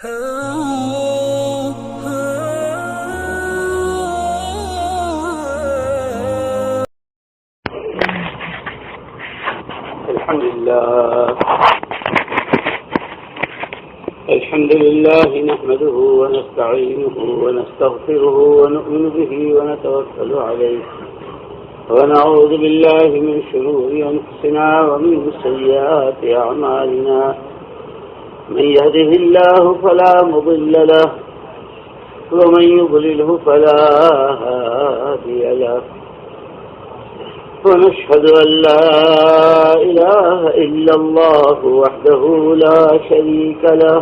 الحمد لله نحمده ونستعينه ونستغفره ونؤمن به ونتوكل عليه ونعوذ بالله من شرور أنفسنا ومن سيئات أعمالنا من يهده الله فلا مضل له ومن يضلله فلا هادي له ونشهد أن لا إله إلا الله وحده لا شريك له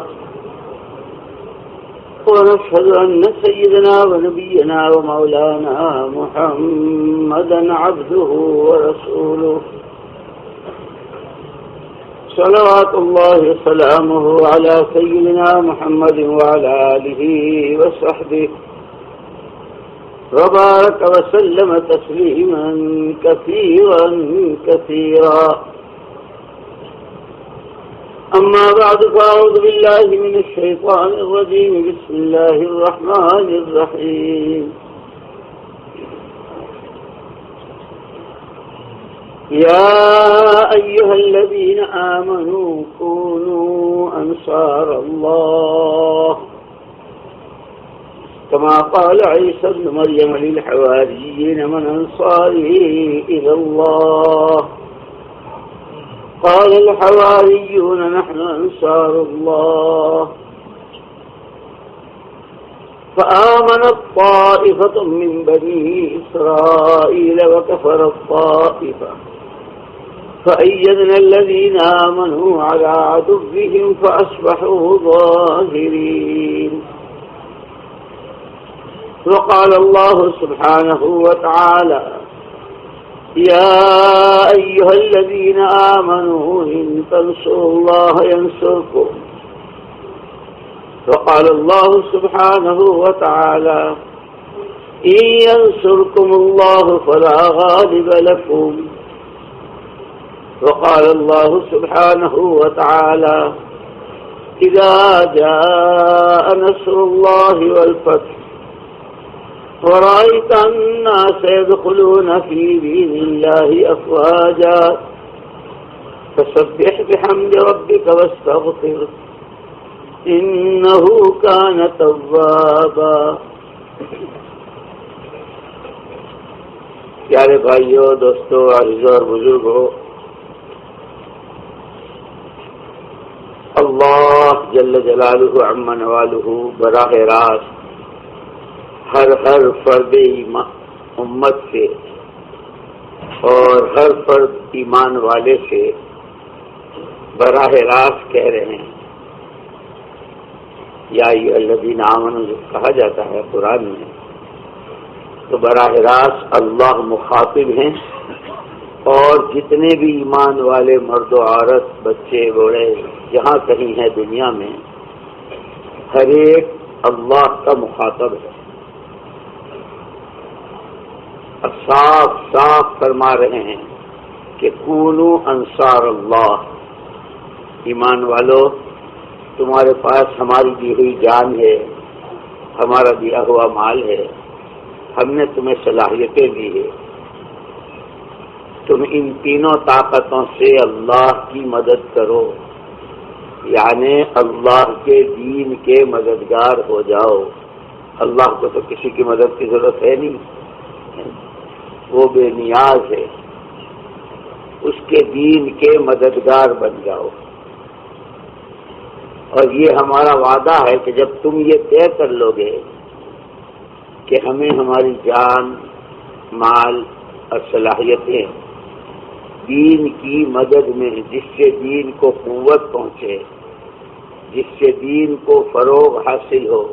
ونشهد أن سيدنا ونبينا ومولانا محمدا عبده ورسوله صلوات الله وسلامه على سيدنا محمد وعلى آله وصحبه وبارك وسلم تسليما كثيرا كثيرا. أما بعد فأعوذ بالله من الشيطان الرجيم. بسم الله الرحمن الرحيم. يا أيها الذين آمنوا كونوا أنصار الله كما قال عيسى ابن مريم للحواريين من أنصاري إلى الله قال الحواريون نحن أنصار الله فآمنت طائفة من بني إسرائيل وكفرت طائفة فأيدنا الذين آمنوا على عدوهم فأصبحوا ظاهرين. وقال الله سبحانه وتعالى يا أيها الذين آمنوا إن تنصروا الله ينصركم. وقال الله سبحانه وتعالى إن ينصركم الله فلا غالب لكم. وقال الله سبحانه وتعالى إذا جاء نصر الله والفتح ورأيت الناس يدخلون في دين الله أفواجا فسبح بحمد ربك واستغفر إنه كان توابا. پیارے بھائیو، دوستو، عزیزو اور بزرگو، اللہ جل جلالہ عم نوالہ براہ راست ہر فرد امت سے اور ہر فرد ایمان والے سے براہ راست کہہ رہے ہیں. یا ایھا الذین آمنوا جب کہا جاتا ہے قرآن میں تو براہ راست اللہ مخاطب ہیں، اور جتنے بھی ایمان والے مرد و عورت، بچے بوڑھے جہاں کہیں ہیں دنیا میں، ہر ایک اللہ کا مخاطب ہے. اب صاف صاف فرما رہے ہیں کہ کونو انصار اللہ، ایمان والو تمہارے پاس ہماری دی ہوئی جان ہے، ہمارا دیا ہوا مال ہے، ہم نے تمہیں صلاحیتیں دی ہے، تم ان تینوں طاقتوں سے اللہ کی مدد کرو، یعنی اللہ کے دین کے مددگار ہو جاؤ. اللہ کو تو کسی کی مدد کی ضرورت ہے نہیں، وہ بے نیاز ہے، اس کے دین کے مددگار بن جاؤ. اور یہ ہمارا وعدہ ہے کہ جب تم یہ طے کر لو گے کہ ہمیں ہماری جان، مال اور صلاحیتیں دین کی مدد میں، جس سے دین کو قوت پہنچے، جس سے دین کو فروغ حاصل ہو،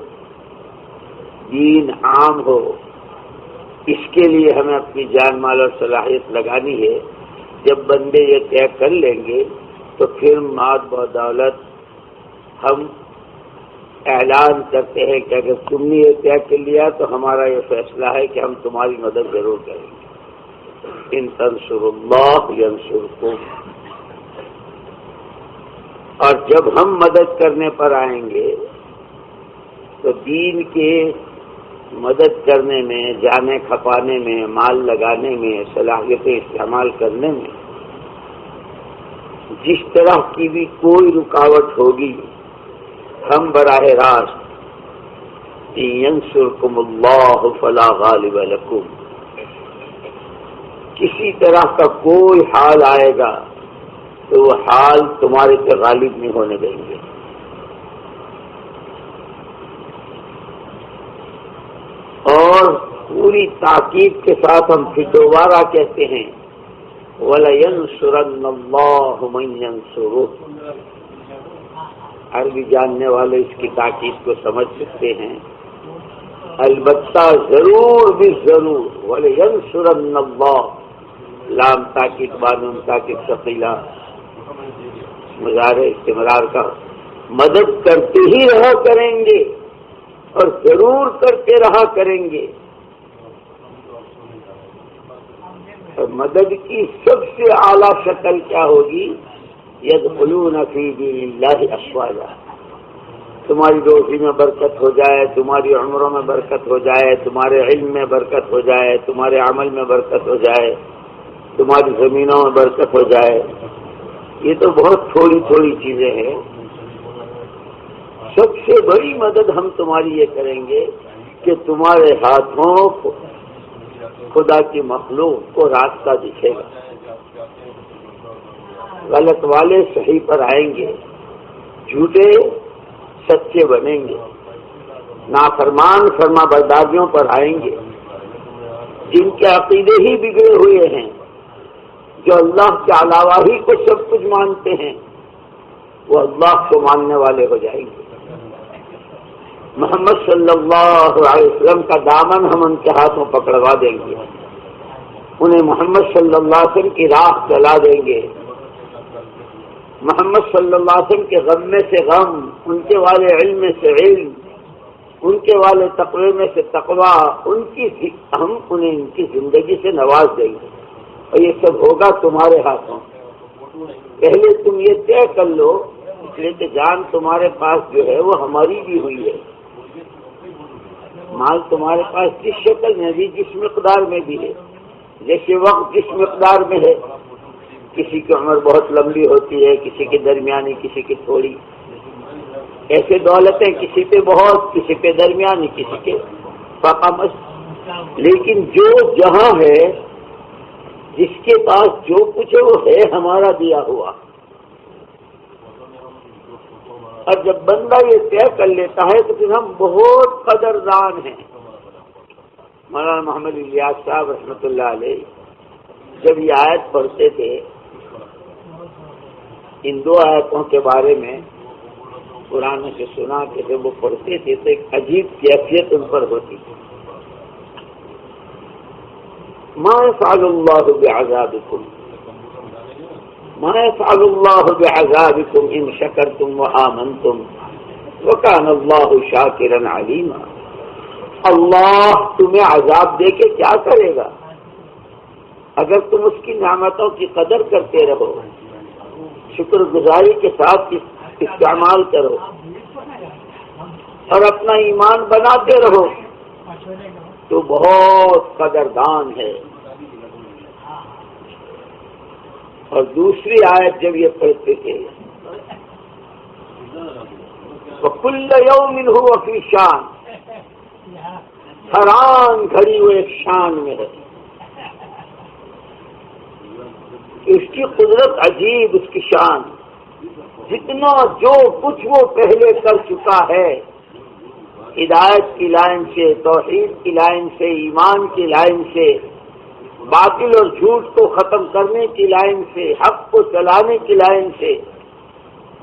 دین عام ہو، اس کے لیے ہمیں اپنی جان، مال اور صلاحیت لگانی ہے. جب بندے یہ طے کر لیں گے تو پھر ماد بدولت ہم اعلان کرتے ہیں کہ اگر تم نے یہ طے کر لیا تو ہمارا یہ فیصلہ ہے کہ ہم تمہاری مدد ضرور کریں گے. ان تنصروا اللہ ینصرکم. اور جب ہم مدد کرنے پر آئیں گے تو دین کے مدد کرنے میں، جانیں کھپانے میں، مال لگانے میں، صلاحیتیں استعمال کرنے میں جس طرح کی بھی کوئی رکاوٹ ہوگی، ہم براہ راست ینصرکم اللہ فلا غالب لکم، کسی طرح کا کوئی حال آئے گا تو وہ حال تمہارے سے غالب نہیں ہونے دیں گے۔ اور پوری تاکید کے ساتھ ہم پھر دوبارہ کہتے ہیں وَلَيَنْصُرَنَّ اللَّهُ مَن يَنْصُرُهُ۔ عربی جاننے والے اس کی تاکید کو سمجھ سکتے ہیں، البتہ ضرور بھی ضرور وَلَيَنْصُرَنَّ اللَّهُ، لام تاکید بانون تاکید ثقیلہ مظاہرہ استمرار کا، مدد کرتے ہی رہا کریں گے اور ضرور کرتے رہا کریں گے۔ اور مدد کی سب سے اعلیٰ شکل کیا ہوگی؟ یدخلون فی دین اللہ افواجا، تمہاری روزی میں برکت ہو جائے، تمہاری عمروں میں برکت ہو جائے، تمہارے علم میں برکت ہو جائے، تمہارے عمل میں برکت ہو جائے، تمہاری زمینوں میں برکت ہو جائے۔ یہ تو بہت تھوڑی تھوڑی چیزیں ہیں، سب سے بڑی مدد ہم تمہاری یہ کریں گے کہ تمہارے ہاتھوں خدا کی مخلوق کو راستہ دکھے گا، غلط والے صحیح پر آئیں گے، جھوٹے سچے بنیں گے، نافرمان فرما برداریوں پر آئیں گے، جن کے عقیدے ہی بگڑے ہوئے ہیں، جو اللہ کے علاوہ ہی کو سب کچھ مانتے ہیں، وہ اللہ کو ماننے والے ہو جائیں گے۔ محمد صلی اللہ علیہ وسلم کا دامن ہم ان کے ہاتھوں پکڑوا دیں گے، انہیں محمد صلی اللہ علیہ وسلم کی راہ چلا دیں گے، محمد صلی اللہ علیہ وسلم کے غم میں سے غم، ان کے والے علم میں سے علم، ان کے والے تقوی میں سے تقوی، ہم انہیں ان کی زندگی سے نواز دیں گے، اور یہ سب ہوگا تمہارے ہاتھوں۔ پہلے تم یہ طے کر لو، اس لیے کہ جان تمہارے پاس جو ہے وہ ہماری بھی ہوئی ہے، مال تمہارے پاس جس شکل میں بھی، جس مقدار میں بھی ہے، جیسے وقت جس مقدار میں ہے، کسی کی عمر بہت لمبی ہوتی ہے، کسی کی درمیانی، کسی کی تھوڑی، ایسے دولتیں کسی پہ بہت، کسی پہ درمیانی، کسی کے فقامت، لیکن جو جہاں ہے، جس کے پاس جو کچھ ہے وہ ہے ہمارا دیا ہوا۔ اور جب بندہ یہ طے کر لیتا ہے تو پھر ہم بہت قدردان ہیں۔ مولانا محمد الیاس صاحب رحمۃ اللہ علیہ جب یہ آیت پڑھتے تھے، ان دو آیتوں کے بارے میں قرآن سے سنا کہ جب وہ پڑھتے تھے تو ایک عجیب کیفیت ان پر ہوتی تھی۔ ما يفعل الله بعذابكم ما يفعل الله بعذابكم ان شكرتم وآمنتم وكان الله شاكرا عليما۔ اللہ تمہیں عذاب دے کے کیا کرے گا اگر تم اس کی نعمتوں کی قدر کرتے رہو، شکر گزاری کے ساتھ استعمال کرو اور اپنا ایمان بناتے رہو تو بہت قدردان ہے۔ اور دوسری آیت جب یہ پڑھتے تھے وَكُلَّ يَوْمٍ هُوَ فِي شَانٍ، ہر آن گھڑی ہوئے ایک شان میں ہے، اس کی قدرت عجیب، اس کی شان، جتنا جو کچھ وہ پہلے کر چکا ہے، ہدایت کی لائن سے، توحید کی لائن سے، ایمان کی لائن سے، باطل اور جھوٹ کو ختم کرنے کی لائن سے، حق کو چلانے کی لائن سے،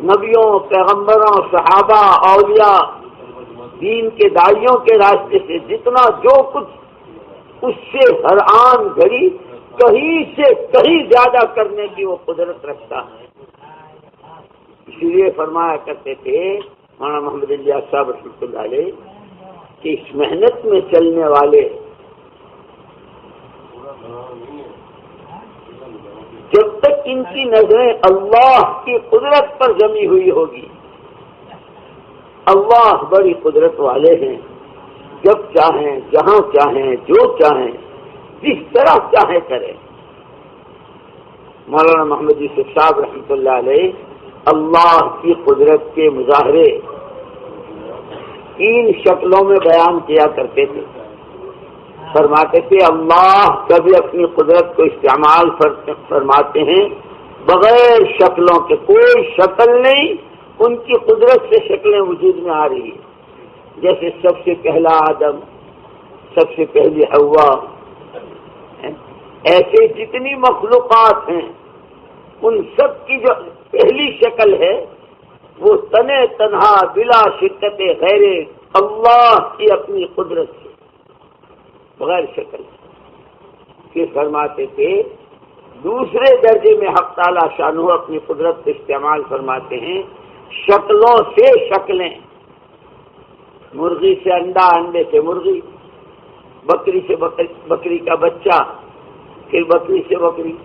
نبیوں، پیغمبروں، صحابہ، اولیاء، دین کے داعیوں کے راستے سے جتنا جو کچھ، اس سے ہر آن گھڑی کہیں سے کہیں زیادہ کرنے کی وہ قدرت رکھتا ہے۔ اسی لیے فرمایا کرتے تھے مولانا محمد الیاس صاحب رحمۃ اللہ علیہ کہ اس محنت میں چلنے والے جب تک ان کی نظریں اللہ کی قدرت پر جمی ہوئی ہوگی، اللہ بڑی قدرت والے ہیں، جب چاہیں جہاں چاہیں جو چاہیں جس طرح چاہیں کریں۔ مولانا محمد یوسف صاحب رحمۃ اللہ علیہ اللہ کی قدرت کے مظاہرے 3 شکلوں میں بیان کیا کرتے تھے۔ فرماتے تھے اللہ کبھی اپنی قدرت کو استعمال فرماتے ہیں بغیر شکلوں کے، کوئی شکل نہیں، ان کی قدرت سے شکلیں وجود میں آ رہی ہیں، جیسے سب سے پہلا آدم، سب سے پہلی حوا، ایسے جتنی مخلوقات ہیں ان سب کی جو پہلی شکل ہے وہ تنے تنہا بلا شدت غیر اللہ کی اپنی قدرت سے بغیر شکل۔ پھر فرماتے تھے دوسرے درجے میں حق تعالی شانہ اپنی قدرت کا استعمال فرماتے ہیں شکلوں سے شکلیں، مرغی سے انڈا، انڈے سے مرغی، بکری سے بکری کا بچہ، پھر بکری سے بکری،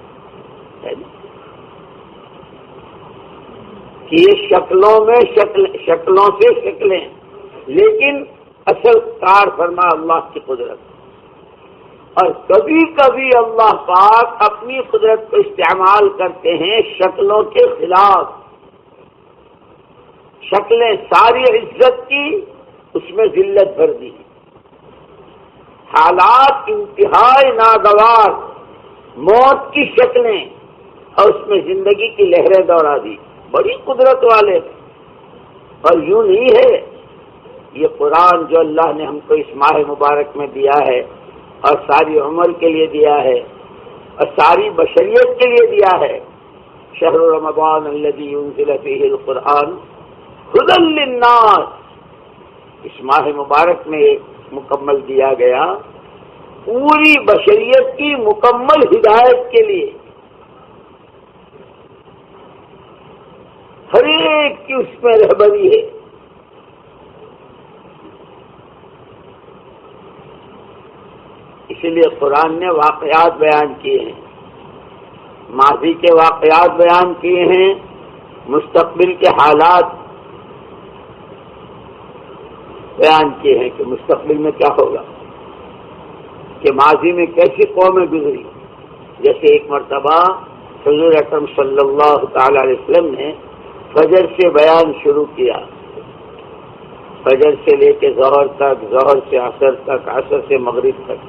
یہ شکلوں میں شکلوں سے شکلیں، لیکن اصل کار فرما اللہ کی قدرت۔ اور کبھی کبھی اللہ پاک اپنی قدرت کو استعمال کرتے ہیں شکلوں کے خلاف، شکلیں ساری عزت کی، اس میں ذلت بھر دی، حالات انتہائی ناگوار، موت کی شکلیں اور اس میں زندگی کی لہریں دوڑا دی، بڑی قدرت والے۔ اور یوں نہیں ہے، یہ قرآن جو اللہ نے ہم کو اس ماہ مبارک میں دیا ہے اور ساری عمر کے لیے دیا ہے اور ساری بشریت کے لیے دیا ہے، شہر رمضان الذی انزل فیہ القرآن ھدی للناس، اس ماہ مبارک میں مکمل دیا گیا پوری بشریت کی مکمل ہدایت کے لیے، ہر ایک کی اس میں رہبری ہے۔ اسی لیے قرآن نے واقعات بیان کیے ہیں، ماضی کے واقعات بیان کیے ہیں، مستقبل کے حالات بیان کیے ہیں کہ مستقبل میں کیا ہوگا، کہ ماضی میں کیسی قومیں گزری۔ جیسے ایک مرتبہ حضور اکرم صلی اللہ تعالی علیہ وسلم نے فجر سے بیان شروع کیا، فجر سے لے کے ظہر تک، ظہر سے عصر تک، عصر سے مغرب تک،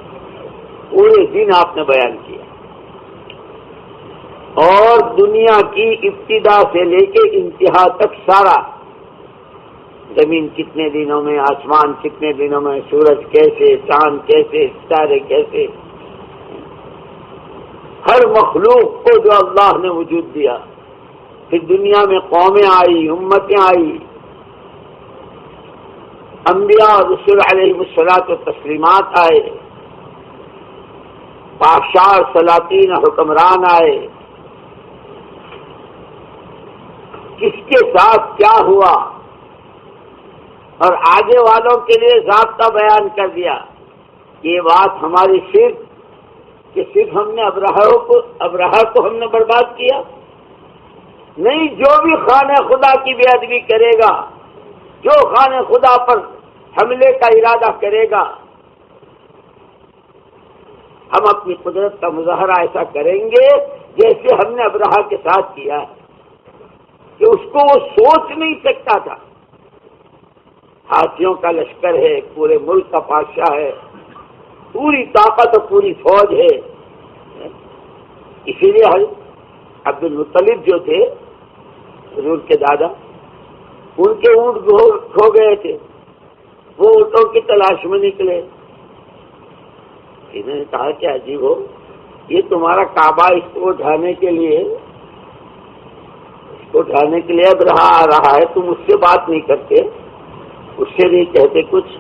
پورے دن آپ نے بیان کیا، اور دنیا کی ابتدا سے لے کے انتہا تک سارا، زمین کتنے دنوں میں، آسمان کتنے دنوں میں، سورج کیسے، چاند کیسے، ستارے کیسے، ہر مخلوق کو جو اللہ نے وجود دیا۔ پھر دنیا میں قومیں آئی، امتیں آئی، انبیاء رسول علیہ الصلوۃ والتسلیمات آئے، بادشاہ سلاطین حکمران آئے، کس کے ساتھ کیا ہوا، اور آگے والوں کے لیے ضابطہ بیان کر دیا۔ یہ بات ہماری صرف ہم نے ابرہہ کو ہم نے برباد کیا؟ نہیں، جو بھی خانہ خدا کی بے ادبی کرے گا، جو خانہ خدا پر حملے کا ارادہ کرے گا، ہم اپنی قدرت کا مظاہرہ ایسا کریں گے جیسے ہم نے ابرہہ کے ساتھ کیا ہے، کہ اس کو وہ سوچ نہیں سکتا تھا۔ ہاتھیوں کا لشکر ہے، پورے ملک کا بادشاہ ہے، پوری طاقت اور پوری فوج ہے۔ اسی لیے عبد المطلب جو تھے حضور کے دادا، ان کے اونٹ کھو گئے تھے، وہ اونٹوں کی تلاش میں نکلے۔ انہوں نے کہا کہ عجیب ہو، یہ تمہارا کعبہ، اس کو اٹھانے کے لیے ابرہہ آ رہا ہے، تم اس سے بات نہیں کرتے، اس سے نہیں کہتے کچھ؟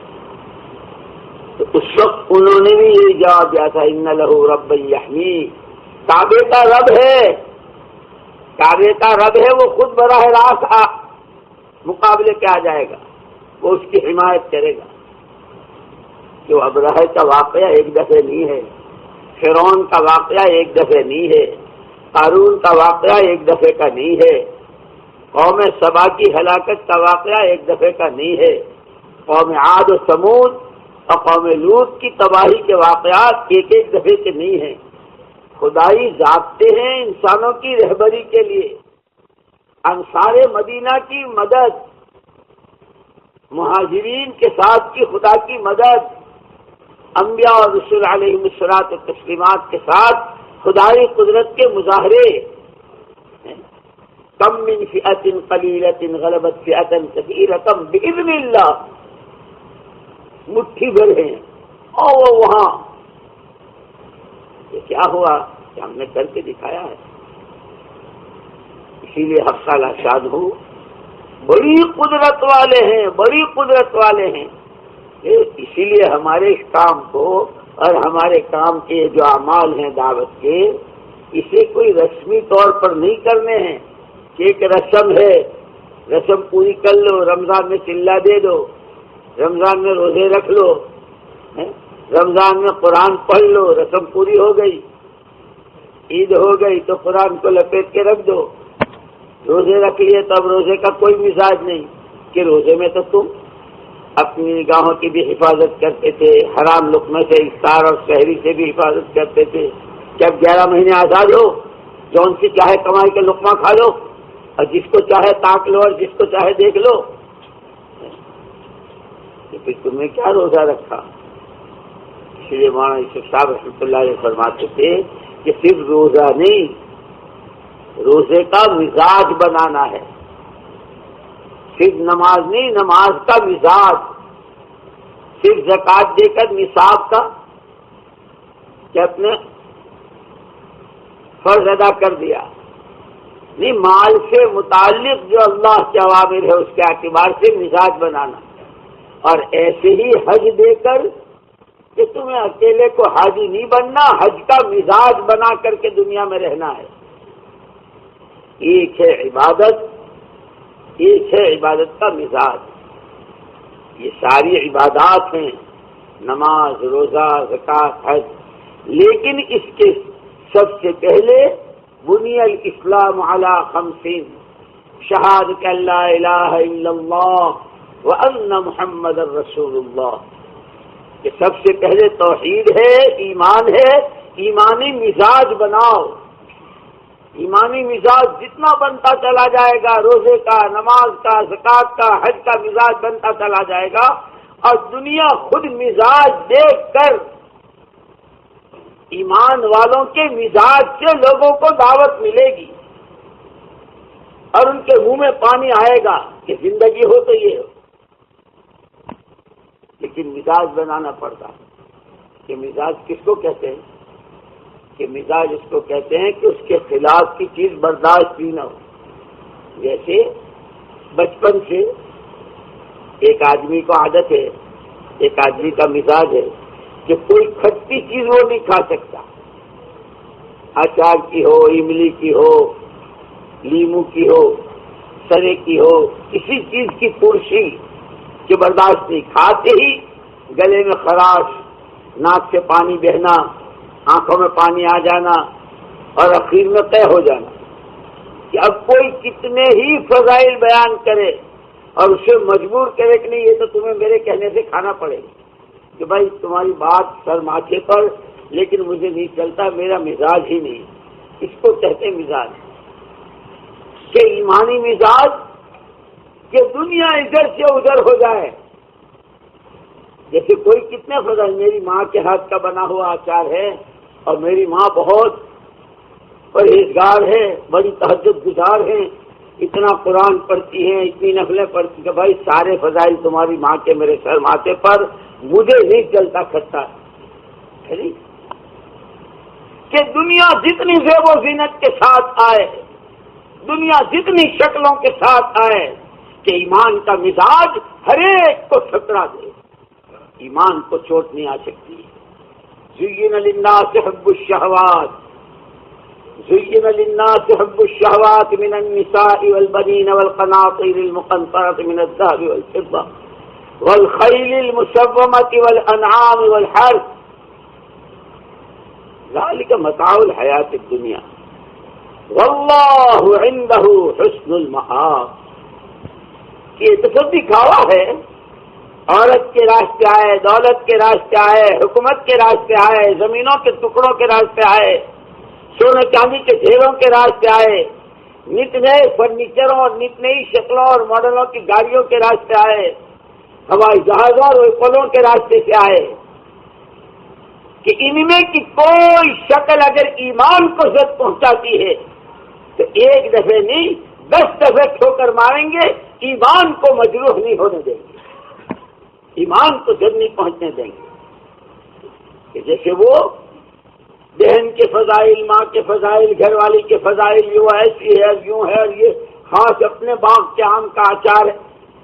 تو اس وقت انہوں نے بھی یہ جواب دیا تھا، ان لہ رب یحمی، کعبے کا رب ہے، کعبے کا رب ہے، وہ خود براہ راست مقابلے پہ آ جائے گا، وہ اس کی حمایت کرے گا۔ کہ ابرہہ کا واقعہ ایک دفعہ نہیں ہے، فرعون کا واقعہ ایک دفعہ نہیں ہے، قارون کا واقعہ ایک دفعہ کا نہیں ہے، قوم سبا کی ہلاکت کا واقعہ ایک دفعے کا نہیں ہے، قوم عاد و سمود اور قوم لوط کی تباہی کے واقعات ایک ایک دفعے کے نہیں ہیں۔ خدائی ضابطے ہیں انسانوں کی رہبری کے لیے، انصار مدینہ کی مدد، مہاجرین کے ساتھ کی خدا کی مدد، انبیاء اور رسول علیہ الصلوۃ والتسلیمات کے ساتھ خدائی قدرت کے مظاہرے۔ کم من فئۃ قلیلۃ غلبت فئۃ کثیرۃ بإذن اللہ، مٹھی بھر ہیں اور وہ وہاں۔ یہ کیا ہوا کہ ہم نے کر کے دکھایا ہے۔ اسی لیے حق تعالیٰ شاد ہو، بڑی قدرت والے ہیں، بڑی قدرت والے ہیں۔ اسی لیے ہمارے اس کام کو اور ہمارے کام کے جو اعمال ہیں دعوت کے، اسے کوئی رسمی طور پر نہیں کرنے ہیں کہ ایک رسم ہے، رسم پوری کر لو، رمضان میں چلہ دے دو، رمضان میں روزے رکھ لو، رمضان میں قرآن پڑھ لو، رسم پوری ہو گئی، عید ہو گئی تو قرآن کو لپیٹ کے رکھ دو، روزے رکھ لیے تو اب روزے کا کوئی مزاج نہیں کہ روزے میں تو تم اپنی نگاہوں کی بھی حفاظت کرتے تھے، حرام لقمے سے افطار اور سحری سے بھی حفاظت کرتے تھے کہ اب 11 مہینے آزاد ہو، جون سی چاہے کمائی کا لقمہ کھا لو اور جس کو چاہے تاک لو اور جس کو چاہے دیکھ لو۔ پھر تم نے کیا روزہ رکھا؟ اس لیے مولانا یوسف صاحب رحمۃ اللہ علیہ فرماتے تھے کہ صرف روزہ نہیں، روزے کا مزاج بنانا ہے، صرف نماز نہیں، نماز کا مزاج، صرف زکوٰۃ دے کر نصاب کا کہ اپنے فرض ادا کر دیا نہیں، مال سے متعلق جو اللہ کے اوامر ہے اس کے اعتبار سے مزاج بنانا، اور ایسے ہی حج دے کر کہ تمہیں اکیلے کو حاجی نہیں بننا، حج کا مزاج بنا کر کے دنیا میں رہنا ہے۔ ایک ہے عبادت، ایک ہے عبادت کا مزاج۔ یہ ساری عبادات ہیں، نماز، روزہ، زکوٰۃ، حج، لیکن اس کے سب سے پہلے بنی الاسلام علی 50، شہادت ان لا الہ الا اللہ وان محمد الرسول اللہ۔ کہ سب سے پہلے توحید ہے، ایمان ہے، ایمانی مزاج بناؤ۔ ایمانی مزاج جتنا بنتا چلا جائے گا، روزے کا، نماز کا، زکوٰۃ کا، حج کا مزاج بنتا چلا جائے گا، اور دنیا خود مزاج دیکھ کر ایمان والوں کے مزاج سے لوگوں کو دعوت ملے گی اور ان کے منہ میں پانی آئے گا کہ زندگی ہو تو یہ ہو۔ لیکن مزاج بنانا پڑتا ہے کہ مزاج کس کو کہتے ہیں؟ کہ مزاج اس کو کہتے ہیں کہ اس کے خلاف کی چیز برداشت بھی نہ ہو۔ جیسے بچپن سے ایک آدمی کو عادت ہے، ایک آدمی کا مزاج ہے کہ کوئی کھٹی چیز وہ نہیں کھا سکتا، اچار کی ہو، املی کی ہو، لیمو کی ہو، سرے کی ہو، کسی چیز کی ترشی کہ برداشت نہیں، کھاتے ہی گلے میں خراش، ناک سے پانی بہنا، آنکھوں میں پانی آ جانا اور اخیر میں طے ہو جانا کہ اب کوئی کتنے ہی فضائل بیان کرے اور اسے مجبور کرے کہ نہیں یہ تو تمہیں میرے کہنے سے کھانا پڑے گا کہ بھائی تمہاری بات سر ماتھے پر، لیکن مجھے نہیں چلتا، میرا مزاج ہی نہیں۔ اس کو کہتے مزاج کہ ایمانی مزاج کہ دنیا ادھر سے ادھر ہو جائے۔ جیسے کوئی کتنے فضائل، میری ماں کے ہاتھ کا بنا ہوا اچار ہے اور میری ماں بہت پرہیزگار ہے، بڑی تہجد گزار ہیں، اتنا قرآن پڑھتی ہیں، اتنی نفلیں پڑھتی کہ بھائی سارے فضائل تمہاری ماں کے میرے سر ماتھے پر، مجھے نہیں چلتا کھٹا ہے کہ دنیا جتنی زیب و زینت کے ساتھ آئے، دنیا جتنی شکلوں کے ساتھ آئے، کہ ایمان کا مزاج ہر ایک کو ٹھکرا دے، ایمان کو چوٹ نہیں آ سکتی۔ زین للناس حب الشہوات، زین للناس حب الشہوات من النساء والبنین والقناطیر المقنطرۃ من الذهب والفضة والخیل المسومۃ والانعام والحرث ذلك متاع الحیات الدنیا واللہ عندہ حسن المآب، کہ یہ تو سب دکھاوا ہے، عورت کے راستے آئے، دولت کے راستے آئے، حکومت کے راستے آئے، زمینوں کے ٹکڑوں کے راستے آئے، سونے چاندی کے ڈھیروں کے راستے آئے، نت نئے فرنیچروں اور نت نئی شکلوں اور ماڈلوں کی گاڑیوں کے راستے آئے، ہوائی جہازوں اور پلوں کے راستے سے آئے، کہ ان میں کی کوئی شکل اگر ایمان کو زد پہنچاتی ہے تو ایک دفعہ نہیں 10 دفعہ ٹھوکر ماریں گے، ایمان کو مجروح نہیں ہونے دیں گے، ایمان کو زد نہیں پہنچنے دیں گے۔ کہ جیسے وہ بہن کے فضائل، ماں کے فضائل، گھر والی کے فضائل، یہ ایسی ہے، یوں ہے، اور یہ خاص اپنے باغ کے آم کا اچار ہے،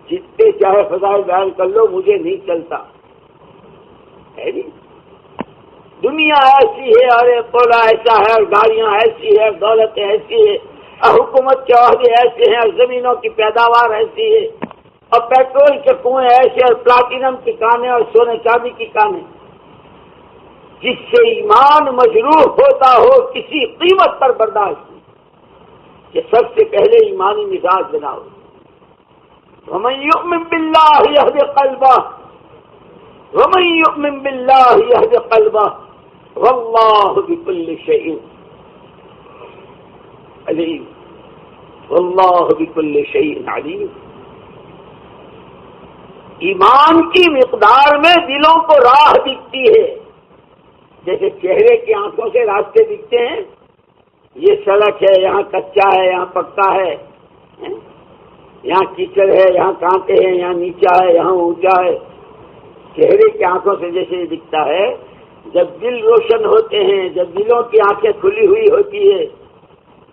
جتنے چاہے فضائل بیان کر لو مجھے نہیں چلتا ہے نہیں۔ دنیا ایسی ہے اور پولا ایسا ہے اور گاڑیاں ایسی ہے، دولتیں ایسی ہے، اور حکومت کے عہدے ایسے ہیں، اور زمینوں کی پیداوار ایسی ہے، اور پیٹرول کے کنویں ایسے، اور پلاٹینم کی کانیں اور سونے چاندی کی کانیں، جس سے ایمان مجروح ہوتا ہو کسی قیمت پر برداشت نہیں، کہ سب سے پہلے ایمانی مزاج بناؤ۔ وَمَن يُؤْمِن بِاللَّهِ يَهْدِ قَلْبَهُ وَمَن يُؤْمِن بِاللَّهِ يَهْدِ قَلْبَهُ وَاللَّهُ بِكُلِّ شَيْءٍ عَلِيمٌ وَاللَّهُ بِكُلِّ شَيْءٍ عَلِيمٌ۔ ایمان کی مقدار میں دلوں کو راہ دکھتی ہے، جیسے چہرے کی آنکھوں سے راستے دکھتے ہیں، یہ سڑک ہے، یہاں کچا ہے، یہاں پکا ہے، یہاں کیچڑ ہے، یہاں کانٹے ہیں، یہاں نیچا ہے، یہاں اونچا ہے، چہرے کی آنکھوں سے جیسے دکھتا ہے۔ جب دل روشن ہوتے ہیں، جب دلوں کی آنکھیں کھلی ہوئی ہوتی ہے،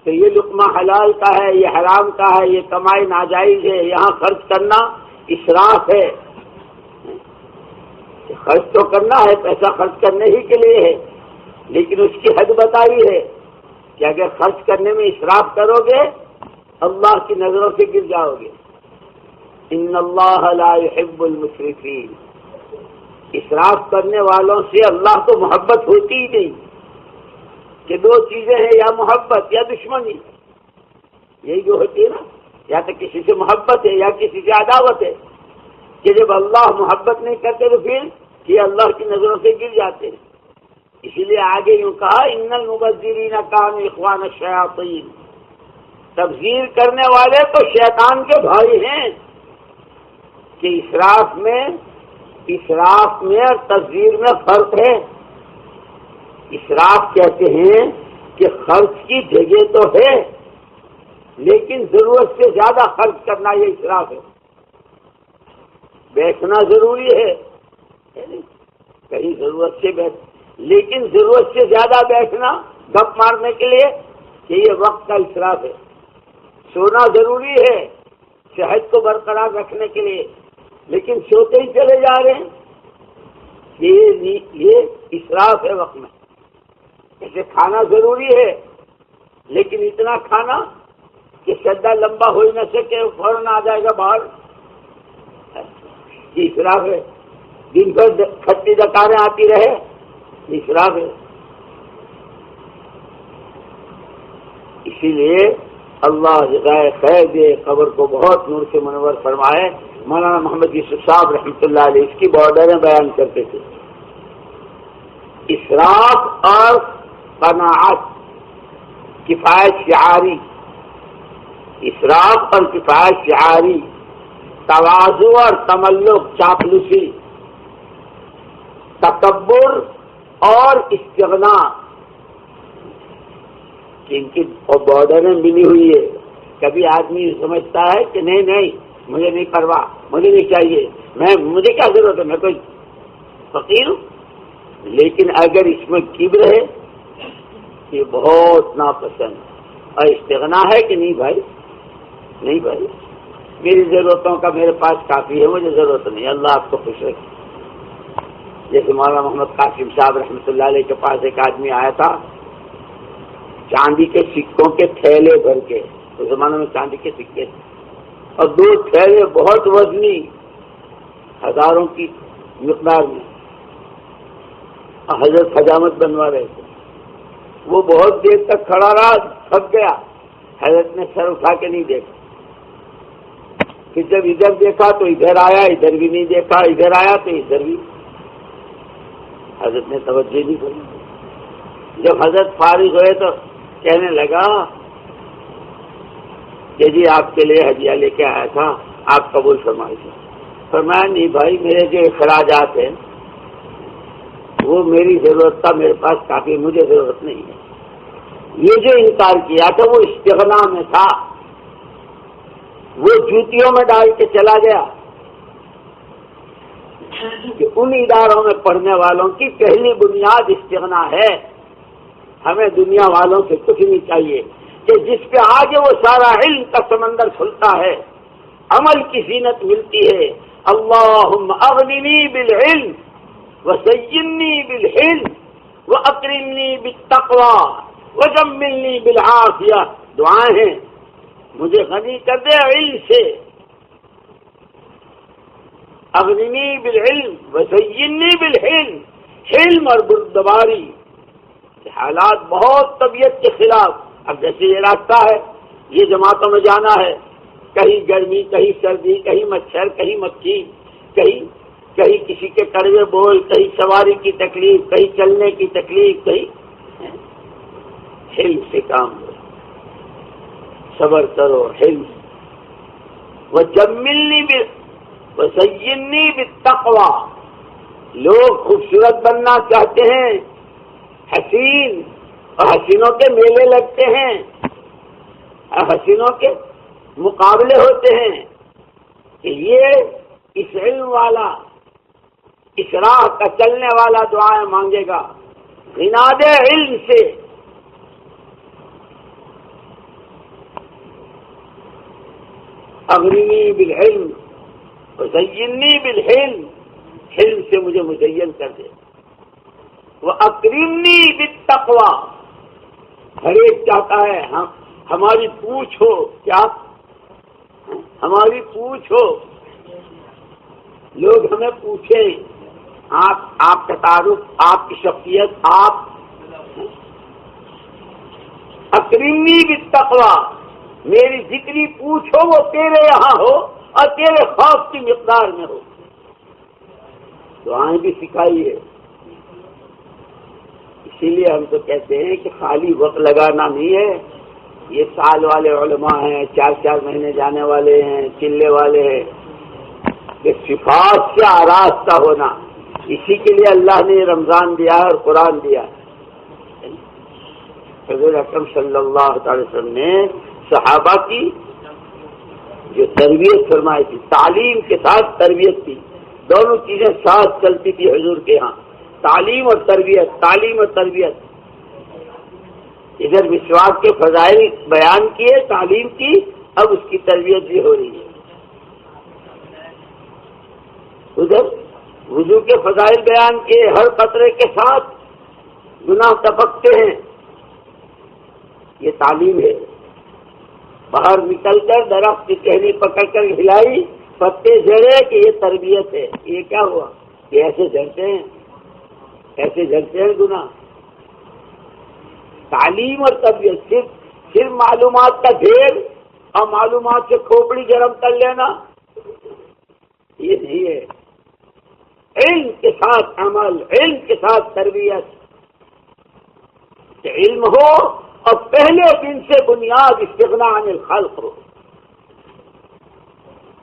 تو یہ لقمہ حلال کا ہے، یہ حرام کا ہے، یہ کمائی ناجائز ہے، یہاں خرچ کرنا اسراف ہے۔ خرچ تو کرنا ہے، پیسہ خرچ کرنے ہی کے لیے ہے، لیکن اس کی حد بتائی ہے کہ اگر خرچ کرنے میں اسراف کرو گے اللہ کی نظروں سے گر جاؤ گے۔ ان اللہ لا يحب المسرفین، اسراف کرنے والوں سے اللہ کو محبت ہوتی ہی نہیں، کہ دو چیزیں ہیں، یا محبت یا دشمنی، یہی جو ہوتی ہے نا، یا تو کسی سے محبت ہے یا کسی سے عداوت ہے، کہ جب اللہ محبت نہیں کرتے تو پھر یہ اللہ کی نظروں سے گر جاتے ہیں۔ اسی لیے آگے یوں کہا ان المبذرین کانوا اخوان الشیاطین، تبذیر کرنے والے تو شیطان کے بھائی ہیں، کہ اسراف میں اور تبذیر میں فرق ہے۔ اسراف کہتے ہیں کہ خرچ کی جگہ تو ہے لیکن ضرورت سے زیادہ خرچ کرنا، یہ اسراف ہے۔ بیٹھنا ضروری ہے کہیں ضرورت سے لیکن ضرورت سے زیادہ بیٹھنا گپ مارنے کے لیے، کہ یہ وقت کا اسراف ہے۔ سونا ضروری ہے صحت کو برقرار رکھنے کے لیے، لیکن سوتے ہی چلے جا رہے ہیں، یہ اسراف ہے وقت میں۔ ایسے کھانا ضروری ہے لیکن اتنا کھانا کہ سدا لمبا ہو ہی نہ سکے، فوراً آ جائے گا باہر، یہ اسراف ہے۔ دن بھر کھٹی ڈکاریں آتی رہے، یہ اسراف ہے۔ اسی لیے اللہ جزائے خیر دے، قبر کو بہت نور سے منور فرمائے۔ مولانا محمد یوسف صاحب رحمۃ اللہ علیہ اس کی بارڈریں بیان کرتے تھے، اسراف اور قناعت، کفایت شعاری، اسراف اور کفایت شعاری، تواضع اور تملق، چاپلوسی، تکبر اور استغنا، ان کی بارڈریں ملی ہوئی ہے۔ کبھی آدمی سمجھتا ہے کہ نہیں مجھے نہیں پرواہ، مجھے نہیں چاہیے، مجھے کیا ضرورت ہے، میں کوئی فقیر ہوں، لیکن اگر اس میں کبر ہے یہ بہت ناپسند، اور استغنا ہے کہ نہیں بھائی میری ضرورتوں کا میرے پاس کافی ہے، مجھے ضرورت نہیں، اللہ آپ کو خوش رکھے۔ جیسے مولانا محمد قاسم صاحب رحمۃ اللہ علیہ کے پاس ایک آدمی آیا تھا، چاندی کے سکوں کے تھیلے بھر کے، اس زمانے میں چاندی کے سکے تھے، اور 2 تھیلے بہت وزنی، ہزاروں کی مقدار میں، حضرت حجامت بنوا رہے تھے۔ وہ بہت دیر تک کھڑا رہا، تھک گیا، حضرت نے سر اٹھا کے نہیں دیکھا، پھر جب ادھر دیکھا تو ادھر آیا، ادھر بھی نہیں دیکھا، ادھر آیا تو ادھر بھی، حضرت نے توجہ نہیں کی۔ جب حضرت فارغ ہوئے تو کہنے لگا کہ جی آپ کے لیے ہدیہ لے کے آیا تھا، آپ قبول فرمائیے۔ فرمایا نہیں بھائی، میرے جو اخراجات ہیں وہ میری ضرورت تھا، میرے پاس کافی، مجھے ضرورت نہیں ہے۔ یہ جو انکار کیا تھا وہ استغنا میں تھا، وہ جوتیوں میں ڈال کے چلا گیا کہ ان اداروں میں پڑھنے والوں کی پہلی بنیاد استغنا ہے۔ ہمیں دنیا والوں سے کچھ نہیں چاہیے کہ جس پہ آگے وہ سارا علم کا سمندر کھلتا ہے، عمل کی زینت ملتی ہے۔ اللہم اغننی بالعلم وزینی بالحلم واکرمنی بالتقوی وجملنی بالعافیہ، دعائیں ہیں، مجھے غنی کر دے علم سے، اغننی بالعلم وزینی بالحلم، حلم اور بردباری۔ حالات بہت طبیعت کے خلاف، اب جیسے یہ راستہ ہے، یہ جماعتوں میں جانا ہے، کہیں گرمی، کہیں سردی، کہیں مچھر، کہیں مکھی، کہیں کسی کے کڑوے بول، کہیں سواری کی تکلیف، کہیں چلنے کی تکلیف، کہیں حلم سے کام لو، صبر کرو، حلم۔ وجملنی وزینی بالتقوی، لوگ خوبصورت بننا چاہتے ہیں، حسین، اور حسینوں کے میلے لگتے ہیں، حسینوں کے مقابلے ہوتے ہیں کہ یہ اس علم والا، اس راہ کا چلنے والا دعائیں مانگے گا، غناد علم سے۔ اغننی بالعلم وزینی بالحلم، حلم سے مجھے مزین کر دے، وَأَكْرِمْنِي بِالتَّقْوَى، ہر ایک چاہتا ہے ہماری پوچھ ہو، کیا ہماری پوچھ ہو، لوگ ہمیں پوچھیں، آپ کا تعارف، آپ کی شخصیت، آپ اکرمنی بالتقوی، میری جتنی پوچھ ہو وہ تیرے یہاں ہو اور تیرے خوف کی مقدار میں ہو۔ دعائیں بھی سکھائی ہے، اسی لیے ہم تو کہتے ہیں کہ خالی وقت لگانا نہیں ہے، یہ سال والے علماء ہیں، 4 مہینے جانے والے ہیں، چلے والے ہیں، کہ صفات سے آراستہ ہونا، اسی کے لیے اللہ نے رمضان دیا اور قرآن دیا۔ حضور اکرم صلی اللہ علیہ وسلم نے صحابہ کی جو تربیت فرمائی تھی، تعلیم کے ساتھ تربیت تھی، دونوں چیزیں ساتھ چلتی تھی حضور کے ہاں، تعلیم اور تربیت، تعلیم اور تربیت۔ ادھر مسواک کے فضائل بیان کیے، تعلیم کی، اب اس کی تربیت بھی ہو رہی ہے۔ ادھر وضو کے فضائل بیان کیے، ہر قطرے کے ساتھ گناہ ٹپکتے ہیں، یہ تعلیم ہے۔ باہر نکل کر درخت کی ٹہنی پکڑ کر ہلائی، پتے جھڑے، کہ یہ تربیت ہے۔ یہ کیا ہوا؟ یہ ایسے جھڑتے ہیں، ایسے جھڑتے ہیں گناہ۔ تعلیم اور تربیت صرف معلومات کا ڈھیر اور معلومات سے کھوپڑی گرم کر لینا، یہ نہیں ہے۔ علم کے ساتھ عمل، علم کے ساتھ تربیت، کہ علم ہو اور پہلے دن سے بنیاد استغنا عن الخلق ہو۔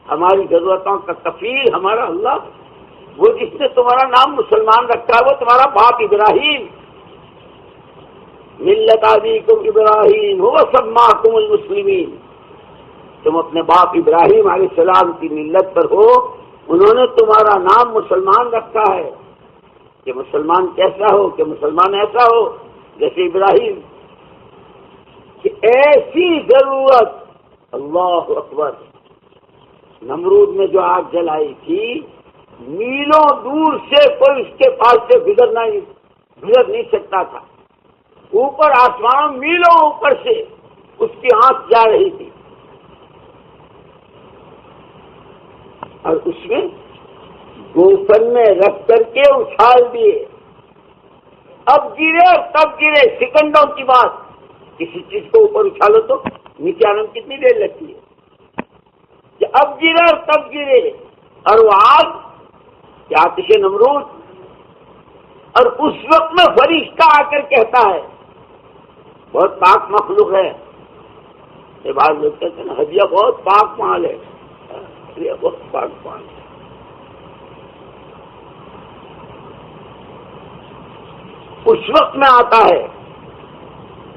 ہماری ضرورتوں کا کفیل ہمارا اللہ، وہ جس نے تمہارا نام مسلمان رکھا ہے، وہ تمہارا باپ ابراہیم، ملت ابیکم ابراہیم هو سماکم المسلمین، تم اپنے باپ ابراہیم علیہ السلام کی ملت پر ہو، انہوں نے تمہارا نام مسلمان رکھا ہے۔ کہ مسلمان کیسا ہو؟ کہ مسلمان ایسا ہو جیسے ابراہیم، کہ ایسی ضرورت، اللہ اکبر، نمرود نے جو آگ جلائی تھی، میلوں دور سے کوئی اس کے پاس سے گزر نہیں سکتا تھا، اوپر آسمان میلوں اوپر سے اس کی آنکھ جا رہی تھی، اور اس میں گوفن میں رکھ کر کے اچھال دیے، اب گرے اور تب گرے، سیکنڈوں کی بات. کسی چیز کو اوپر اچھالو تو نیچے آنے میں کتنی دیر لگتی ہے؟ کہ اب گرے اور تب گرے. اور وہ آگ کہ آتش نمرود، اور اس وقت میں فرشتہ آ کر کہتا ہے، بہت پاک مخلوق ہے. یہ بعض لوگ کہتے ہیں نا ہدیہ بہت پاک مال ہے، ہدیہ بہت پاک مال ہے. اس وقت میں آتا ہے،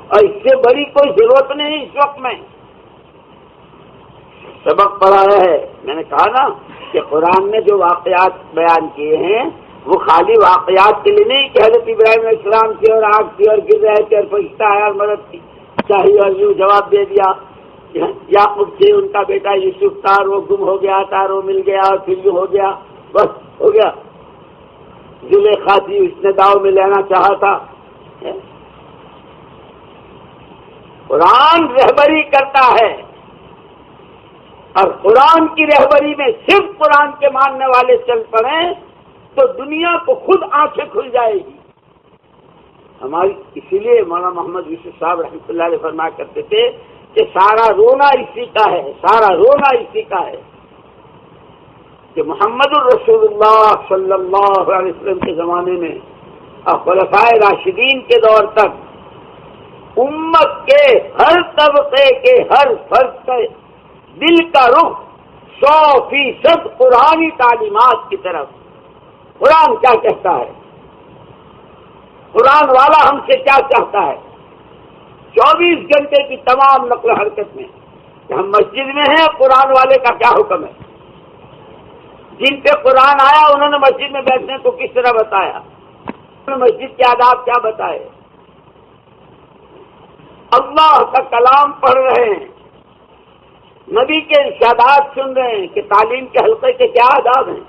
اور اس سے بڑی کوئی ضرورت نہیں. اس وقت میں سبق پڑھایا ہے. میں نے کہا نا کہ قرآن نے جو واقعات بیان کیے ہیں وہ خالی واقعات کے لیے نہیں کہ حضرت ابراہیم علیہ السلام کی اور آگ کی اور گر رہے تھے اور فرشتہ آیا اور مدد کی چاہیے اور یوں جواب دے دیا. یعقوب تھے، ان کا بیٹا یوسف تھا، وہ گم ہو گیا تھا، وہ مل گیا اور پھر یوں ہو گیا، بس ہو گیا. زلیخا تھی، اس نے داؤ میں لینا چاہا تھا. قرآن رہبری کرتا ہے، اور قرآن کی رہبری میں صرف قرآن کے ماننے والے چل پڑیں تو دنیا کو خود آنکھیں کھل جائے گی ہماری. اسی لیے مولانا محمد یوسف صاحب رحمۃ اللہ علیہ فرمایا کرتے تھے کہ سارا رونا اسی کا ہے، سارا رونا اسی کا ہے کہ محمد الرسول اللہ صلی اللہ علیہ وسلم کے زمانے میں اور خلفائے راشدین کے دور تک امت کے ہر طبقے کے ہر فرد کا دل کا رخ 100% قرآنی تعلیمات کی طرف. قرآن کیا کہتا ہے، قرآن والا ہم سے کیا چاہتا ہے. 24 گھنٹے کی تمام نقل و حرکت میں کہ ہم مسجد میں ہیں، قرآن والے کا کیا حکم ہے. جن پہ قرآن آیا انہوں نے مسجد میں بیٹھنے کو کس طرح بتایا، انہوں نے مسجد کے آداب کیا بتائے. اللہ کا کلام پڑھ رہے ہیں، نبی کے ارشادات سن رہے ہیں کہ تعلیم کے حلقے کے کیا آداب ہیں.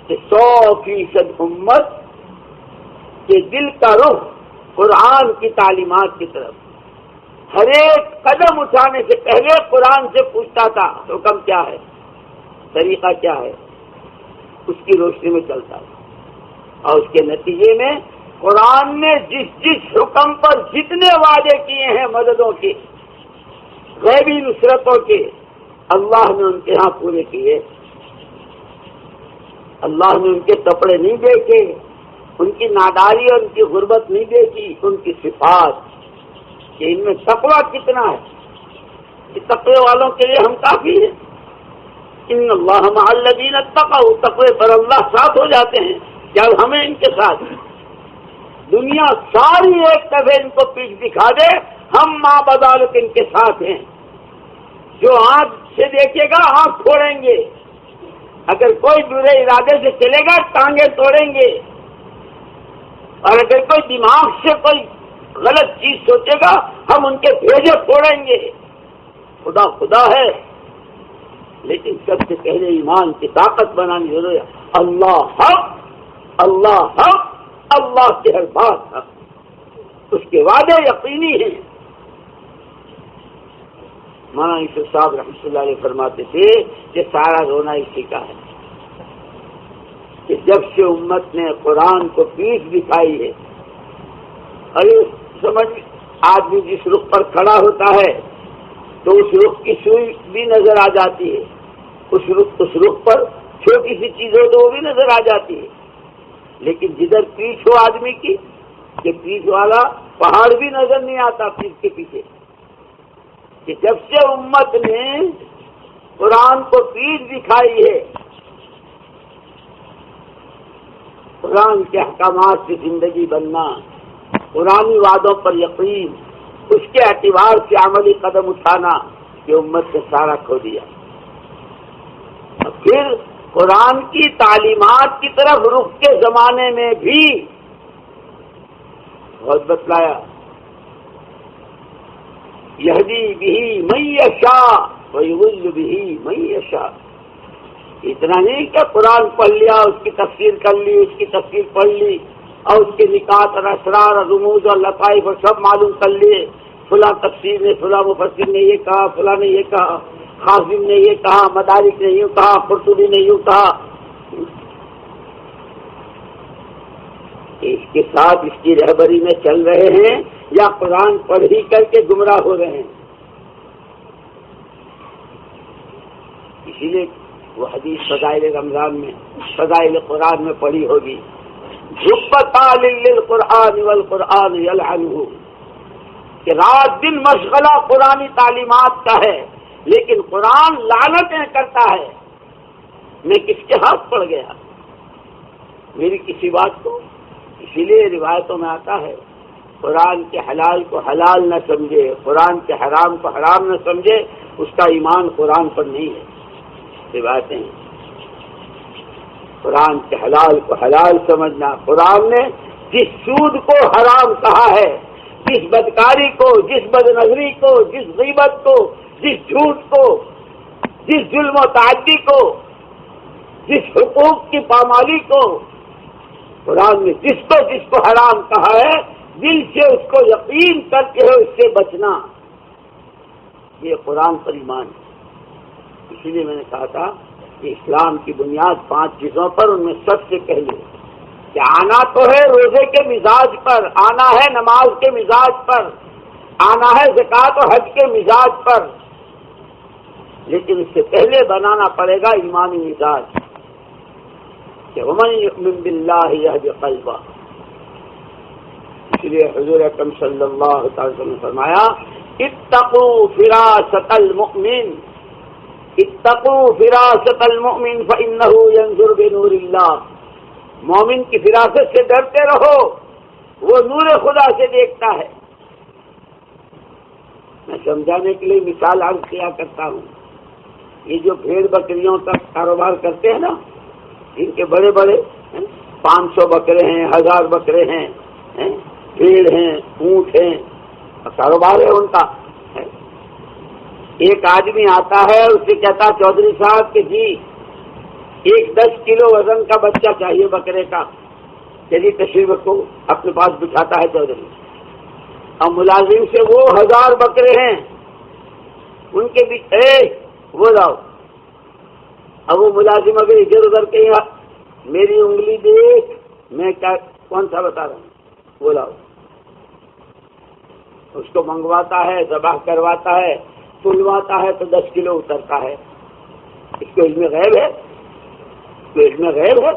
کہ 100% امت کے دل کا رخ قرآن کی تعلیمات کی طرف. ہر ایک قدم اٹھانے سے پہلے قرآن سے پوچھتا تھا حکم کیا ہے، طریقہ کیا ہے، اس کی روشنی میں چلتا ہے. اور اس کے نتیجے میں قرآن نے جس حکم پر جتنے وعدے کیے ہیں مددوں کے، غیبی نصرتوں کے، اللہ نے ان کے ہاں پورے کیے. اللہ نے ان کے کپڑے نہیں دیکھے، ان کی ناداری اور ان کی غربت نہیں دیکھی، ان کی صفات کہ ان میں تقویٰ کتنا ہے. کہ تقوی والوں کے لیے ہم کافی ہیں. ان اللہ مع الذین اتقوا، تقوی پر اللہ ساتھ ہو جاتے ہیں. کیا ہمیں ان کے ساتھ دنیا ساری ایک دفعہ ان کو پیٹ دکھا دے، ہم ماں بدولت ان کے ساتھ ہیں. جو آنکھ سے دیکھے گا آنکھ پھوڑیں گے، اگر کوئی برے ارادے سے چلے گا ٹانگیں توڑیں گے، اور اگر کوئی دماغ سے کوئی غلط چیز سوچے گا ہم ان کے بھیجے پھوڑیں گے. خدا خدا ہے، لیکن سب سے پہلے ایمان کی طاقت بنانی ضروری ہے. اللہ حق، اللہ حق، اللہ کی ہر بات حق، اس کے وعدے یقینی ہیں. مولانا یوسف صاحب رحمۃ اللہ علیہ فرماتے تھے کہ سارا رونا اسی کا ہے کہ جب سے امت نے قرآن کو پیٹھ دکھائی ہے. ارے سمجھ، آدمی جس رخ پر کھڑا ہوتا ہے تو اس رخ کی سوئی بھی نظر آ جاتی ہے، اس رخ پر چھوٹی سی چیز ہو تو وہ بھی نظر آ جاتی ہے. لیکن جدھر پیٹھ ہو آدمی کی کہ پیٹھ والا پہاڑ بھی نظر نہیں آتا پیٹھ کے پیچھے. کہ جب سے امت نے قرآن کو پیٹھ دکھائی ہے، قرآن کے احکامات سے زندگی بننا، قرآنی وعدوں پر یقین، اس کے اعتبار سے عملی قدم اٹھانا، یہ امت نے سارا کھو دیا. اور پھر قرآن کی تعلیمات کی طرف رخ کے زمانے میں بھی بہت بتلایا. یہدی بہ من یشاء ویضل بہ من یشاء. اتنا نہیں کہ قرآن پڑھ لیا، اس کی تفسیر کر لی، اس کی تفسیر پڑھ لی اور اس کے نکات اور اسرار اور رموز اور لطائف اور سب معلوم کر لیے. فلاں تفسیر نے، فلاں مفسر نے یہ کہا، فلاں نے یہ کہا، قاسم نے یہ کہا، مدارک نے یوں کہا، قرطبی نے یوں کہا. کے ساتھ اس کی رہبری میں چل رہے ہیں یا قرآن پڑھ ہی کر کے گمراہ ہو رہے ہیں؟ اسی لیے وہ حدیث فضائل رمضان میں، فضائل قرآن میں پڑھی ہوگی، جبتان للقرآن والقرآن یلعنہ، کہ رات دن مشغلہ قرآنی تعلیمات کا ہے لیکن قرآن لعنتیں کرتا ہے۔ میں کس کے ہاتھ پڑ گیا میری کسی بات کو؟ اسی لیے روایتوں میں آتا ہے قرآن کے حلال کو حلال نہ سمجھے، قرآن کے حرام کو حرام نہ سمجھے، اس کا ایمان قرآن پر نہیں ہے۔ روایتیں قرآن کے حلال کو حلال سمجھنا، قرآن نے جس سود کو حرام کہا ہے، جس بدکاری کو، جس بدنظری کو، جس غیبت کو، جس جھوٹ کو، جس ظلم و تعدی کو، جس حقوق کی پامالی کو، قرآن نے جس کو حرام کہا ہے، دل سے اس کو یقین کر کے اس سے بچنا، یہ قرآن پر ایمان ہے۔ اسی لیے میں نے کہا تھا کہ اسلام کی بنیاد 5 چیزوں پر، ان میں سب سے پہلے کہ آنا تو ہے روزے کے مزاج پر، آنا ہے نماز کے مزاج پر، آنا ہے زکوٰۃ و حج کے مزاج پر، لیکن اس سے پہلے بنانا پڑے گا ایمانی مزاج، کہ ومن یؤمن باللہ یہد قلبہ۔ اس لیے حضور اکرم صلی اللہ علیہ وسلم نے فرمایا اتقوا فراست المؤمن، اتقوا فراست المؤمن فإنہ ینظر بنور اللہ، مومن کی فراست سے ڈرتے رہو، وہ نور خدا سے دیکھتا ہے۔ میں سمجھانے کے لیے مثال عرض کیا کرتا ہوں، یہ جو بھیڑ بکریوں کا کاروبار کرتے ہیں نا، ان کے بڑے بڑے 500 بکرے ہیں، 1000 بکرے ہیں، بھیڑ ہیں، اونٹ ہیں، کاروبار ہے ان کا۔ ایک آدمی آتا ہے، اس سے کہتا چودھری صاحب کہ جی ایک 10 کلو وزن کا بچہ چاہیے بکرے کا، چلیے تشریف رکھو، اپنے پاس بٹھاتا ہے چودھری، اور ملازم سے وہ 1000 بکرے ہیں ان کے بھی وہ لاؤ، اب وہ ملازم اگر ادھر ادھر کے میری انگلی دیکھ میں کیا کون سا بتا رہا ہوں، وہ لاؤ، اس کو منگواتا ہے، ذبح کرواتا ہے، تلواتا ہے تو 10 کلو اترتا ہے۔ اس کو علم غیب ہے؟ علم غیب ہے؟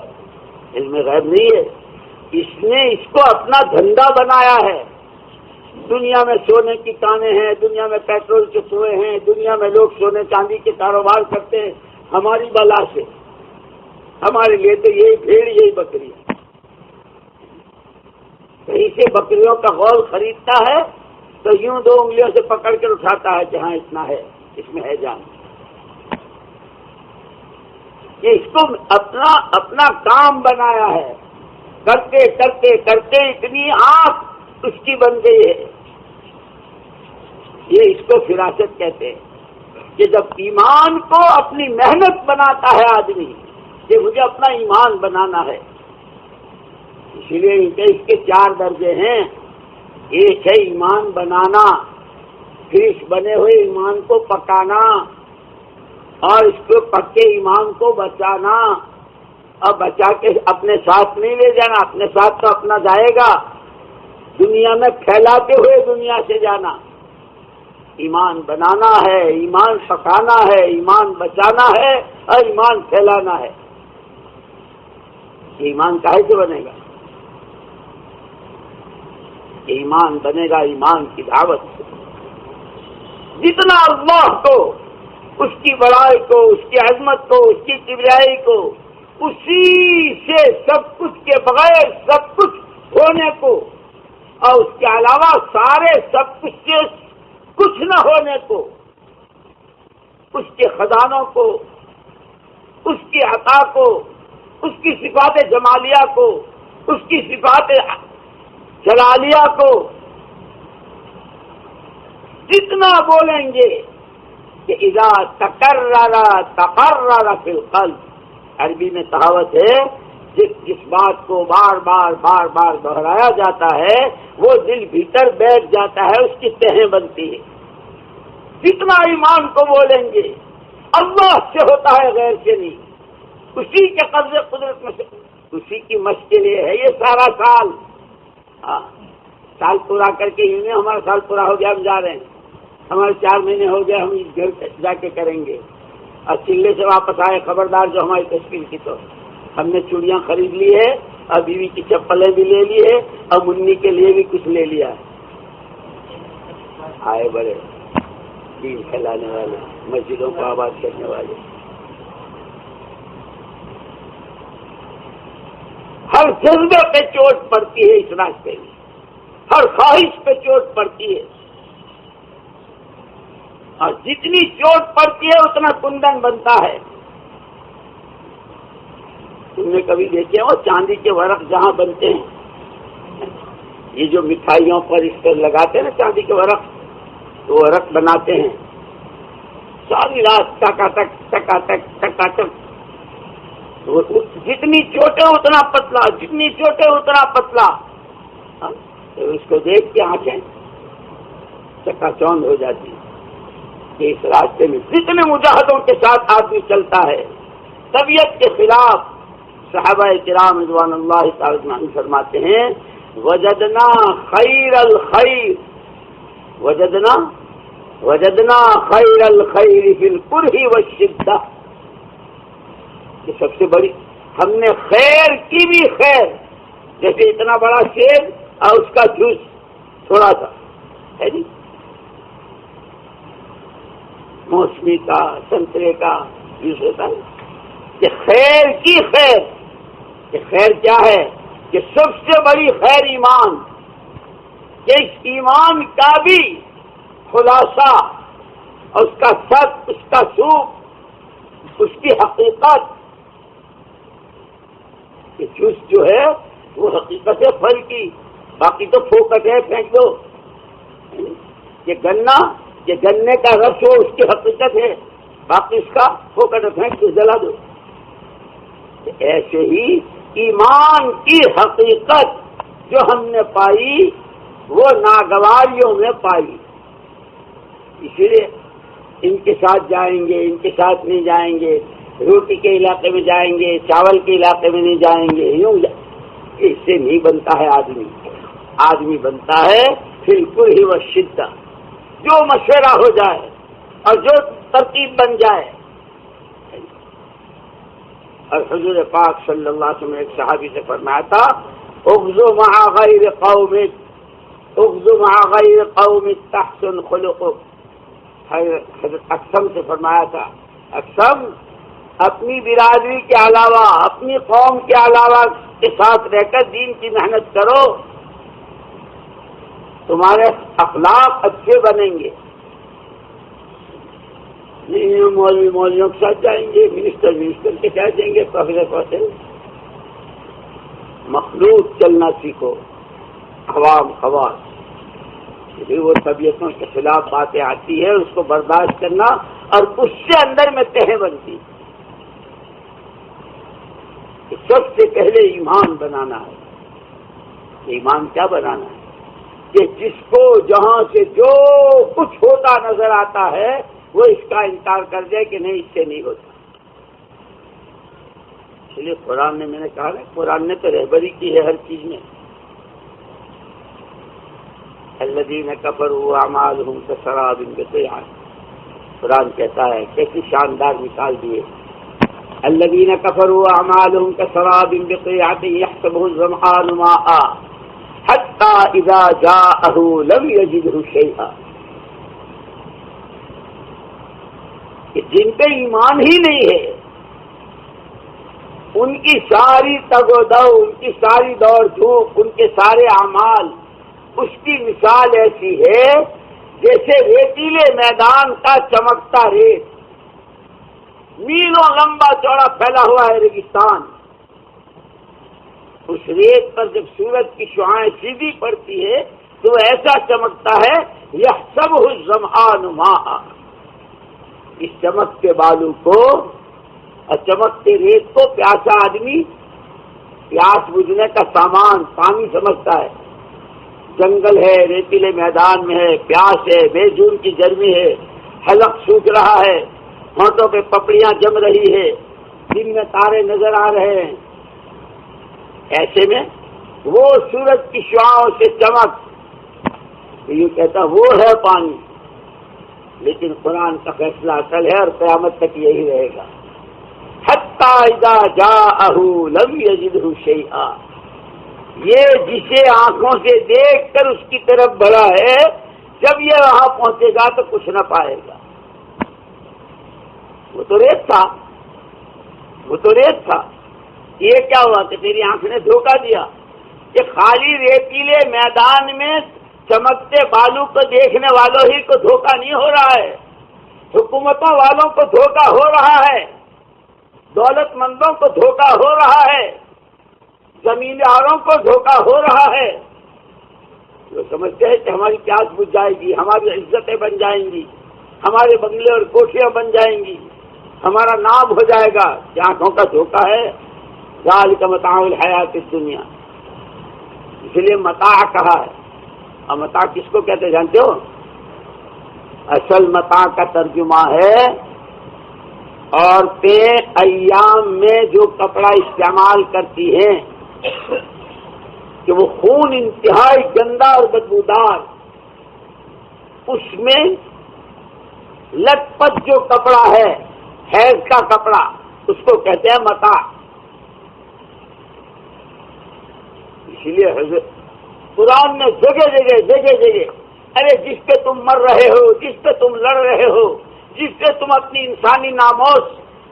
علم غیب نہیں ہے، اس نے اس کو اپنا دھندا بنایا ہے۔ دنیا میں سونے کی کانیں ہیں، دنیا میں پیٹرول کے کنویں ہیں، دنیا میں لوگ سونے چاندی کے کاروبار کرتے ہیں، ہماری بلا سے، ہمارے لیے تو یہی بھیڑ یہی بکری ہے۔ کہیں سے بکریوں کا غول خریدتا ہے تو یوں 2 انگلیوں سے پکڑ کر اٹھاتا ہے کہ ہاں اتنا ہے، اس میں ہے جان۔ یہ اس کو اپنا کام بنایا ہے، کرتے کرتے کرتے اتنی آنکھ اس کی بن گئی ہے۔ یہ اس کو فراست کہتے ہیں کہ جب ایمان کو اپنی محنت بناتا ہے آدمی کہ مجھے اپنا ایمان بنانا ہے۔ اسی لیے اس کے 4 درجے ہیں، ایک ہے ایمان بنانا، پھر اس بنے ہوئے ایمان کو پکانا، اور اس کو پکے ایمان کو بچانا، اور بچا کے اپنے ساتھ نہیں لے جانا، اپنے ساتھ تو اپنا جائے گا، دنیا میں پھیلاتے ہوئے دنیا سے جانا۔ ایمان بنانا ہے، ایمان پکانا ہے، ایمان بچانا ہے، اور ایمان پھیلانا ہے۔ ایمان کاہے سے بنے گا؟ ایمان بنے گا ایمان کی دعوت سے۔ جتنا اللہ کو، اس کی بڑائی کو، اس کی عظمت کو، اس کی کبریائی کو، اسی سے سب کچھ کے بغیر سب کچھ ہونے کو، اور اس کے علاوہ سارے سب کچھ سے کچھ نہ ہونے کو، اس کے خزانوں کو، اس کی عطا کو، اس کی صفات جمالیہ کو، اس کی صفات جلالیہ کو جتنا بولیں گے کہ اذا تقرر فی القلب، عربی میں کہاوت ہے جس بات کو بار بار دہرایا جاتا ہے وہ دل بھیتر بیٹھ جاتا ہے، اس کی تہیں بنتی ہے۔ جتنا ایمان کو بولیں گے اللہ سے ہوتا ہے، غیر سے نہیں، اسی کے قبضے قدرت میں سے، اسی کی مشق کے لیے ہے یہ سارا سال، سال پورا کر کے یوں ہمارا سال پورا ہو گیا ہم جا رہے ہیں، ہمارے 4 مہینے ہو گئے ہم گھر جا کے کریں گے، اور چلے سے واپس آئے خبردار جو ہماری تشکیل کی، تو ہم نے چوڑیاں خرید لی ہے اور بیوی کی چپلیں بھی لے لی ہے اور منی کے لیے بھی کچھ لے لیا ہے۔ آئے بڑے دین پھیلانے والے، مسجدوں کو آباد کرنے والے، ہر جذبے پہ چوٹ پڑتی ہے اس راستے میں، ہر خواہش پہ چوٹ پڑتی ہے، اور جتنی چوٹ پڑتی ہے اتنا کندن بنتا ہے۔ تم نے کبھی دیکھے ہو چاندی کے ورق جہاں بنتے ہیں، یہ جو مٹھائیوں پر اس پر لگاتے ہیں نا چاندی کے ورق، تو ورق بناتے ہیں ساری رات ٹکاٹک ٹکاٹک ٹکاٹک، جتنی چوٹے اتنا پتلا، جتنی چوٹے اتنا پتلا، تو اس کو دیکھ کے آنکھیں چکا چوند ہو جاتی کہ اس راستے میں جتنے مجاہدوں کے ساتھ آدمی چلتا ہے طبیعت کے خلاف۔ صحابہ کرام رضوان اللہ تعالی عنہم فرماتے ہیں وجدنا خیر الخیر، وجدنا خیر الخیر فی الکرہ والشدہ، کہ سب سے بڑی ہم نے خیر کی بھی خیر، جیسے اتنا بڑا سیب اور اس کا جوس تھوڑا سا ہے جی، موسمی کا سنترے کا جوس ہوتا ہے، کہ خیر کی خیر، کہ خیر کیا ہے، کہ سب سے بڑی خیر ایمان، کہ اس ایمان کا بھی خلاصہ اور اس کا سچ، اس کا سوپ، اس کی حقیقت، کہ جوس جو ہے وہ حقیقت ہے پھل کی، باقی تو پھوکٹ ہے پھینک دو، کہ گنا، کہ گنے کا رس ہو اس کی حقیقت ہے، باقی اس کا پھوکٹ ہے پھینک دو، جلا دو۔ ایسے ہی ایمان کی حقیقت جو ہم نے پائی وہ ناگواریوں میں پائی، اسی لیے ان کے ساتھ جائیں گے، ان کے ساتھ نہیں جائیں گے، روٹی کے علاقے میں جائیں گے، چاول کے علاقے میں نہیں جائیں گے، یوں اس سے نہیں بنتا ہے آدمی۔ آدمی بنتا ہے فی الکرہ والشدہ، جو مشورہ ہو جائے اور جو ترتیب بن جائے۔ اور حضور پاک صلی اللہ علیہ وسلم نے ایک صحابی سے فرمایا تھا اغزو مع غیر قوم، اغزو مع غیر قوم تحسن خلقک، حضرت اقسم سے فرمایا تھا اقسم اپنی برادری کے علاوہ، اپنی قوم کے علاوہ کے ساتھ رہ کر دین کی محنت کرو، تمہارے اخلاق اچھے بنیں گے۔ نہیں مولویوں کے ساتھ جائیں گے، منسٹر کے ساتھ جائیں گے، پروفیسر مخلوط چلنا سیکھو، عوام خواص، پھر وہ طبیعتوں کے خلاف باتیں آتی ہے اس کو برداشت کرنا، اور اس سے اندر میں تہیں بنتی۔ سب سے پہلے ایمان بنانا ہے۔ ایمان کیا بنانا ہے؟ کہ جس کو جہاں سے جو کچھ ہوتا نظر آتا ہے وہ اس کا انکار کر دے کہ نہیں، اس سے نہیں ہوتا۔ اس لیے قرآن نے، میں نے کہا نا، قرآن نے تو رہبری کی ہے ہر چیز میں۔ الذین کفروا اعمالهم کسراب بقیعۃ، قرآن کہتا ہے کیسی شاندار مثال دیے، الذین کفروا اعمالهم کسراب بقیعۃ یحسبه الظمآن ماء حتی اذا جاءه لم یجدہ شیئا، کہ جن پہ ایمان ہی نہیں ہے ان کی ساری تگ و دو، ان کی ساری دوڑ دھوپ، ان کے سارے اعمال، اس کی مثال ایسی ہے جیسے ریتیلے میدان کا چمکتا ریت، میلوں لمبا چوڑا پھیلا ہوا ہے ریگستان، اس ریت پر جب سورج کی شعاعیں سیدھی پڑتی ہے تو ایسا چمکتا ہے یحسبہ الظمآن ماء، اس چمکتے بالو کو اور چمکتے ریت کو پیاسا آدمی پیاس بجھنے کا سامان پانی سمجھتا ہے۔ جنگل ہے، ریتیلے میدان میں ہے، پیاس ہے، بے جون کی گرمی ہے، حلق سوکھ رہا ہے، ہونٹوں پہ پپڑیاں جم رہی ہے، دن میں تارے نظر آ رہے ہیں، ایسے میں وہ سورج کی شعاعوں سے چمک، تو یہ کہتا وہ ہے پانی، لیکن قرآن کا فیصلہ اصل ہے اور قیامت تک یہی رہے گا۔ حتی اذا جاءہ لم یجدہ شیئا، یہ جسے آنکھوں سے دیکھ کر اس کی طرف بڑھا ہے، جب یہ وہاں پہنچے گا تو کچھ نہ پائے گا۔ وہ تو ریت تھا، وہ تو ریت تھا۔ یہ کیا ہوا کہ تیری آنکھ نے دھوکہ دیا کہ خالی ریتیلے میدان میں چمکتے بالوں کو دیکھنے والوں ہی کو دھوکہ نہیں ہو رہا ہے، حکومتوں والوں کو دھوکہ ہو رہا ہے، دولت مندوں کو دھوکہ ہو رہا ہے، زمینداروں کو دھوکہ ہو رہا ہے۔ جو سمجھتے ہیں کہ ہماری پیاس بجھ جائے گی، ہماری عزتیں بن جائیں گی، ہمارے بنگلے اور کوٹھیاں بن جائیں گی، ہمارا نام ہو جائے گا، یہ آنکھوں کا دھوکہ ہے۔ ذالک متاع الحیات الدنیا، اس لیے متاع کہا ہے۔ اور متاع کس کو کہتے جانتے ہو؟ اصل متاع کا ترجمہ ہے عورتیں ایام میں جو کپڑا استعمال کرتی ہیں کہ وہ خون انتہائی گندا اور بدبودار، اس میں لٹ پٹ جو کپڑا ہے حیض کا کپڑا، اس کو کہتے ہیں متاع۔ اسی لیے حضرت قرآن میں جگہ جگہ ارے جس پہ تم مر رہے ہو، جس پہ تم لڑ رہے ہو، جس پہ تم اپنی انسانی ناموس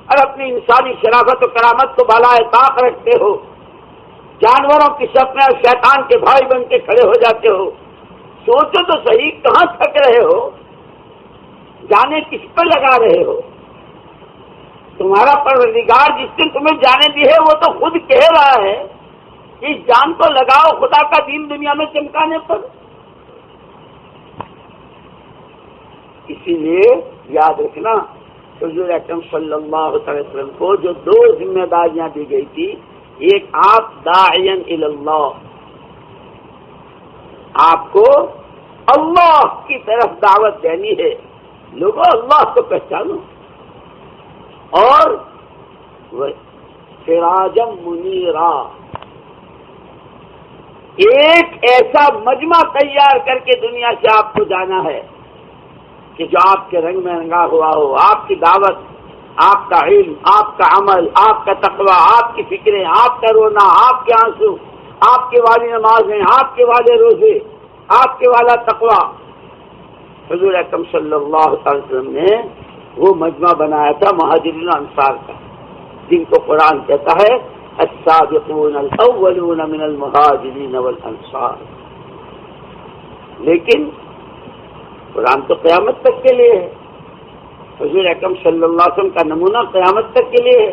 اور اپنی انسانی شرافت و کرامت کو بالائے طاق رکھتے ہو، جانوروں کی شکل اور شیطان کے بھائی بن کے کھڑے ہو جاتے ہو، سوچو تو صحیح کہاں تھک رہے ہو، جانے کس پہ لگا رہے ہو؟ تمہارا پروردگار جس دن تمہیں جانے دی ہے وہ تو خود کہہ رہا ہے اس جان کو لگاؤ خدا کا دین دنیا میں چمکانے پر۔ اسی لیے یاد رکھنا حضور اکرم صلی اللہ علیہ وسلم کو جو دو ذمہ داریاں دی گئی تھی، ایک آپ داعین الی اللہ، آپ کو اللہ کی طرف دعوت دینی ہے، لوگوں اللہ کو پہچانو، اور سراجم منیرا، ایک ایسا مجمع تیار کر کے دنیا سے آپ کو جانا ہے کہ جو آپ کے رنگ میں رنگا ہوا ہو، آپ کی دعوت، آپ کا علم، آپ کا عمل، آپ کا تقوی، آپ کی فکریں، آپ کا رونا، آپ کے آنسو، آپ کے والی نمازیں، آپ کے والے روزے، آپ کے والا تقوی۔ حضور اکرم صلی اللہ علیہ وسلم نے وہ مجمع بنایا تھا مہاجرین و انصار کا، جن کو قرآن کہتا ہے السابقون الاولون من المہاجرین والانصار۔ لیکن قرآن تو قیامت تک کے لیے ہے، حضور اکرم صلی اللہ علیہ وسلم کا نمونہ قیامت تک کے لیے ہے،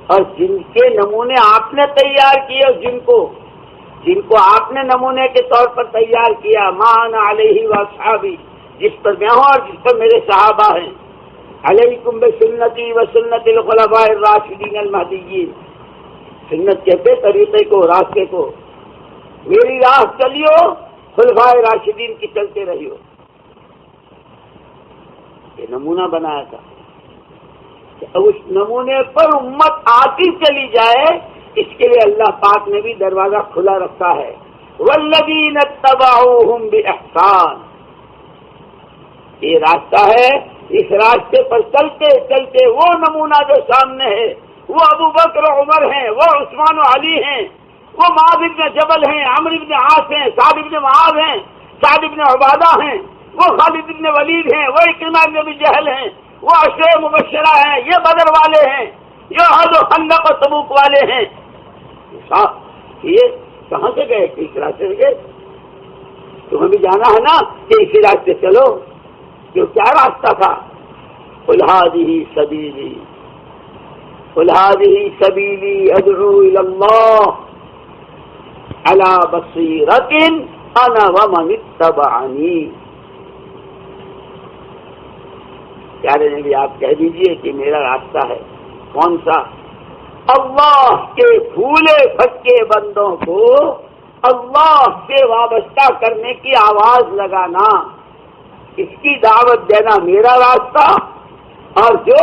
اور جن کے نمونے آپ نے تیار کیے، اور جن کو آپ نے نمونے کے طور پر تیار کیا، ما انا علیہ واصحابی، جس پر میں ہوں اور جس پر میرے صحابہ ہیں، علیکم بسنتی وسنت الخلفاء الراشدین المہدیین، سنت کہتے طریقے کو، راستے کو، میری راہ چلیو، خلفاء راشدین کی چلتے رہیو۔ یہ نمونہ بنایا تھا کہ اس نمونے پر امت آتی چلی جائے، اس کے لیے اللہ پاک نے بھی دروازہ کھلا رکھا ہے، والذین اتبعوہم باحسان۔ یہ راستہ ہے، اس راستے پر چلتے چلتے وہ نمونہ جو سامنے ہے، وہ ابو بکر و عمر ہیں، وہ عثمان و علی ہیں، وہ معاذ بن جبل ہیں، عمرو بن عاص ہیں، سعد بن معاذ ہیں، سعد بن عبادہ ہیں، وہ خالد بن ولید ہیں، وہ اکرمہ بن ابی جہل ہیں، وہ عشرہ مبشرہ ہیں، یہ بدر والے ہیں، یہ احد و خندق و تبوک والے ہیں۔ یہ کہاں سے گئے؟ کس راستے سے گئے؟ تمہیں بھی جانا ہے نا کہ اسی راستے چلو۔ جو کیا راستہ تھا؟ قل هذه سبیلی، قل هذه سبیلی ادعو الی اللہ علی بصیرۃ انا ومن اتبعنی۔ پیارے نبی آپ کہہ دیجئے کہ میرا راستہ ہے کون سا؟ اللہ کے پھولے پھٹکے بندوں کو اللہ سے وابستہ کرنے کی آواز لگانا، اس کی دعوت دینا میرا راستہ، اور جو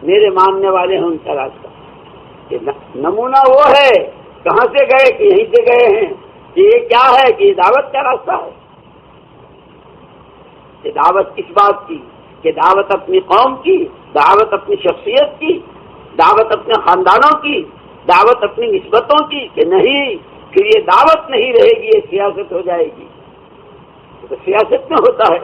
میرے ماننے والے ہیں ان کا راستہ۔ یہ نمونہ وہ ہے کہاں سے گئے کہ یہیں سے گئے ہیں، کہ یہ کیا ہے کہ یہ دعوت کا راستہ ہے؟ کہ دعوت کس بات کی؟ کہ دعوت اپنی قوم کی، دعوت اپنی شخصیت کی، دعوت اپنے خاندانوں کی، دعوت اپنی نسبتوں کی؟ کہ نہیں، پھر یہ دعوت نہیں رہے گی، یہ سیاست ہو جائے گی۔ تو سیاست میں ہوتا ہے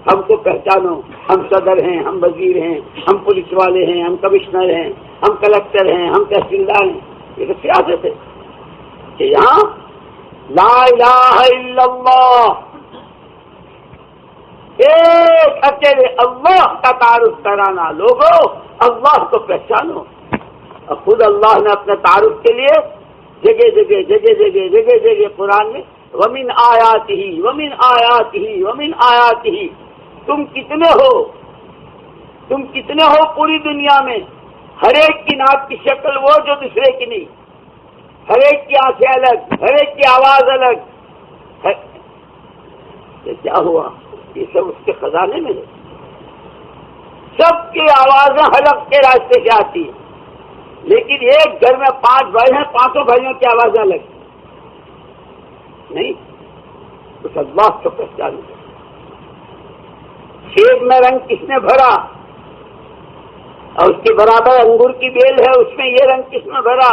ہم کو پہچانو، ہم صدر ہیں، ہم وزیر ہیں، ہم پولیس والے ہیں، ہم کمشنر ہیں، ہم کلکٹر ہیں، ہم تحصیلدار ہیں، یہ تو سیاست ہے۔ کہ یہاں لا الہ الا اللہ، ایک اکیلے اللہ کا تعارف کرانا، لوگوں اللہ کو پہچانو۔ اور خود اللہ نے اپنے تعارف کے لیے جگہ جگہ جگہ جگہ جگہ جگہ قرآن میں ومن آیاتہ ومن آیاتہ ومن آیاتہ، تم کتنے ہو، تم کتنے ہو پوری دنیا میں؟ ہر ایک کی ناک کی شکل وہ جو دوسرے کی نہیں، ہر ایک کی آنکھیں الگ، ہر ایک کی آواز الگ۔ یہ کیا ہوا؟ یہ سب اس کے خزانے میں ہے۔ سب کی آوازیں حلق کے راستے سے آتی ہیں، لیکن ایک گھر میں 5 بھائی ہیں، 5 بھائیوں کی آوازیں الگ نہیں۔ اس اللہ کو پہچان۔ سیب میں رنگ کس نے بھرا، اور اس کے برابر انگور کی بیل ہے، اس میں یہ رنگ کس نے بھرا،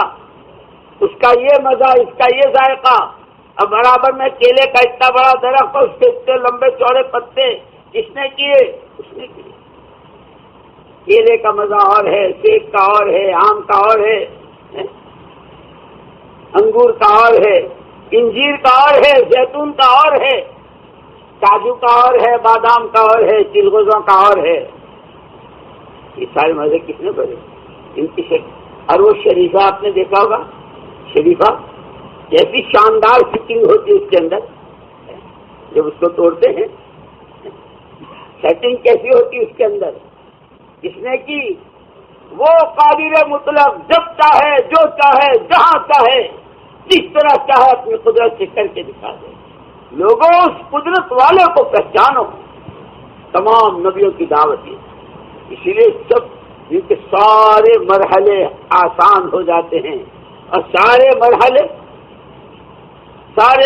اس کا یہ مزہ، اس کا یہ ذائقہ۔ اب برابر میں کیلے کا اتنا بڑا درخت، اس کے اتنے لمبے چوڑے پتے کس نے کیے؟ اس نے کیے۔ کیلے کا مزہ اور ہے، سیب کا اور ہے، آم کا اور ہے، انگور کا اور ہے، انجیر کا اور ہے، زیتون کا اور ہے، کاجو کا اور ہے، بادام کا اور ہے، چلغوزوں کا اور ہے۔ یہ سارے مزے کس نے بھرے؟ ان کی شکل۔ اور وہ شریفہ آپ نے دیکھا ہوگا، شریفہ کیسی شاندار فٹنگ ہوتی ہے اس کے اندر، جب اس کو توڑتے ہیں سیٹنگ کیسی ہوتی ہے اس کے اندر، کس نے کی؟ وہ قادر مطلق، جب چاہے، جو چاہے، جہاں چاہے، جس طرح چاہے اپنی قدرت سے کر کے دکھا دے۔ لوگوں اس قدرت والے کو پہچانو۔ تمام نبیوں کی دعوت ہے، اسی لیے سب ان کے سارے مرحلے آسان ہو جاتے ہیں، اور سارے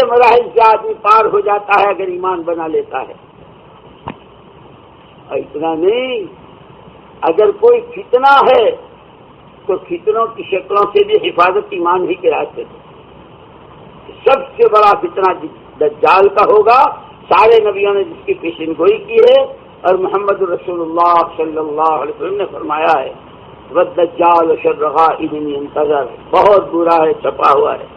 مراحل سے آدمی پار ہو جاتا ہے اگر ایمان بنا لیتا ہے۔ اور اتنا نہیں، اگر کوئی فتنہ ہے تو فتنوں کی شکلوں سے بھی حفاظت ایمان ہی کے راستے سے۔ سب سے بڑا فتنہ دجال کا ہوگا، سارے نبیوں نے جس کی پیشن گوئی کی ہے، اور محمد رسول اللہ صلی اللہ علیہ وسلم نے فرمایا ہے وَالدَّجَّالُ شَرُّ غَائِبٍ يُنتَظَرُ، بہت برا ہے، چھپا ہوا ہے،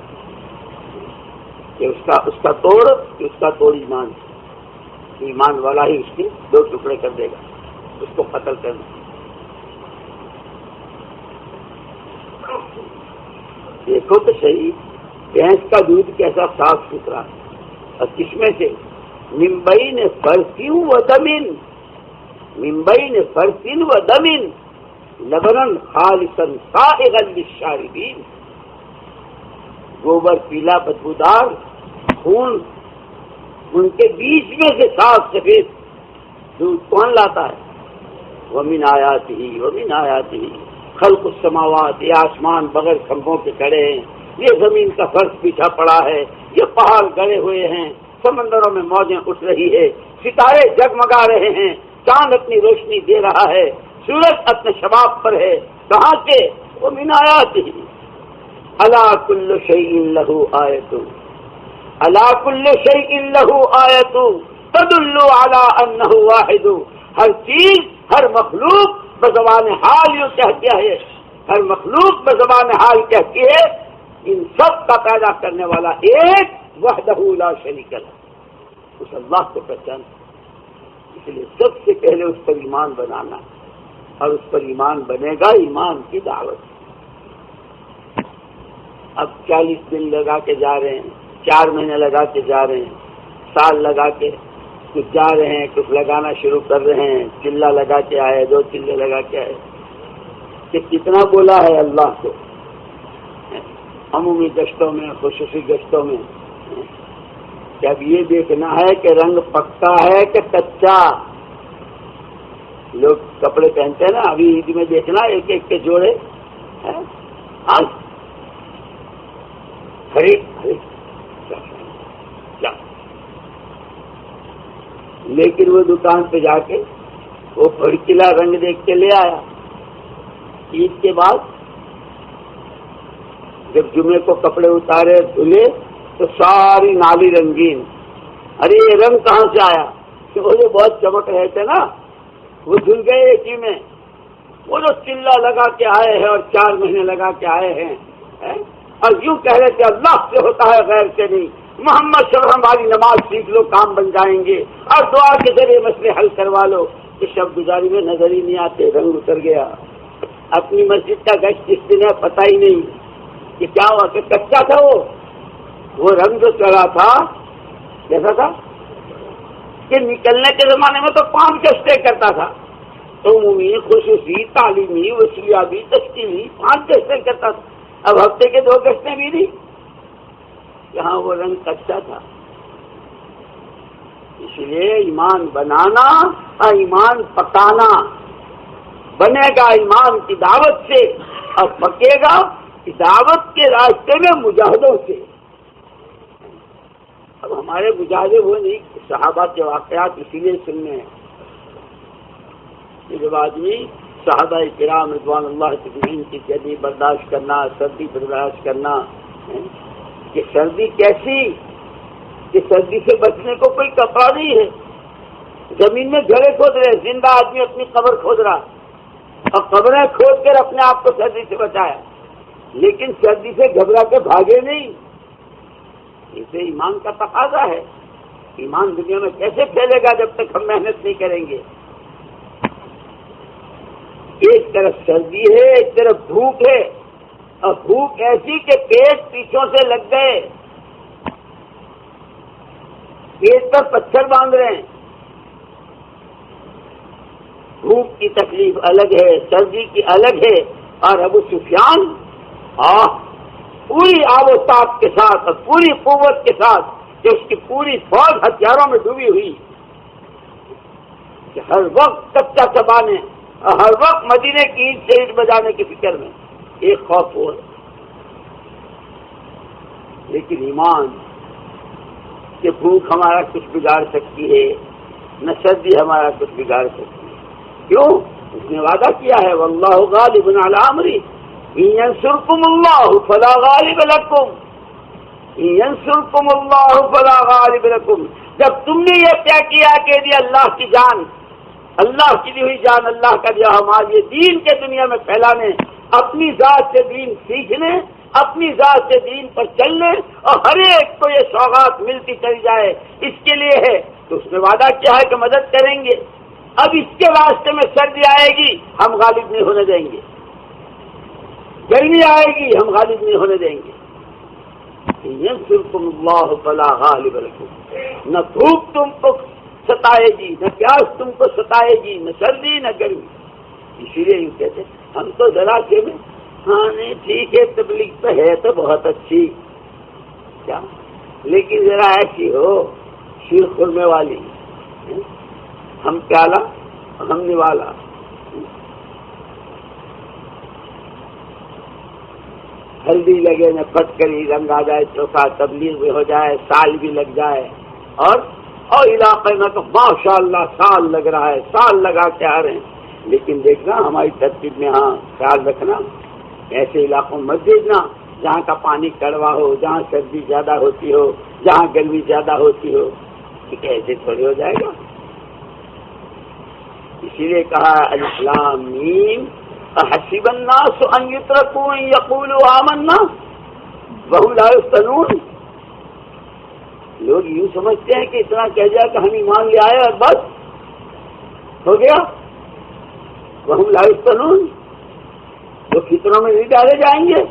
کہ اس کا توڑ ایمان ہے، ایمان والا ہی اس کے 2 ٹکڑے کر دے گا، اس کو قتل کرنا۔ دیکھو تو صحیح، بھینس کا دودھ کیسا صاف ستھرا، اور کس میں سے؟ من بین فرث و دم، من بین فرث و دم لبنا خالصا سائغا للشاربین، گوبر پیلا بدبودار، خون، ان کے بیچ میں سے صاف سفید دودھ کون لاتا ہے؟ ومن آیاتہ خلق السماوات، یہ آسمان بغیر کھمبوں کے کھڑے ہیں، یہ زمین کا فرش بچھا پڑا ہے، یہ پہاڑ گڑے ہوئے ہیں، سمندروں میں موجیں اٹھ رہی ہے، ستارے جگمگا رہے ہیں، چاند اپنی روشنی دے رہا ہے، سورج اپنے شباب پر ہے، کہاں کے؟ ومن آیاتہ الا کل شیء لہ آیۃ، الا کل شیء لہ آیۃ تدل علی انہ واحد، ہر چیز، ہر مخلوق بزبان حال یوں کہتی ہے، ہر مخلوق بزبان حال کہتی ہے ان سب کا پیدا کرنے والا ایک وحدہ لا شریک لہ، اس اللہ کو پہچان۔ اس لیے سب سے پہلے اس پر ایمان بنانا، اور اس پر ایمان بنے گا ایمان کی دعوت۔ اب 40 دن لگا کے جا رہے ہیں، 4 مہینے لگا کے جا رہے ہیں، سال لگا کے کچھ جا رہے ہیں، کچھ لگانا شروع کر رہے ہیں، چلہ لگا کے آئے، 2 چلے لگا کے آئے، کہ کتنا بولا ہے اللہ کو عمومی گشتوں میں، خصوصی گشتوں میں، کہ اب یہ دیکھنا ہے کہ رنگ پکا ہے کہ کچا۔ لوگ کپڑے پہنتے ہیں نا، ابھی عید میں دیکھنا ایک ایک کے جوڑے، ارے لیکن وہ دکان پہ جا کے وہ بھڑکیلا رنگ دیکھ کے لے آیا. عید کے بعد جب جمعے کو کپڑے اتارے دھلے تو ساری نالی رنگین. ارے یہ رنگ کہاں سے آیا؟ کہ وہ جو بہت چمک رہے تھے نا وہ دھل گئے ایک ہی میں. وہ جو چلا لگا کے آئے ہیں اور 4 مہینے لگا کے آئے ہیں اور یوں کہہ رہے تھے اللہ سے ہوتا ہے غیر سے نہیں. محمد صلی اللہ علیہ وسلم والی نماز سیکھ لو کام بن جائیں گے اور دعا کے ذریعے مسئلے حل کروا لو. کہ شب گزاری میں نظر ہی نہیں آتے. رنگ اتر گیا. اپنی مسجد کا گشت کس دن ہے پتہ ہی نہیں کہ کیا ہوا کہ کچا تھا. وہ رنگ جو چڑھا تھا کیسا تھا کہ نکلنے کے زمانے میں تو 5 گشتیں کرتا تھا. عمومی خصوصی تعلیمی وسیعی تشکیلی 5 گشتیں کرتا تھا. اب ہفتے کے 2 گشتیں بھی نہیں. یہاں وہ رنگ کچا تھا. اس لیے ایمان بنانا اور ایمان پکانا. بنے گا ایمان کی دعوت سے اور پکے گا دعوت کے راستے میں مجاہدوں سے. اب ہمارے مجاہدے وہ نہیں صحابہ کے واقعات اسی لیے سننے ہیں کہ جب آدمی صحابہ کرام رضوان اللہ تجمعین کی گرمی برداشت کرنا سردی برداشت کرنا کہ سردی کیسی کہ سردی سے بچنے کو کوئی کپڑا نہیں ہے. زمین میں گھڑے کھود رہے زندہ آدمی اپنی قبر کھود رہا اور قبریں کھود کر اپنے آپ کو سردی سے بچایا لیکن سردی سے گھبرا کے بھاگے نہیں. اسے ایمان کا تقاضا ہے. ایمان دنیا میں کیسے پھیلے گا جب تک ہم محنت نہیں کریں گے. ایک طرف سردی ہے ایک طرف بھوک ہے اور بھوک ایسی کہ پیٹ پیچھوں سے لگ گئے. پیٹ پر پتھر باندھ رہے ہیں. بھوک کی تکلیف الگ ہے سردی کی الگ ہے. اور ابو سفیان پوری آب و تاب کے ساتھ اور پوری قوت کے ساتھ کہ اس کی پوری فوج ہتھیاروں میں ڈوبی ہوئی کہ ہر وقت کچا چبانے اور ہر وقت مدینے کی اینٹ سے اینٹ بجانے کی فکر میں ایک خوف ہو. لیکن ایمان کہ بھوک ہمارا کچھ بگاڑ سکتی ہے نہ سردی ہمارا کچھ بگاڑ سکتی ہے. کیوں؟ اس نے وعدہ کیا ہے واللہ غالب علی امرہ ان ینصرکم اللہ فلا غالب لکم ان ینصرکم اللہ فلا غالب لکم. جب تم نے یہ طے کیا کہ یہ اللہ کی جان اللہ کی دی ہوئی جان اللہ کا دیا ہمارے دین کے دنیا میں پھیلانے اپنی ذات سے دین سیکھنے اپنی ذات سے دین پر چلنے اور ہر ایک کو یہ سوغات ملتی چلی جائے اس کے لیے ہے تو اس نے وعدہ کیا ہے کہ مدد کریں گے. اب اس کے واسطے میں سردی آئے گی ہم غالب نہیں ہونے دیں گے. گرمی آئے گی ہم غالب نہیں ہونے دیں گے. ینصرکم اللہ فلا غالب لکم. نہ بھوک تم کو ستائے گی نہ پیاس تم کو ستائے گی نہ سردی نہ گرمی. اسی لیے یوں کہتے ہم تو ذرا کے میں ہاں نہیں ٹھیک ہے تبلیغ تو ہے تو بہت اچھی کیا لیکن ذرا ایسی ہو شیر خرمے والی ہم پیالہ ہم نوالا. ہلدی لگے نہ پھٹ کر ہی رنگ آ جائے چوکا تبلیغ بھی ہو جائے سال بھی لگ جائے اور علاقے میں تو ماشاء اللہ سال لگ رہا ہے سال لگا کے آ رہے ہیں. لیکن دیکھنا ہماری ترتیب میں ہاں خیال رکھنا ایسے علاقوں میں مت بھیجنا جہاں کا پانی کڑوا ہو جہاں سردی زیادہ ہوتی ہو جہاں گرمی زیادہ ہوتی ہو. ٹھیک ہے ایسے تھوڑی ہو جائے گا. اسی لیے کہا الف لام میم احسب الناس ان یترکوا ان یقولوا آمنا وهم لا یفتنون. لوگ یوں سمجھتے ہیں کہ اتنا کہہ دیا کہ ہم ایمان لے آئے اور بس ہو گیا. وهم لا یفتنون وہ فتنوں میں نہیں ڈالے جائیں گے.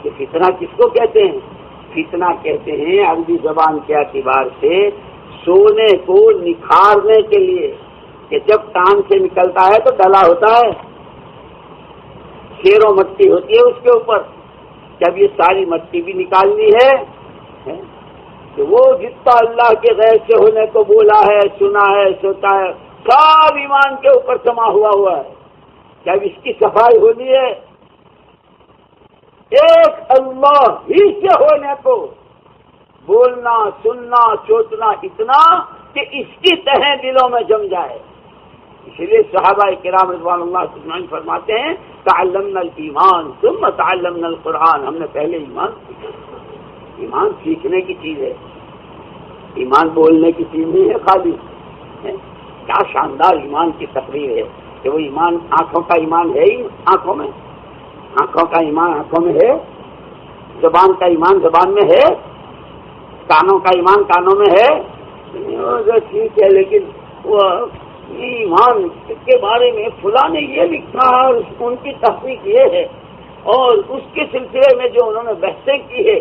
یہ فتنہ کس کو کہتے ہیں؟ فتنہ کہتے ہیں عربی زبان کے اعتبار سے سونے کو نکھارنے کے لیے کہ جب کان سے نکلتا ہے تو ڈلا ہوتا ہے شیر و مٹی ہوتی ہے اس کے اوپر. جب یہ ساری مٹی بھی نکالنی ہے تو وہ جتنا اللہ کے غیر سے ہونے کو بولا ہے سنا ہے سوچا ہے سب ایمان کے اوپر جمع ہوا ہے. جب اس کی صفائی ہونی ہے ایک اللہ ہی سے ہونے کو بولنا سننا سوچنا اتنا کہ اس کی تہیں دلوں میں جم جائے. اس لیے صحابہ کرام رضوان اللہ اجمعین فرماتے ہیں تعلمنا الایمان ثم تعلمنا القرآن. ہم نے پہلے ایمان سیکھا. ایمان سیکھنے کی چیز ہے، ایمان بولنے کی چیز نہیں ہے خالی. کیا شاندار ایمان کی تقریر ہے کہ وہ ایمان آنکھوں کا ایمان ہے ہی آنکھوں میں، آنکھوں کا ایمان آنکھوں میں ہے، زبان کا ایمان زبان میں ہے، کانوں کا ایمان کانوں میں ہے. ٹھیک ہے، لیکن وہ ایمان کے بارے میں فلاں نے یہ لکھا اور ان کی تحقیق یہ ہے اور اس کے سلسلے میں جو انہوں نے بحثیں کی ہے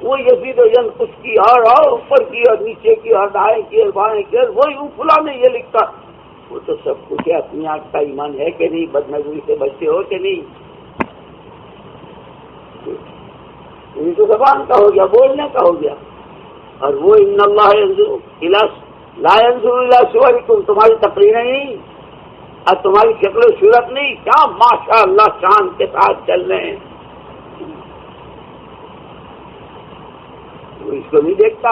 وہ یزید و ینقص کی اور اوپر کی اور نیچے کی اور دائیں کی اور بائیں کی اور وہ یوں فلاں نے یہ لکھا. وہ تو سب کچھ ہے. اپنی آنکھ کا ایمان ہے کہ نہیں؟ بد نظری سے بچتے ہو کہ نہیں؟ یہ تو زبان کا ہو گیا، بولنے کا ہو گیا. اور وہ ان اللہ لا ينظر الى صورکم، تمہاری تقریریں نہیں اور تمہاری شکل و صورت نہیں. کیا ماشاء اللہ شان کے ساتھ چل رہے ہیں، وہ اس کو نہیں دیکھتا.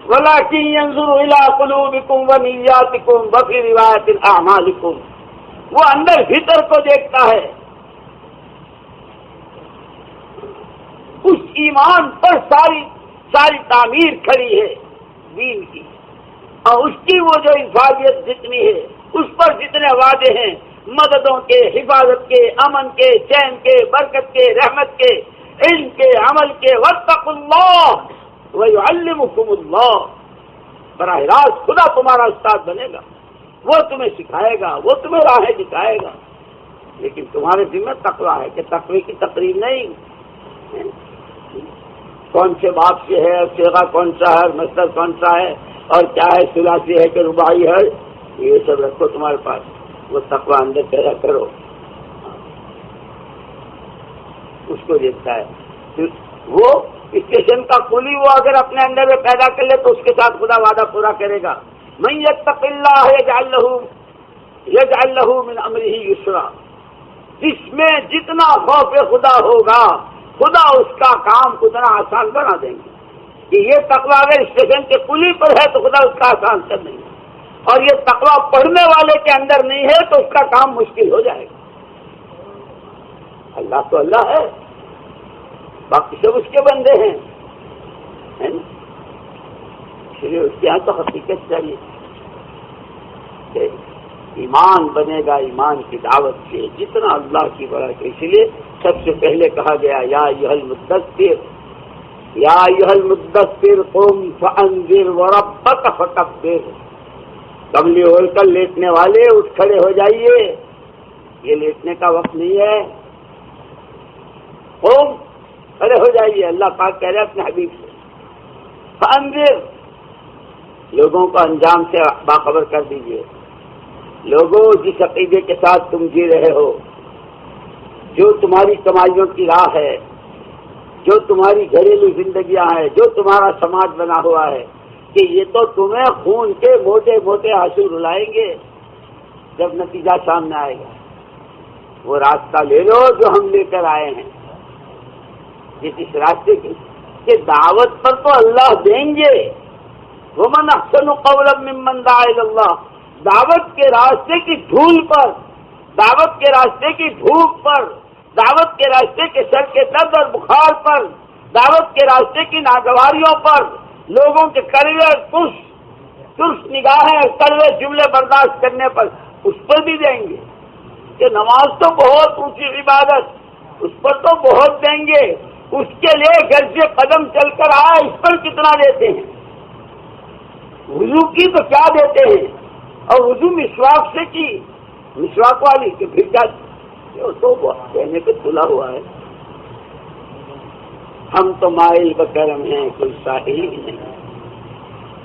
ولكن ينظر الى قلوبکم ونیاتکم وفی روایت اعمالکم، وہ اندر بھیتر کو دیکھتا ہے. اس ایمان پر ساری تعمیر کھڑی ہے دین کی، اور اس کی وہ جو حفاظت جتنی ہے، اس پر جتنے وعدے ہیں مددوں کے، حفاظت کے، امن کے، چین کے، برکت کے، رحمت کے، علم کے، عمل کے. واتقوا اللہ ویعلمکم اللہ، براہ راست خدا تمہارا استاد بنے گا، وہ تمہیں سکھائے گا، وہ تمہیں راہیں دکھائے گا. لیکن تمہارے ذمہ تقویٰ ہے کہ تقوی کی تقریر نہیں. کون سے باب سے ہے، صیغہ کون سا ہے، مصدر کون سا ہے، اور کیا ہے، ثلاثی ہے کہ رباعی ہے، یہ سب رکھو تمہارے پاس. وہ تقویٰ اندر پیدا کرو، اس کو دیکھتا ہے. وہ اسٹیشن کا کولی وہ اگر اپنے اندر میں پیدا کر لے تو اس کے ساتھ خدا وعدہ پورا کرے گا. من یتق اللہ یجعل لہ من امرہ یسرا. جس میں جتنا خوف خدا ہوگا خدا اس کا کام اتنا آسان بنا دیں گے. کہ یہ تقویٰ اگر اسٹیشن کے کلی پر ہے تو خدا اس کا آسان کر دیں گے، اور یہ تقویٰ پڑھنے والے کے اندر نہیں ہے تو اس کا کام مشکل ہو جائے گا. اللہ تو اللہ ہے، باقی سب اس کے بندے ہیں، اس لیے اس کے یہاں تو حقیقت چاہیے کہ ایمان بنے گا ایمان کی دعوت سے جتنا اللہ کی برکت. اس لیے سب سے پہلے کہا گیا یا ایھا المدثر، یا ایھا المدثر قم فانذر وربک فکبر. کملی اوڑھ کر لیٹنے والے اٹھ کھڑے ہو جائیے، یہ لیٹنے کا وقت نہیں ہے. قم، کھڑے ہو جائیے. اللہ پاک کہہ رہے اپنے حبیب سے فانذر، لوگوں کو انجام سے باخبر کر دیجیے. لوگوں، جس عقیدے کے ساتھ تم جی رہے ہو، جو تمہاری کمائیوں کی راہ ہے، جو تمہاری گھریلو زندگیاں ہیں، جو تمہارا سماج بنا ہوا ہے، کہ یہ تو تمہیں خون کے موٹے موٹے آنسو رلائیں گے جب نتیجہ سامنے آئے گا. وہ راستہ لے لو جو ہم لے کر آئے ہیں. جس راستے کی کہ دعوت پر تو اللہ دیں گے. ومن احسن قولا ممن دعا الی اللہ. دعوت کے راستے کی دھول پر، دعوت کے راستے کی بھوک پر، دعوت کے راستے کے سر کے درد اور بخار پر، دعوت کے راستے کی ناگواریوں پر، لوگوں کے کڑوے ترس نگاہیں، کڑوے جملے برداشت کرنے پر، اس پر بھی دیں گے. کہ نماز تو بہت اونچی عبادت، اس پر تو بہت دیں گے. اس کے لیے گھر سے قدم چل کر آئے، اس پر کتنا دیتے ہیں. وضو کی تو کیا دیتے ہیں، اور وضو مسواک سے کی، مسواک والی کہ پھر کیا تو کہنے پہ کھلا ہوا ہے. ہم تو مائل بکرم ہیں کوئی ساحل ہی نہیں،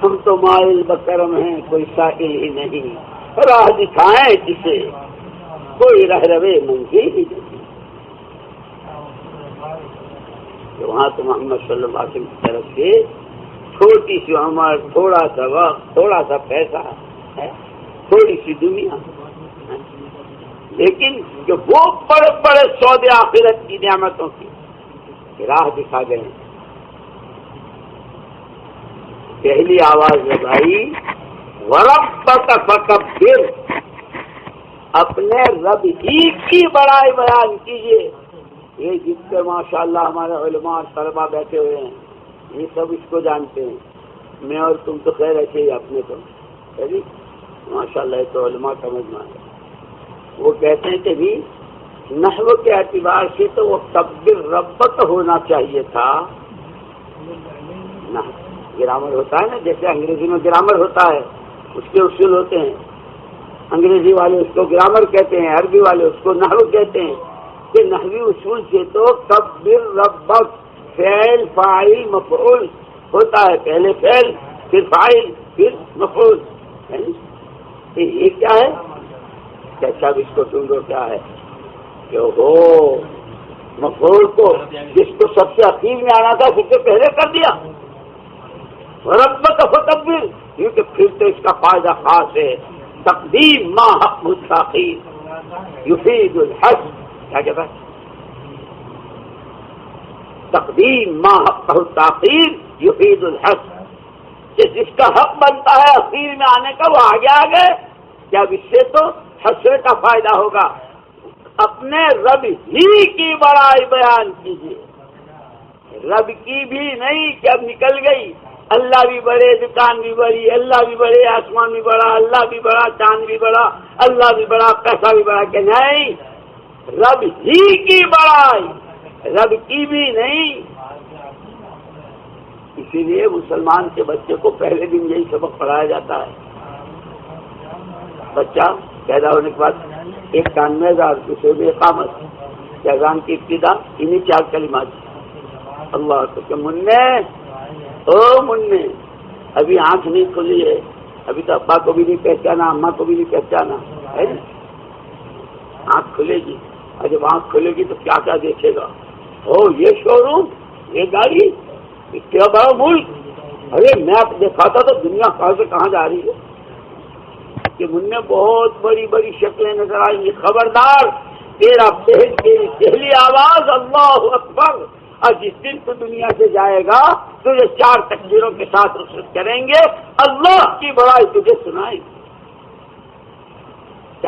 ہم تو مائل بکرم ہیں کوئی ساحل ہی نہیں. راہ دکھائیں جسے کوئی رہ روے منزل ہی نہیں. کہ وہاں تو محمد صلی اللہ علیہ وسلم کی طرف سے چھوٹی سی عمر، تھوڑا سا وقت، تھوڑا سا پیسہ، تھوڑی سی دنیا، لیکن جو وہ بڑے بڑے سودے آخرت کی نعمتوں کی راہ دکھا گئے ہیں. پہلی آواز لگائی وَرَبَّكَ فَكَبِّرْ، اپنے رب ہی کی بڑائی بیان کیجیے. یہ جس سے ماشاءاللہ ہمارے علماء اور طلباء بیٹھے ہوئے ہیں یہ سب اس کو جانتے ہیں. میں اور تم تو خیر ایسے ہی اپنے تو ماشاءاللہ یہ تو علماء کا مجمع ہے. وہ کہتے ہیں کہ بھی نحو کے اعتبار سے تو وہ کبر ربک ہونا چاہیے تھا. گرامر ہوتا ہے نا، جیسے انگریزی میں گرامر ہوتا ہے، اس کے اصول ہوتے ہیں. انگریزی والے اس کو گرامر کہتے ہیں، عربی والے اس کو نحو کہتے ہیں. کہ نحوی اصول سے تو کبر ربک فعل فاعل مفعول ہوتا ہے، پہلے فعل پھر فاعل پھر مفعول. یہ کیا ہے؟ کیسا بھی اس کو ڈھونڈو کیا ہے کہ ہو مفعول کو جس کو سب سے اخیر میں آنا تھا سب سے پہلے کر دیا. ربک فکبر، کیونکہ پھر تو اس کا فائدہ خاص ہے. تقدیم ما حق التاخیر یفید الحصر. کیا کہتا ہے؟ تقدیم ما حق التاخیر یفید الحصر، کہ جس کا حق بنتا ہے اخیر میں آنے کا وہ آگے آ گئے. کیا اس سے تو حسرت کا فائدہ ہوگا. اپنے رب ہی کی بڑائی بیان کیجیے. رب کی بھی نہیں کہ اب نکل گئی. اللہ بھی بڑے، دکان بھی بڑی، اللہ بھی بڑے، آسمان بھی بڑا، اللہ بھی بڑا، چاند بھی بڑا، اللہ بھی بڑا، پیسہ بھی بڑا. کہ نہیں، رب ہی کی بڑائی، رب کی بھی نہیں. اسی لیے مسلمان کے بچے کو پہلے دن یہی سبق پڑھایا جاتا ہے. بچہ پیدا ہونے کے بعد ایک کان میں اذان، دوسرے میں اقامت. اذان کی ابتدا انہیں 4 کلمات. اللہ تو منع، او منع، ابھی آنکھ نہیں کھلی ہے، ابھی تو ابا کو بھی نہیں پہچانا، اماں کو بھی نہیں پہچانا ہے. آنکھ کھلے گی، اور جب آنکھ کھلے گی تو کیا کیا دیکھے گا. او یہ شو روم، یہ گاڑی، اتنا بڑا ملک. ارے میپ دیکھا تھا تو دنیا کہاں سے کہاں جا رہی ہے. کہ منہ بہت بڑی بڑی شکلیں نظر آئیں گی. خبردار، تیرا پہلی آواز اللہ اکبر، اور جس دن تو دنیا سے جائے گا تجھے 4 تکبیروں کے ساتھ رخصت کریں گے، اللہ کی بڑائی تجھے سنائیں گے.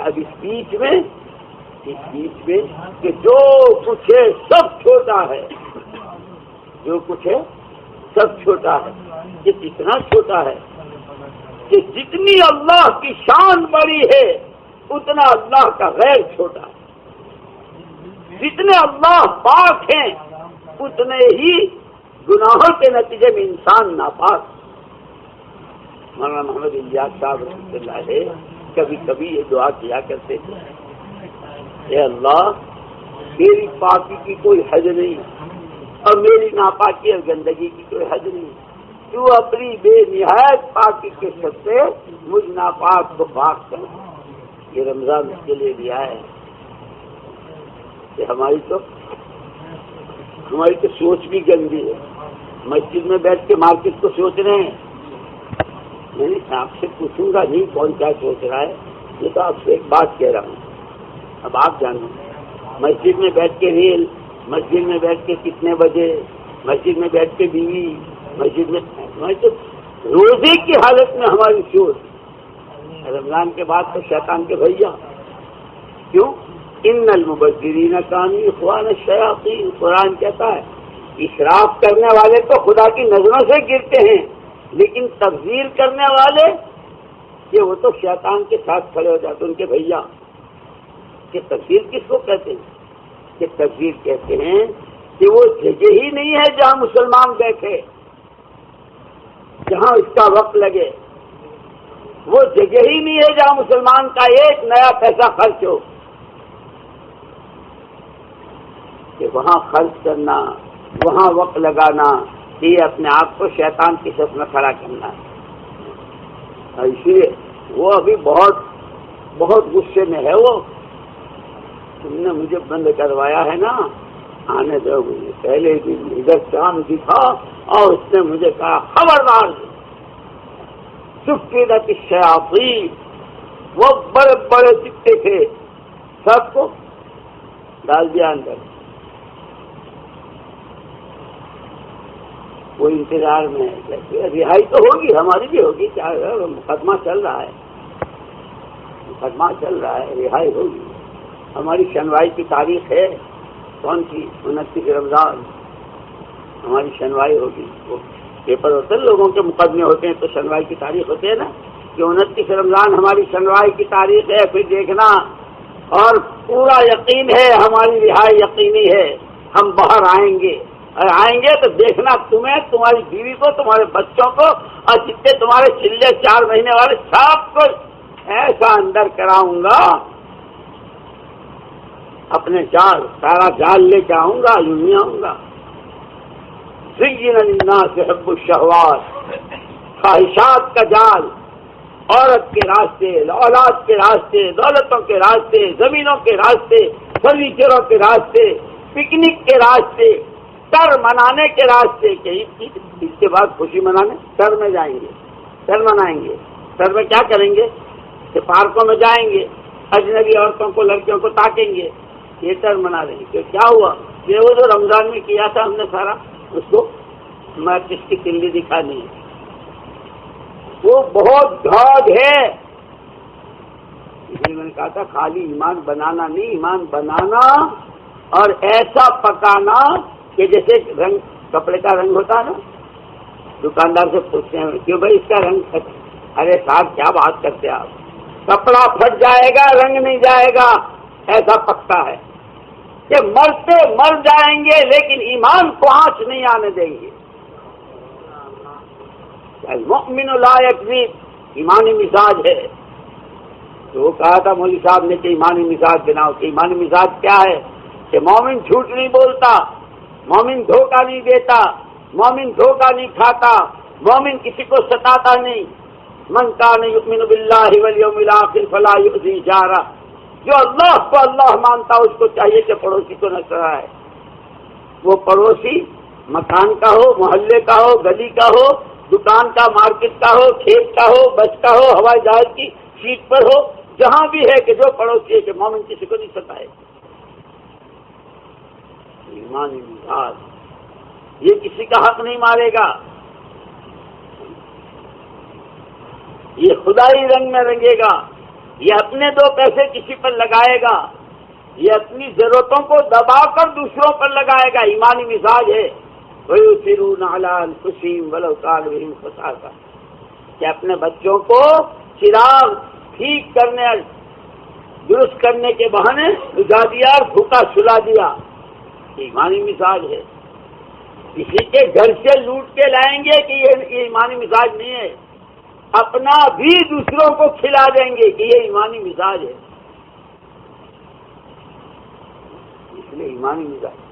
اب اس بیچ میں کہ جو کچھ ہے سب چھوٹا ہے، جو کچھ ہے سب چھوٹا ہے. یہ کتنا چھوٹا ہے کہ جتنی اللہ کی شان بڑی ہے اتنا اللہ کا غیر چھوٹا ہے. جتنے اللہ پاک ہیں اتنے ہی گناہوں کے نتیجے میں انسان ناپاک. مولانا محمد الیاس صاحب رحمۃ اللہ علیہ کبھی کبھی یہ دعا کیا کرتے تھے، اے اللہ میری پاکی کی کوئی حد نہیں اور میری ناپاکی اور گندگی کی کوئی حد نہیں. تو اپنی بے نہایت پاکی کے سب سے مجھ ناپاک کو پاک کر. یہ رمضان اس کے لیے دیا ہے کہ ہماری تو سوچ بھی گندی ہے. مسجد میں بیٹھ کے مارکیٹ کو سوچ رہے ہیں. میں نے آپ سے پوچھوں گا نہیں کون کیا سوچ رہا ہے، یہ تو آپ سے ایک بات کہہ رہا ہوں. اب آپ جانو، مسجد میں بیٹھ کے ریل، مسجد میں بیٹھ کے کتنے بجے، مسجد میں بیٹھ کے بیوی، مسجد میں روزے کی حالت میں ہماری سوچ. رمضان کے بعد تو شیطان کے بھیا. کیوں؟ ان المبذرین کانوا اخوان الشیاطین. قرآن کہتا ہے اسراف کرنے والے تو خدا کی نظروں سے گرتے ہیں، لیکن تبذیر کرنے والے کہ وہ تو شیطان کے ساتھ کھڑے ہو جاتے ان کے بھیا. کہ تبذیر کس کو کہتے ہیں؟ کہ تبذیر کہتے ہیں کہ وہ جگہ ہی نہیں ہے جہاں مسلمان بیٹھے، جہاں اس کا وقت لگے. وہ جگہ ہی نہیں ہے جہاں مسلمان کا ایک نیا پیسہ خرچ ہو. کہ وہاں خرچ کرنا، وہاں وقت لگانا، یہ اپنے آپ کو شیطان کی صف میں کھڑا کرنا ہے. اور اس لیے وہ ابھی بہت بہت غصے میں ہے. وہ تم نے مجھے بند کروایا ہے نا، آنے دو مجھے. پہلے دن ادھر چاند دکھا اور اس نے مجھے کہا خبردار سفیدت الشیاطین. وہ بڑے بڑے چتے تھے، سب کو ڈال دیا اندر. وہ انتظار میں ہے. رہائی تو ہوگی، ہماری بھی ہوگی. کیا مقدمہ چل رہا ہے، مقدمہ چل رہا ہے، رہائی ہوگی. ہماری شنوائی کی تاریخ ہے کون سی؟ 29 رمضان ہماری شنوائی ہوگی. وہ پیپر ہوتے ہیں، لوگوں کے مقدمے ہوتے ہیں تو شنوائی کی تاریخ ہوتی ہے نا کہ 29 رمضان ہماری شنوائی کی تاریخ ہے. پھر دیکھنا، اور پورا یقین ہے ہماری رہائی یقینی ہے. ہم باہر آئیں گے، اور آئیں گے تو دیکھنا تمہیں، تمہاری بیوی کو، تمہارے بچوں کو، اور جتنے تمہارے چلے 4 مہینے والے سب کو ایسا اندر کراؤں گا. اپنے جال، سارا جال لے کے آؤں گا، یوں ہی آؤں گا. زین للناس حب الشہوات، خواہشات کا جال، عورت کے راستے، اولاد کے راستے، دولتوں کے راستے، زمینوں کے راستے، فرنیچروں کے راستے، پکنک کے راستے، ٹر منانے کے راستے. کہ اس کے بعد خوشی منانے ٹر میں جائیں گے، ٹر منائیں گے. ٹر میں کیا کریں گے کہ پارکوں میں جائیں گے، اجنبی عورتوں کو، لڑکیوں کو تاکیں گے. یہ ٹر منا دیں گے. کہ کیا ہوا؟ یہ وہ جو رمضان میں کیا تھا ہم نے سارا، اس کو میں کس کی کلی دکھانی ہے. وہ بہت گھاگ ہے. اس لیے میں نے کہا تھا خالی ایمان بنانا نہیں، ایمان بنانا اور ایسا پکانا کہ جیسے رنگ، کپڑے کا رنگ ہوتا ہے نا، دکاندار سے پوچھتے ہیں کیوں بھائی اس کا رنگ؟ ارے صاحب کیا بات کرتے آپ، کپڑا پھٹ جائے گا، رنگ نہیں جائے گا. ایسا پکتا ہے کہ مرتے مر جائیں گے لیکن ایمان کو آنچ نہیں آنے دیں گے. المؤمن لا یکذب، ایمانی مزاج ہے. تو وہ کہا تھا مولوی صاحب نے کہ ایمانی مزاج بناؤ. کہ ایمانی مزاج کیا ہے؟ کہ مومن جھوٹ نہیں بولتا، مومن دھوکہ نہیں دیتا، مومن دھوکہ نہیں کھاتا، مومن کسی کو ستاتا نہیں. من کان یؤمن باللہ والیوم الاخر فلا یؤذی جارہ. جو اللہ کو اللہ مانتا اس کو چاہیے کہ پڑوسی کو نہ سڑائے. وہ پڑوسی مکان کا ہو، محلے کا ہو، گلی کا ہو، دکان کا، مارکیٹ کا ہو، کھیت کا ہو، بس کا ہو، ہوائی جہاز کی سیٹ پر ہو، جہاں بھی ہے کہ جو پڑوسی ہے کہ مومن کسی کو نہیں ستائے. ایمانی مزاج، یہ کسی کا حق نہیں مارے گا، یہ خدائی رنگ میں رنگے گا، یہ اپنے 2 پیسے کسی پر لگائے گا، یہ اپنی ضرورتوں کو دبا کر دوسروں پر لگائے گا. ایمانی مزاج ہے. وَيُؤْثِرُونَ عَلَىٰ أَنفُسِهِمْ وَلَوْ كَانَ بِهِمْ خَصَاصَةٌ، کہ اپنے بچوں کو چراغ ٹھیک کرنے، درست کرنے کے بہانے بجھا دیا اور بھوکا سلا دیا. ایمانی مزاج ہے. کسی کے گھر سے لوٹ کے لائیں گے کہ یہ ایمانی مزاج نہیں ہے. اپنا بھی دوسروں کو کھلا دیں گے کہ یہ ایمانی مزاج ہے. اس لیے ایمانی مزاج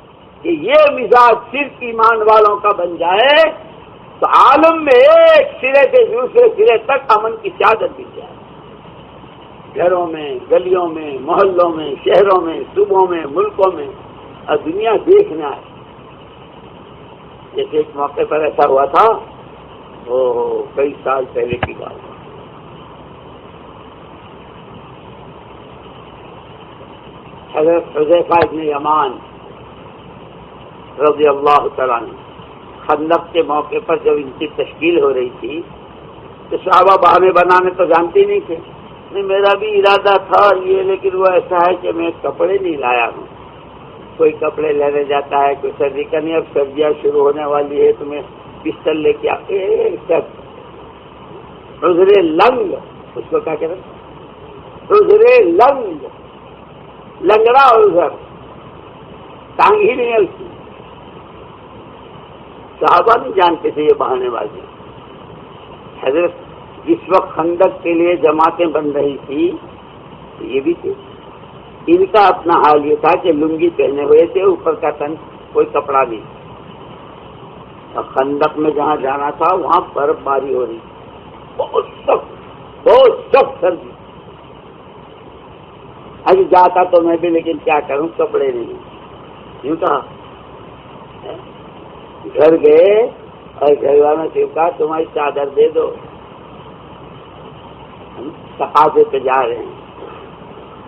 کہ یہ مزاج صرف ایمان والوں کا بن جائے تو عالم میں ایک سرے سے دوسرے سرے تک امن کی چادر بچ جائے. گھروں میں، گلیوں میں، محلوں میں، شہروں میں، صوبوں میں، ملکوں میں، اور دنیا دیکھنا ہے. جیسے ایک موقع پر ایسا ہوا تھا، وہ کئی سال پہلے کی بات ہے. حضرت حذیفہ ابن یمان رضی اللہ تعالیٰ عنہ خندق کے موقع پر جب ان کی تشکیل ہو رہی تھی تو صحابہ بہانے بنانے تو جانتے نہیں تھے. میرا بھی ارادہ تھا یہ، لیکن وہ ایسا ہے کہ میں کپڑے نہیں لایا ہوں. کوئی کپڑے لینے جاتا ہے، کوئی سردی کا نہیں، اب سردیاں شروع ہونے والی ہے تو میں بستر لے کے عذر لنگ، اس کو کیا کہتے ہیں؟ عذر لنگ، لنگڑا عذر، ٹانگ ہی نہیں ہے اس کی. صحابہ نہیں جانتے تھے یہ بہانے بازی. حضرت جس وقت خندق کے لیے جماعتیں بن رہی تھی تو یہ بھی تھی. ان کا اپنا حال یہ تھا کہ لنگی پہنے ہوئے تھے، اوپر کا تن کوئی کپڑا نہیں. اور خندق میں جہاں جانا تھا وہاں برف باری ہو رہی تھی، بہت سخت سردی. ابھی جاتا تو میں بھی، لیکن کیا کروں، کپڑے نہیں. یوں کہا، گھر گئے اور گھر والوں سے کہا تمہاری چادر دے دو، ہم تقاضے پہ جا رہے ہیں.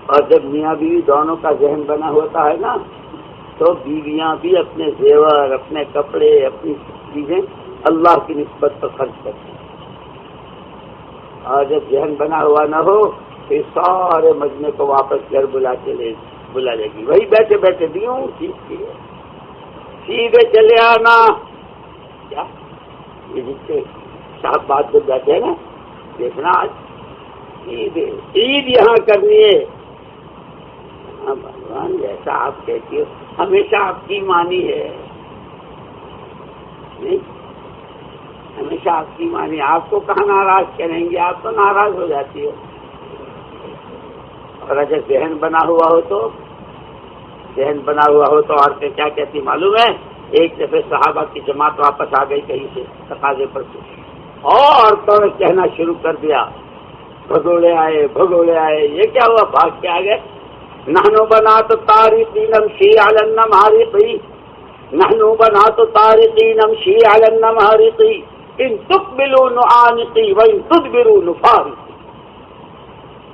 اور جب میاں بیوی دونوں کا ذہن بنا ہوتا ہے نا تو بیویاں بھی اپنے زیور، اپنے کپڑے، اپنی چیزیں اللہ کی نسبت پر خرچ کرتی ہیں، اور جب ذہن بنا ہوا نہ ہو پھر سارے مجمع کو واپس گھر بلا لے گی، وہی بیٹھے بیٹھے دیوں سیدھے چلے آنا. کیا یہ جس سے صاحب بات بول جاتے ہیں نا، دیکھنا آج عید یہاں کرنی ہے. بھگوان جیسا آپ کہتی ہو ہمیشہ آپ کی مانی ہے، نہیں ہمیشہ آپ کی مانی. آپ کو کہاں ناراض کریں گے، آپ تو ناراض ہو جاتی ہو. اور اگر ذہن بنا ہوا ہو تو عورتیں کیا کہتی معلوم ہے؟ ایک دفعہ صحابہ کی جماعت واپس آ گئی کہیں سے تقاضے پر سے، اور عورتوں نے کہنا شروع کر دیا، بھگوڑے آئے، یہ کیا ہوا؟ بھاگ کے آ گئے. نحنو بنات طارقین نمشی علی النمارق، نحنو بنات طارقین نمشی علی النمارق ان تقبلوا نعانقی وان تدبروا نفارقی.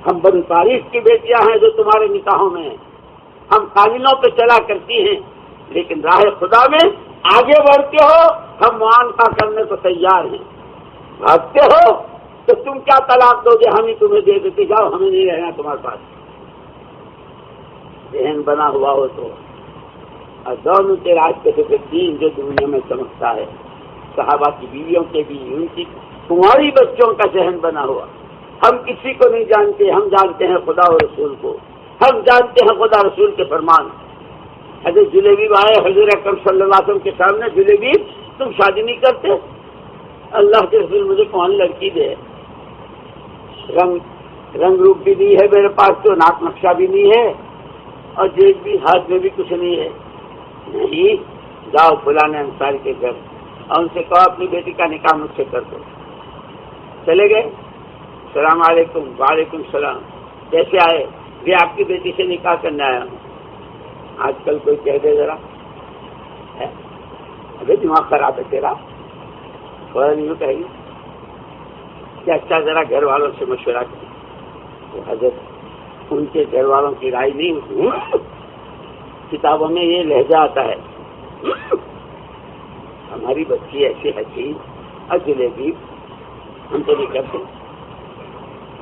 ہم بنو طارق کی بیٹیاں ہیں جو تمہارے نکاحوں میں ہیں، ہم قالینوں پہ چلا کرتی ہیں، لیکن راہ خدا میں آگے بڑھتے ہو ہم معانقہ کرنے کو تیار ہیں. بھاگتے ہو تو تم کیا طلاق دو گے؟ ہم ہی تمہیں دے دیتے، جاؤ ہمیں نہیں رہنا تمہارے پاس. ذہن بنا ہوا ہو تو. اور دونوں کے راستے سے دین جو دنیا میں چمکتا ہے، صحابہ کی بیویوں کے بھی، ان کی تمہاری بچوں کا ذہن بنا ہوا. ہم کسی کو نہیں جانتے، ہم جانتے ہیں خدا و رسول کو، ہم جانتے ہیں خدا رسول کے فرمان. حضرت جلیبی آئے حضور اکرم صلی اللہ علیہ وسلم کے سامنے، جلیبی تم شادی نہیں کرتے؟ اللہ کے رسول مجھے کون لڑکی دے، رنگ روپ بھی نہیں ہے میرے پاس، تو ناک نقشہ بھی نہیں ہے، اور جیب بھی ہاتھ میں بھی کچھ نہیں ہے. نہیں، جاؤ فلانے انصاری کے گھر اور ان سے کہو اپنی بیٹی کا نکاح مجھ سے کر دو. چلے گئے، السلام علیکم. وعلیکم السلام. کیسے آئے؟ یہ آپ کی بیٹی سے نکاح کرنے آیا ہوں. آج کل کوئی کہہ دے ذرا ابھی دماغ خراب ہے تیرا، فوراً یوں کہے گی کہ اچھا ذرا گھر والوں سے مشورہ کریں. تو حضرت ان کے گھر والوں کی رائے نہیں ہوتی. کتابوں میں یہ لہجہ آتا ہے، ہماری بچی ایسی حسین اور جلیبی ہم تو نہیں کرتے.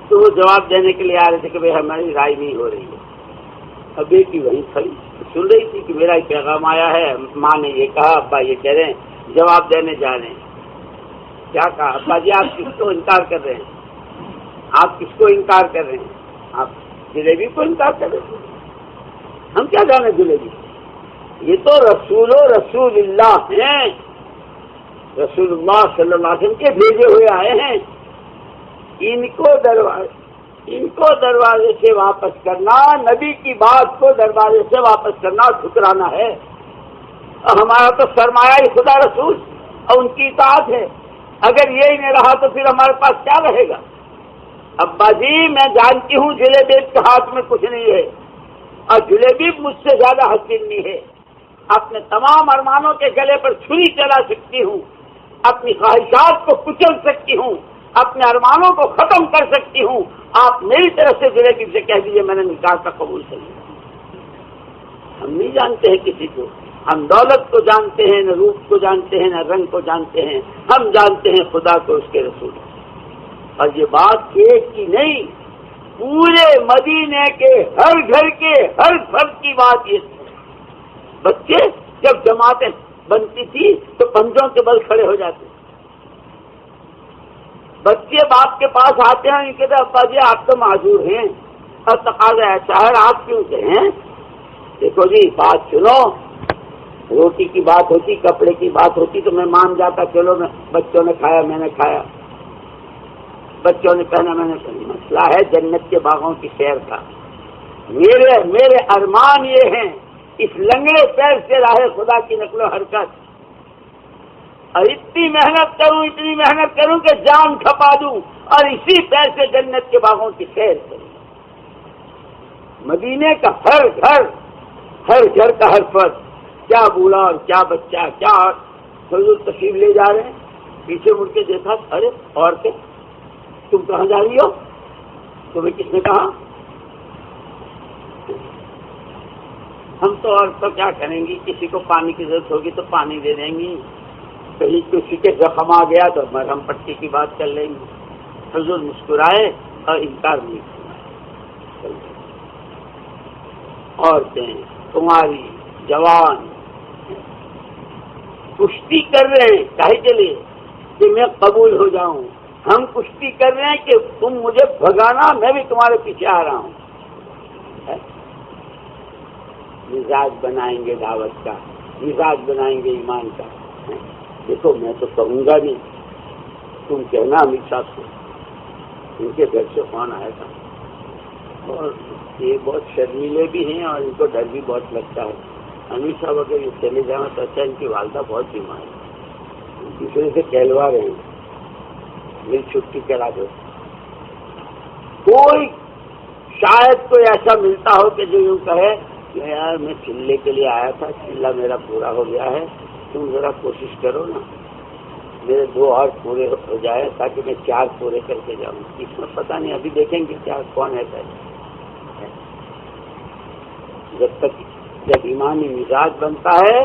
تو وہ جواب دینے کے لیے آ رہے تھے کہ بھائی ہماری رائے نہیں ہو رہی ہے. اب بیٹی وہیں کھڑی سن رہی تھی کہ میرا پیغام آیا ہے، ماں نے یہ کہا، ابا یہ کہہ رہے ہیں، جواب دینے جا رہے ہیں. کیا کہا؟ ابا جی آپ کس کو انکار کر رہے ہیں؟ آپ کس کو انکار کر رہے ہیں؟ آپ جلیبی کو انکار کر رہے ہیں؟ ہم کیا جانے جلیبی؟ یہ تو رسول اللہ ہیں، رسول اللہ صلی اللہ علیہ وسلم کے بھیجے ہوئے آئے ہیں. ان کو دروازے سے واپس کرنا، نبی کی بات کو دروازے سے واپس کرنا ٹھکرانا ہے. اور ہمارا تو سرمایہ ہی خدا رسول اور ان کی اطاعت ہے. اگر یہی نہیں رہا تو پھر ہمارے پاس کیا رہے گا؟ ابا جی میں جانتی ہوں جلیبی کے ہاتھ میں کچھ نہیں ہے، اور جلیبی مجھ سے زیادہ حسین نہیں ہے. اپنے تمام ارمانوں کے گلے پر چھری چلا سکتی ہوں، اپنی خواہشات کو کچل سکتی ہوں، اپنے ارمانوں کو ختم کر سکتی ہوں. آپ میری طرف سے جلیبی سے کہہ دیجیے میں نے نکاح کا قبول کر لیا. ہم نہیں جانتے ہیں کسی کو، ہم دولت کو جانتے ہیں، نہ روپ کو جانتے ہیں، نہ رنگ کو جانتے ہیں. ہم جانتے ہیں خدا کو، اس کے رسول. اور یہ بات ایک کی نہیں، پورے مدینے کے ہر گھر کے ہر فرد کی بات یہ تھی. بچے جب جماعتیں بنتی تھی تو پنجوں کے بل کھڑے ہو جاتے. بچے باپ کے پاس آتے ہیں، یہ کہتے ہیں ابا جی آپ تو معذور ہیں اور تقاضا ایسا ہے، آپ کیوں کہیں؟ دیکھو جی بات سنو، روٹی کی بات ہوتی، کپڑے کی بات ہوتی تو میں مان جاتا، چلو میں بچوں نے کھایا میں نے کھایا، بچوں نے پہنا میں نے پہنا. مسئلہ ہے جنت کے باغوں کی سیر کا. میرے ارمان یہ ہیں اس لنگڑے پیر سے راہ خدا کی نقل و حرکت، اور اتنی محنت کروں کہ جان کھپا دوں اور اسی پیر سے جنت کے باغوں کی سیر کروں. مدینے کا ہر گھر کا ہر فرد، کیا بوڑھا اور کیا بچہ، کیا حضور تشریف لے جا رہے ہیں، پیچھے مڑ کے دیکھا، ارے عورتیں تم کہاں جا رہی ہو؟ تمہیں کس نے کہا؟ ہم تو اور تو کیا کریں گی، کسی کو پانی کی ضرورت ہوگی تو پانی دے دیں گی، کہیں کسی کے زخم آ گیا تو مرہم پٹی کی بات کر لیں گے۔ حضور مسکرائے اور انکار نہیں کیا۔ عورتیں تمہاری جوان کشتی کر رہے ہیں کاہے کے لیے کہ میں قبول ہو جاؤں، ہم کشتی کر رہے ہیں کہ تم مجھے بھگانا، میں بھی تمہارے پیچھے آ رہا ہوں۔ مزاج بنائیں گے دعوت کا، مزاج بنائیں گے ایمان کا۔ دیکھو میں تو کہوں گا نہیں، تم کہنا امیر صاحب کو، ان کے گھر سے فون آیا تھا اور یہ بہت شرمیلے بھی ہیں اور ان کو ڈر بھی بہت لگتا ہے۔ امیر صاحب اگر یہ چلے جائیں تو اچھا، ان کی والدہ بہت بیمار ہے، دوسرے سے کہلوا رہے ہیں میری چھٹی کرا دو۔ کوئی شاید کوئی ایسا ملتا ہو کہ جو یوں کہے کہ یار میں چلے کے لیے آیا تھا، چلا میرا پورا ہو گیا ہے، تم ذرا کوشش کرو نا میرے 2 اور پورے ہو جائے تاکہ میں 4 پورے کر کے جاؤں۔ اس میں پتہ نہیں، ابھی دیکھیں گے کیا کون ہے پہلے۔ جب ایمانی مزاج بنتا ہے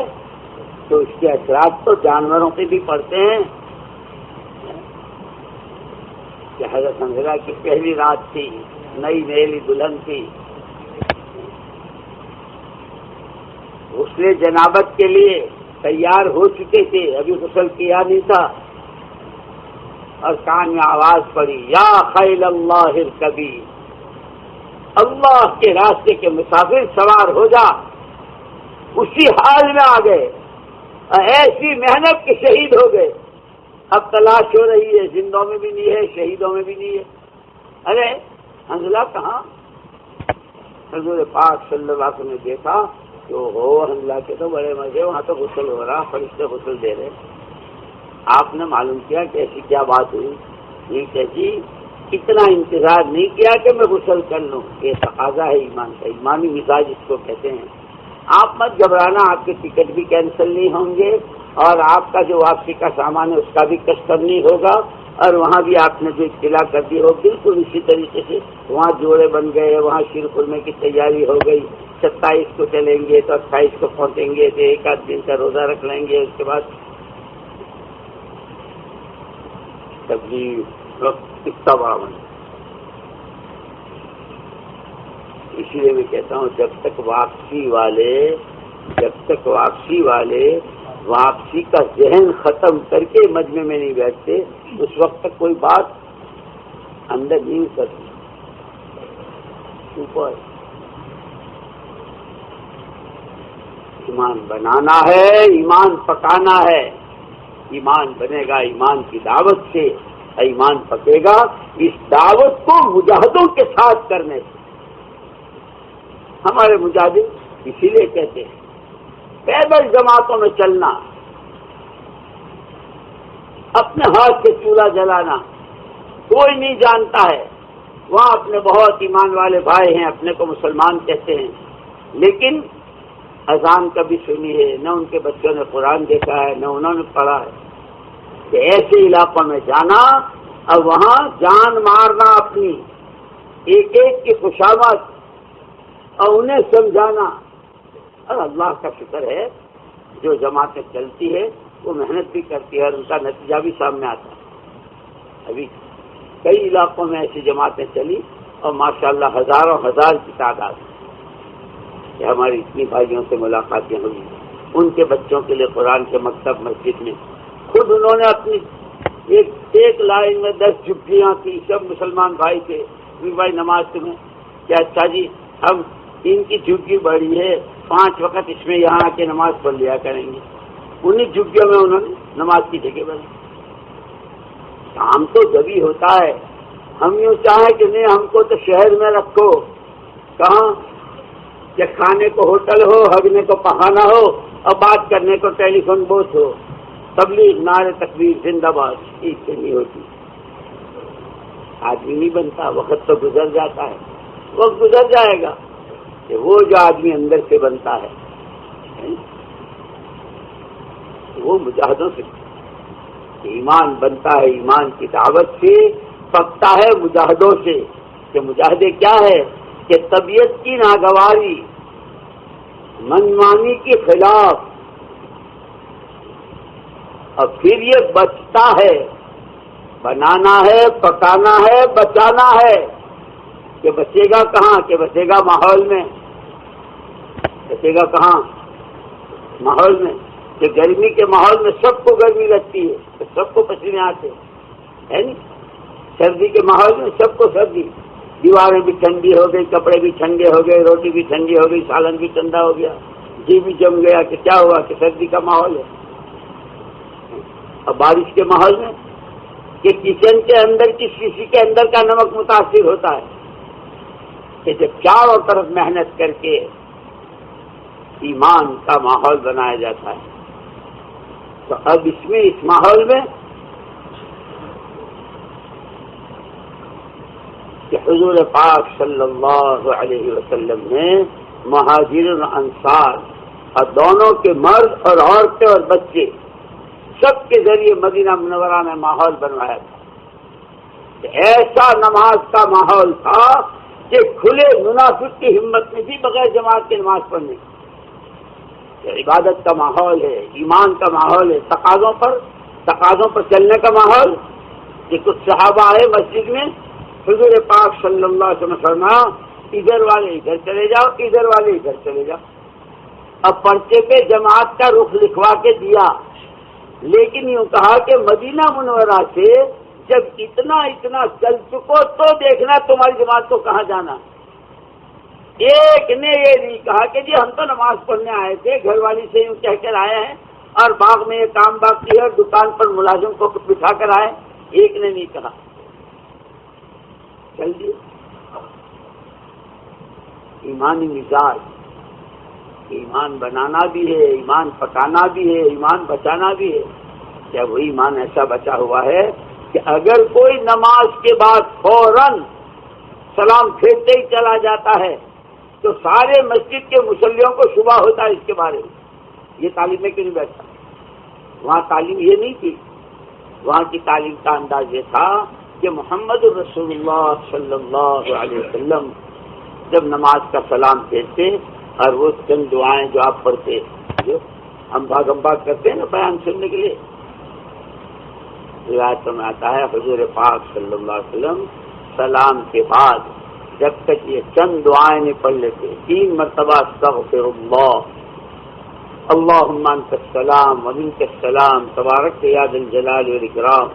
تو اس کے اثرات تو جانوروں پہ بھی پڑتے ہیں۔ کہ حضرت حنظلہ کی پہلی رات تھی، نئی نیلی دلہن تھی، غسل جنابت کے لیے تیار ہو چکے تھے، ابھی غسل کیا نہیں تھا، اور کان میں آواز پڑی یا خیل اللہ ارکبی، اللہ کے راستے کے مسافر سوار ہو جا۔ اسی حال میں آ گئے، ایسی محنت کے شہید ہو گئے۔ اب تلاش ہو رہی ہے، زندوں میں بھی نہیں ہے، شہیدوں میں بھی نہیں ہے۔ ارے حنظلہ کہاں؟ حضور پاک صلی اللہ علیہ وسلم نے دیکھا کہ ہو حنظلہ کے تو بڑے مزے، وہاں تو غسل ہو رہا، فرشتے غسل دے رہے۔ آپ نے معلوم کیا کہ ایسی کیا بات ہوئی؟ یہ کہ جی اتنا انتظار نہیں کیا کہ میں غسل کر لوں، یہ تقاضا ہے ایمان کا، ایمانی مزاج اس کو کہتے ہیں۔ آپ مت گھبرانا، آپ کے ٹکٹ بھی کینسل نہیں ہوں گے اور آپ کا جو واپسی کا سامان ہے اس کا بھی کسٹم نہیں ہوگا، اور وہاں بھی آپ نے جو اطلاع کر دی ہو بالکل اسی طریقے سے وہاں جوڑے بن گئے، وہاں شیر خرمے کی تیاری ہو گئی، 27 کو چلیں گے تو 28 کو پہنچیں گے، تو 1 آدھ دن کا روزہ رکھ لیں گے، اس کے بعد تبلیغ کتنا بڑا بنا۔ اسی لیے میں کہتا ہوں جب تک واپسی والے واپسی کا ذہن ختم کر کے مجمع میں نہیں بیٹھتے، اس وقت تک کوئی بات اندر نہیں اترتی۔ اوپر ایمان بنانا ہے، ایمان پکانا ہے۔ ایمان بنے گا ایمان کی دعوت سے، ایمان پکے گا اس دعوت کو مجاہدوں کے ساتھ کرنے سے۔ ہمارے مجاہد اسی لیے کہتے ہیں پیدل جماعتوں میں چلنا، اپنے ہاتھ سے چولہا جلانا، کوئی نہیں جانتا ہے، وہاں اپنے بہت ایمان والے بھائی ہیں، اپنے کو مسلمان کہتے ہیں، لیکن اذان کبھی سنی ہے نہ، ان کے بچوں نے قرآن دیکھا ہے نہ انہوں نے پڑھا ہے۔ کہ ایسے علاقوں میں جانا اور وہاں جان مارنا اپنی، ایک ایک کی خوشامد اور انہیں سمجھانا۔ اور اللہ کا شکر ہے جو جماعتیں چلتی ہے وہ محنت بھی کرتی ہے اور ان کا نتیجہ بھی سامنے آتا ہے۔ ابھی کئی علاقوں میں ایسی جماعتیں چلی اور ماشاءاللہ ہزاروں ہزار کی تعداد کہ ہماری اتنی بھائیوں سے ملاقاتیں ہوئی، ان کے بچوں کے لیے قرآن کے مکتب مسجد میں خود انہوں نے اپنی ایک لائن میں 10 جھپیاں کی، سب مسلمان بھائی تھے، بھائی نماز تمہیں کیا؟ اچھا جی ہم ان کی جھگی بڑی ہے، 5 وقت اس میں یہاں آ کے نماز پڑھ لیا کریں گے۔ انہیں جھگیوں میں انہوں نے نماز کی جگہ بنی۔ کام تو جبھی ہوتا ہے، ہم یوں چاہیں کہ نہیں ہم کو تو شہر میں رکھو، کہاں کہ کھانے کو ہوٹل ہو، ہگنے کو پخانا ہو اور بات کرنے کو ٹیلی فون بوس ہو، تبلیغ نعرے تکبیر زندہ باد، اس سے نہیں ہوتی۔ آدمی نہیں بنتا، وقت تو گزر جاتا ہے، وقت گزر جائے گا کہ وہ جو آدمی اندر سے بنتا ہے وہ مجاہدوں سے ایمان بنتا ہے، ایمان کی دعوت سے پکتا ہے، مجاہدوں سے۔ کہ مجاہدے کیا ہے کہ طبیعت کی ناگواری منمانی کے خلاف، اور پھر یہ بچتا ہے، بنانا ہے، پکانا ہے، بچانا ہے، کہ بچے گا کہاں؟ کہ بچے گا ماحول میں، بچے گا کہاں؟ ماحول میں، کہ گرمی کے ماحول میں سب کو گرمی لگتی ہے، سب کو پسینے آتے ہے نہیں؟ سردی کے ماحول میں سب کو سردی، دیواریں بھی ٹھنڈی ہو گئی، کپڑے بھی ٹھنڈے ہو گئے، روٹی بھی ٹھنڈی ہو گئی، سالن بھی ٹھنڈا ہو گیا، جی بھی جم گیا، کہ کیا ہوا؟ کہ سردی کا ماحول ہے۔ اور بارش کے ماحول میں کہ کچن کے اندر کی شیشی کے اندر کا نمک متاثر ہوتا ہے، کہ جب چاروں طرف محنت کر کے ایمان کا ماحول بنایا جاتا ہے، تو اب اس ماحول میں کہ حضور پاک صلی اللہ علیہ وسلم نے مہاجرین و انصار اور دونوں کے مرد اور عورتیں اور بچے سب کے ذریعے مدینہ منورہ میں ماحول بنوایا تھا، کہ ایسا نماز کا ماحول تھا کہ کھلے منافق کی ہمت میں بھی بغیر جماعت کی نماز پڑھنے کی، عبادت کا ماحول ہے، ایمان کا ماحول ہے، تقاضوں پر چلنے کا ماحول۔ کہ کچھ صحابہ آئے مسجد میں، حضور پاک صلی اللہ علیہ وسلم فرمایا ادھر والے ادھر چلے جاؤ، ادھر والے ادھر چلے جاؤ۔ اب پرچے پہ جماعت کا رخ لکھوا کے دیا، لیکن یوں کہا کہ مدینہ منورہ سے جب اتنا چل چکو تو دیکھنا تمہاری جماعت کو کہاں جانا۔ ایک نے یہ نہیں کہا کہ جی ہم تو نماز پڑھنے آئے تھے، گھر والی سے یوں کہہ کر آئے ہیں، اور باغ میں یہ کام باقی ہے، اور دکان پر ملازم کو بٹھا کر آئے، ایک نے نہیں کہا۔ چل دیے ایمانی مزاج، ایمان بنانا بھی ہے، ایمان پکانا بھی ہے، ایمان بچانا بھی ہے۔ کیا وہ ایمان ایسا بچا ہوا ہے کہ اگر کوئی نماز کے بعد فوراً سلام پھیرتے ہی چلا جاتا ہے تو سارے مسجد کے مصلیوں کو شبہ ہوتا ہے اس کے بارے میں، یہ تعلیم میں کیوں نہیں بیٹھتا؟ وہاں تعلیم یہ نہیں تھی، وہاں کی تعلیم کا انداز یہ تھا کہ محمد رسول اللہ صلی اللہ علیہ وسلم جب نماز کا سلام پھیرتے اور وہ چند دعائیں جو آپ پڑھتے، جو ہم بھاگ کرتے ہیں نا بیان سننے کے لیے، روایتوں میں آتا ہے حضور پاک صلی اللہ علیہ وسلم سلام کے بعد جب تک یہ چند دعائیں نہیں پڑھ لیتے، 3 مرتبہ استغفر اللہ، اللہم انت السلام ومنک السلام تبارک یا ذی الجلال والاکرام،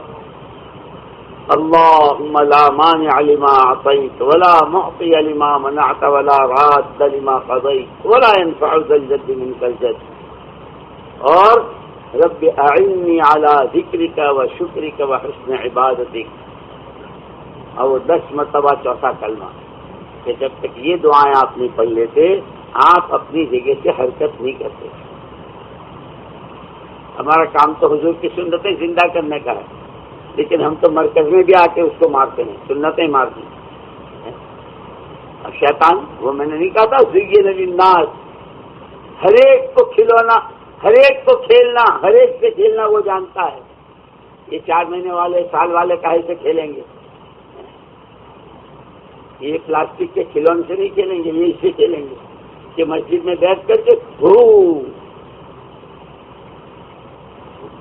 اللہم لا مانع لما اعطیت ولا معطی لما منعت ولا راد لما قضیت ولا ينفع ذا الجد منک الجد، اور رب اعنی علی ذکرک و شکرک و حسن عبادتک، اور وہ 10 مرتبہ چوتھا کلمہ، کہ جب تک یہ دعائیں آپ نہیں پڑھ لیتے آپ اپنی جگہ سے حرکت نہیں کرتے۔ ہمارا کام تو حضور کی سنتیں زندہ کرنے کا ہے، لیکن ہم تو مرکز میں بھی آ کے اس کو مارتے ہیں، سنتیں مار دی۔ اب شیطان، وہ میں نے نہیں کہا تھا زین للناس، ہر ایک کو کھلونا، ہر ایک کو کھیلنا، ہر ایک سے کھیلنا وہ جانتا ہے۔ یہ 4 مہینے والے، سال والے کاہے سے کھیلیں گے؟ یہ پلاسٹک کے کھلونے سے نہیں کھیلیں گے، یہ اس سے کھیلیں گے کہ مسجد میں بیٹھ کر کے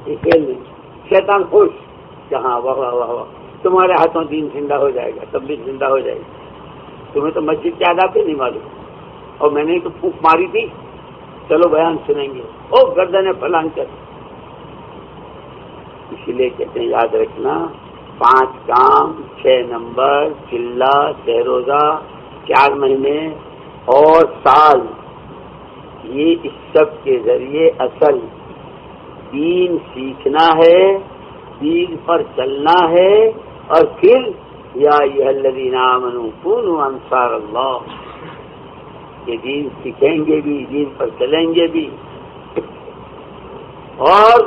یہ کھیل لیں۔ شیطان خوش کہ ہاں واہ واہ واہ واہ، تمہارے ہاتھوں دین زندہ ہو جائے گا، تب بھی زندہ ہو جائے گی، تمہیں تو مسجد کے آداب بھی نہیں معلوم، اور میں نے تو پھونک ماری تھی، چلو بیان سنیں گے، او گردنیں پھلان کر۔ اسی لیے کہتے ہیں یاد رکھنا، 5 کام، 6 نمبر، چلہ، 6 روزہ، 4 مہینے اور سال، یہ اس سب کے ذریعے اصل دین سیکھنا ہے، دین پر چلنا ہے، اور پھر یا ایھا الذین آمنوا کونوا انصار اللہ، یہ دین سیکھیں گے بھی، دین پر چلیں گے بھی، اور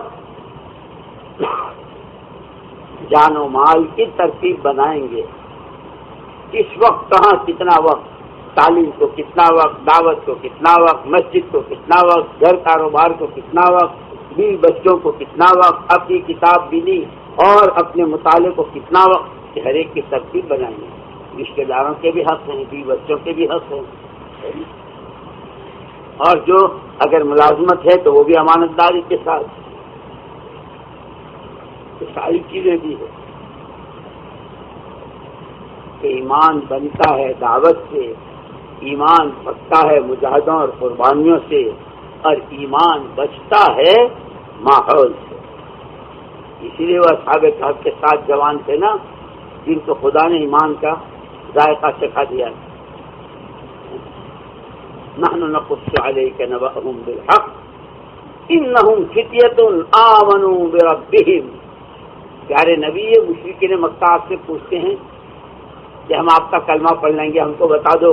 جان و مال کی ترتیب بنائیں گے، کس وقت کہاں کتنا وقت، تعلیم کو کتنا وقت، دعوت کو کتنا وقت، مسجد کو کتنا وقت، گھر کاروبار کو کتنا وقت، بیوی بچوں کو کتنا وقت، اپنی کتاب بینی اور اپنے مطالعے کو کتنا وقت، ہر ایک کی ترتیب بنائیں گے۔ رشتے داروں کے بھی حق ہیں، بیوی بچوں کے بھی حق ہیں، اور جو اگر ملازمت ہے تو وہ بھی امانت داری کے ساتھ. یہ ساری چیزیں بھی ہے کہ ایمان بنتا ہے دعوت سے، ایمان پکتا ہے مجاہدوں اور قربانیوں سے، اور ایمان بچتا ہے ماحول سے. اسی لیے وہ اصحاب کہف کے 7 جوان تھے نا، جن کو خدا نے ایمان کا ذائقہ چکھا دیا. نحن نقص عليك نبأهم بالحق انهم فتية آمنوا بربهم. پیارے نبی، مشرکین مکہ آپ سے پوچھتے ہیں کہ ہم آپ کا کلمہ پڑھ لیں گے، ہم کو بتا دو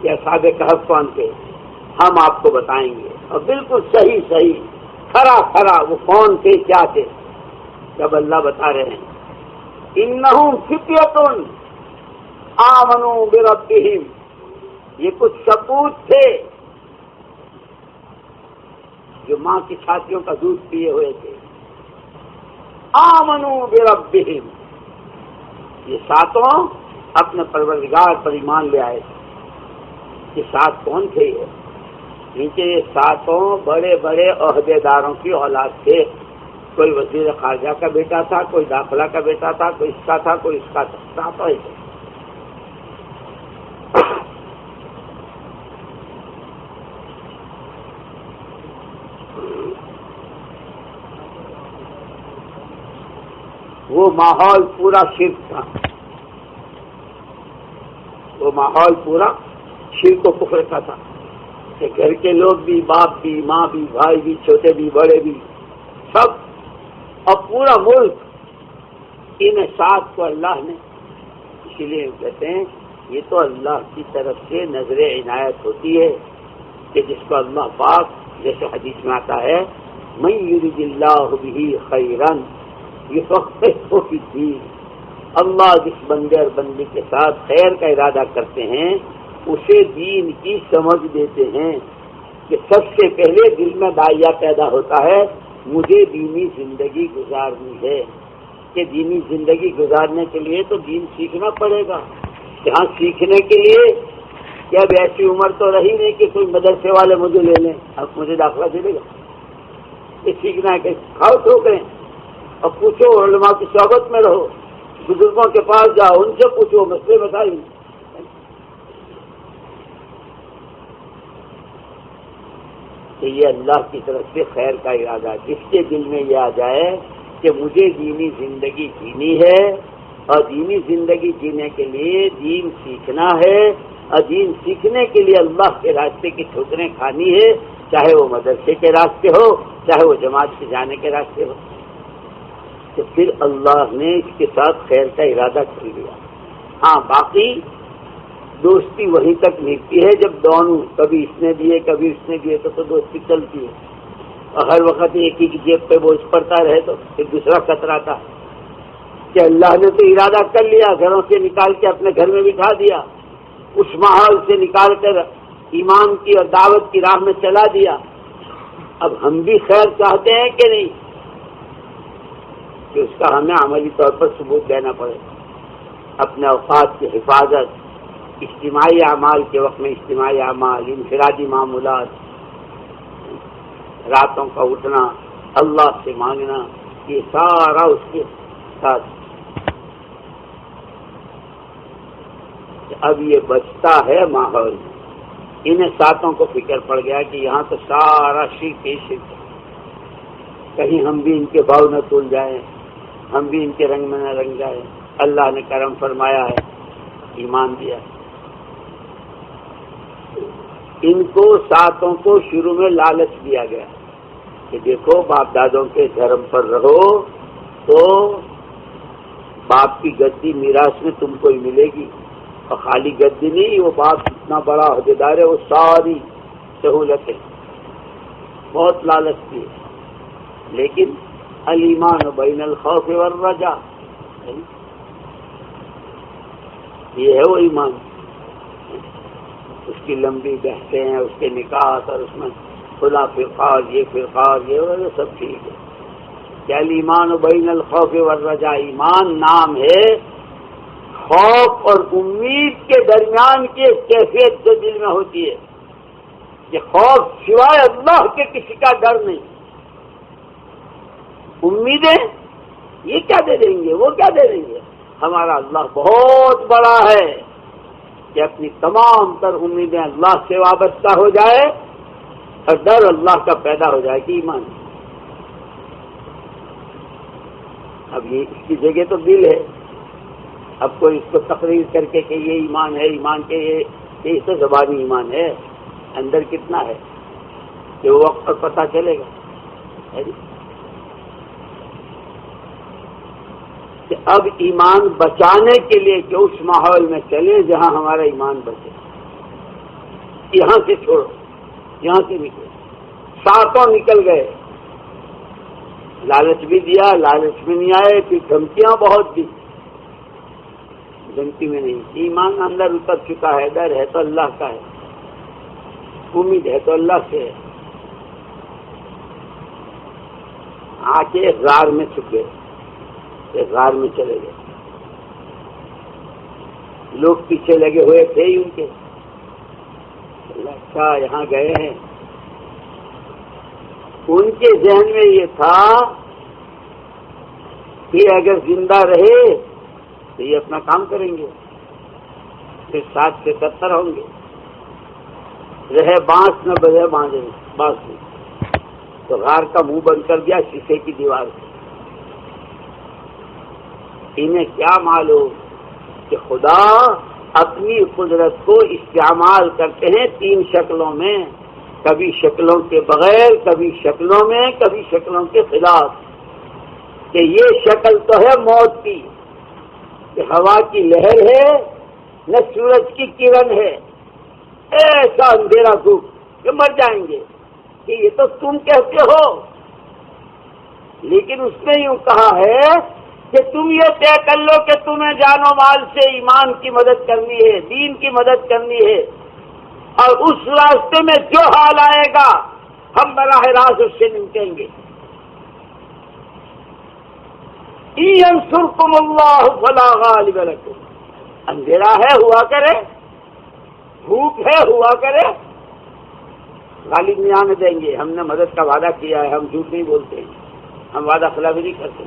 کہ اصحاب کہف کون تھے. ہم آپ کو بتائیں گے، اور بالکل صحیح کھرا وہ کون تھے، کیا تھے. جب اللہ بتا رہے ہیں انہم فتیۃ آمنوا بربہم، یہ کچھ سپوت تھے جو ماں کی چھاتیوں کا دودھ پیے ہوئے تھے. آمنوا بربہم، یہ 7 اپنے پروردگار پر ایمان لے آئے تھے. یہ 7 کون تھے؟ نیچے یہ 7 بڑے بڑے عہدے داروں کی اولاد تھے. کوئی وزیر خارجہ کا بیٹا تھا، کوئی داخلہ کا بیٹا تھا، کوئی اس کا تھا، کوئی اس کا تھا. 7 ہی تھے. وہ ماحول پورا شرک تھا، وہ ماحول پورا شرک و کفر کا تھا کہ گھر کے لوگ بھی، باپ بھی، ماں بھی، بھائی بھی، چھوٹے بھی، بڑے بھی، سب، اور پورا ملک. ان 7 کو اللہ نے، اسی لیے کہتے ہیں یہ تو اللہ کی طرف سے نظر عنایت ہوتی ہے کہ جس کو اللہ پاک، جیسے حدیث میں آتا ہے، من یرید اللہ بہ خیرا یفقہہ فی الدین. اللہ جس بندے اور بندی کے ساتھ خیر کا ارادہ کرتے ہیں اسے دین کی سمجھ دیتے ہیں. کہ سب سے پہلے دل میں داعیہ پیدا ہوتا ہے مجھے دینی زندگی گزارنی ہے. کہ دینی زندگی گزارنے کے لیے تو دین سیکھنا پڑے گا. یہاں سیکھنے کے لیے کیا اب ایسی عمر تو رہی نہیں کہ کوئی مدرسے والے مجھے لے لیں، اب مجھے داخلہ دے گا. یہ سیکھنا ہے کہ کھاؤ ٹھوکریں اور پوچھو، علماء کی صحبت میں رہو، بزرگوں کے پاس جاؤ، ان سے پوچھو، مسئلے بتائیں. کہ یہ اللہ کی طرف سے خیر کا ارادہ. جس کے دل میں یہ آ جائے کہ مجھے دینی زندگی جینی ہے، اور دینی زندگی جینے کے لیے دین سیکھنا ہے، اور دین سیکھنے کے لیے اللہ کے راستے کی ٹھوکریں کھانی ہے، چاہے وہ مدرسے کے راستے ہو، چاہے وہ جماعت سے جانے کے راستے ہو، تو پھر اللہ نے اس کے ساتھ خیر کا ارادہ کر لیا. ہاں باقی دوستی وہیں تک ملتی ہے جب دونوں، کبھی اس نے دیے کبھی اس نے دیے تو دوستی چلتی ہے. اور ہر وقت ایک ہی کی جیب پہ بوجھ پڑتا رہے تو پھر دوسرا کتراتا کہ اللہ نے تو ارادہ کر لیا، گھروں سے نکال کے اپنے گھر میں بٹھا دیا، اس ماحول سے نکال کر ایمان کی اور دعوت کی راہ میں چلا دیا. اب ہم بھی خیر چاہتے ہیں کہ نہیں، کہ اس کا ہمیں عملی طور پر ثبوت دینا پڑے. اپنے اوقات کی حفاظت، اجتماعی اعمال کے وقت میں اجتماعی اعمال، انفرادی معمولات، راتوں کا اٹھنا، اللہ سے مانگنا، یہ سارا اس کے ساتھ. اب یہ بچتا ہے ماحول. انہیں 7 کو فکر پڑ گیا کہ یہاں تو سارا شرک ہی شرک ہے، کہیں ہم بھی ان کے باؤ نہ تول جائیں، ہم بھی ان کے رنگ میں نہ رنگ جائیں. اللہ نے کرم فرمایا ہے، ایمان دیا. ان کو 7 کو شروع میں لالچ دیا گیا کہ دیکھو باپ دادوں کے دھرم پر رہو تو باپ کی گدی میراث میں تم کو ہی ملے گی. اور خالی گدی نہیں، وہ باپ اتنا بڑا عہدیدار ہے، وہ ساری سہولتیں، بہت لالچ کی. لیکن الایمان بین الخوف والرجاء، یہ ہے وہ ایمان. اس کی لمبی بحثیں ہیں، اس کے نکاح اور اس میں کھلا فرقہ، یہ فرقہ، یہ سب ٹھیک ہے. کیا الایمان بین الخوف والرجاء، ایمان نام ہے خوف اور امید کے درمیان کی ایک کیفیت جو دل میں ہوتی ہے کہ خوف سوائے اللہ کے کسی کا ڈر نہیں، امیدیں یہ کیا دے دیں گے، وہ کیا دے دیں گے، ہمارا اللہ بہت بڑا ہے کہ اپنی تمام تر امیدیں اللہ سے وابستہ ہو جائے اور ڈر اللہ کا پیدا ہو جائے کہ ایمان۔ اب یہ اس کی جگہ تو دل ہے، اب کوئی اس کو تقریر کر کے کہ یہ ایمان ہے، ایمان کے یہ تو زبانی ایمان ہے، اندر کتنا ہے کہ وہ وقت پر پتہ چلے گا کہ اب ایمان بچانے کے لیے کہ اس ماحول میں چلے جہاں ہمارا ایمان بچے، یہاں سے چھوڑو، یہاں سے نکلو، ساتوں نکل گئے، لالچ بھی دیا، لالچ میں نہیں آئے، پھر دھمکیاں بہت دی، دھمکی میں نہیں، ایمان اندر اتر چکا ہے، ڈر ہے تو اللہ کا ہے، امید ہے تو اللہ سے ہے، آ کے غار میں چھپ گئے، غار میں چلے گئے، لوگ پیچھے لگے ہوئے تھے ہی ان کے، اچھا یہاں گئے ہیں، ان کے ذہن میں یہ تھا کہ اگر زندہ رہے تو یہ اپنا کام کریں گے، پھر 60 سے 70 ہوں گے، رہے بانس نہ بجے باندھے بانس میں، تو غار کا منہ بند کر دیا شیشے کی دیوار سے۔ انہیں کیا معلوم کہ خدا اپنی قدرت کو استعمال کرتے ہیں 3 شکلوں میں، کبھی شکلوں کے بغیر، کبھی شکلوں میں، کبھی شکلوں کے خلاف، کہ یہ شکل تو ہے موت کی کہ ہوا کی لہر ہے نہ سورج کی کرن ہے، ایسا اندھیرا دھوپ کہ مر جائیں گے، کہ یہ تو تم کہتے ہو، لیکن اس نے یوں کہا ہے کہ تم یہ طے کر لو کہ تمہیں جان و مال سے ایمان کی مدد کرنی ہے، دین کی مدد کرنی ہے، اور اس راستے میں جو حال آئے گا ہم براہ راست اس سے نمٹیں گے۔ ينصركم اللہ فلا غالب لكم، اندھیرا ہے ہوا کرے، دھوپ ہے ہوا کرے، غالب نہیں آنے دیں گے، ہم نے مدد کا وعدہ کیا ہے، ہم جھوٹ نہیں بولتے ہیں، ہم وعدہ خلافی نہیں کرتے،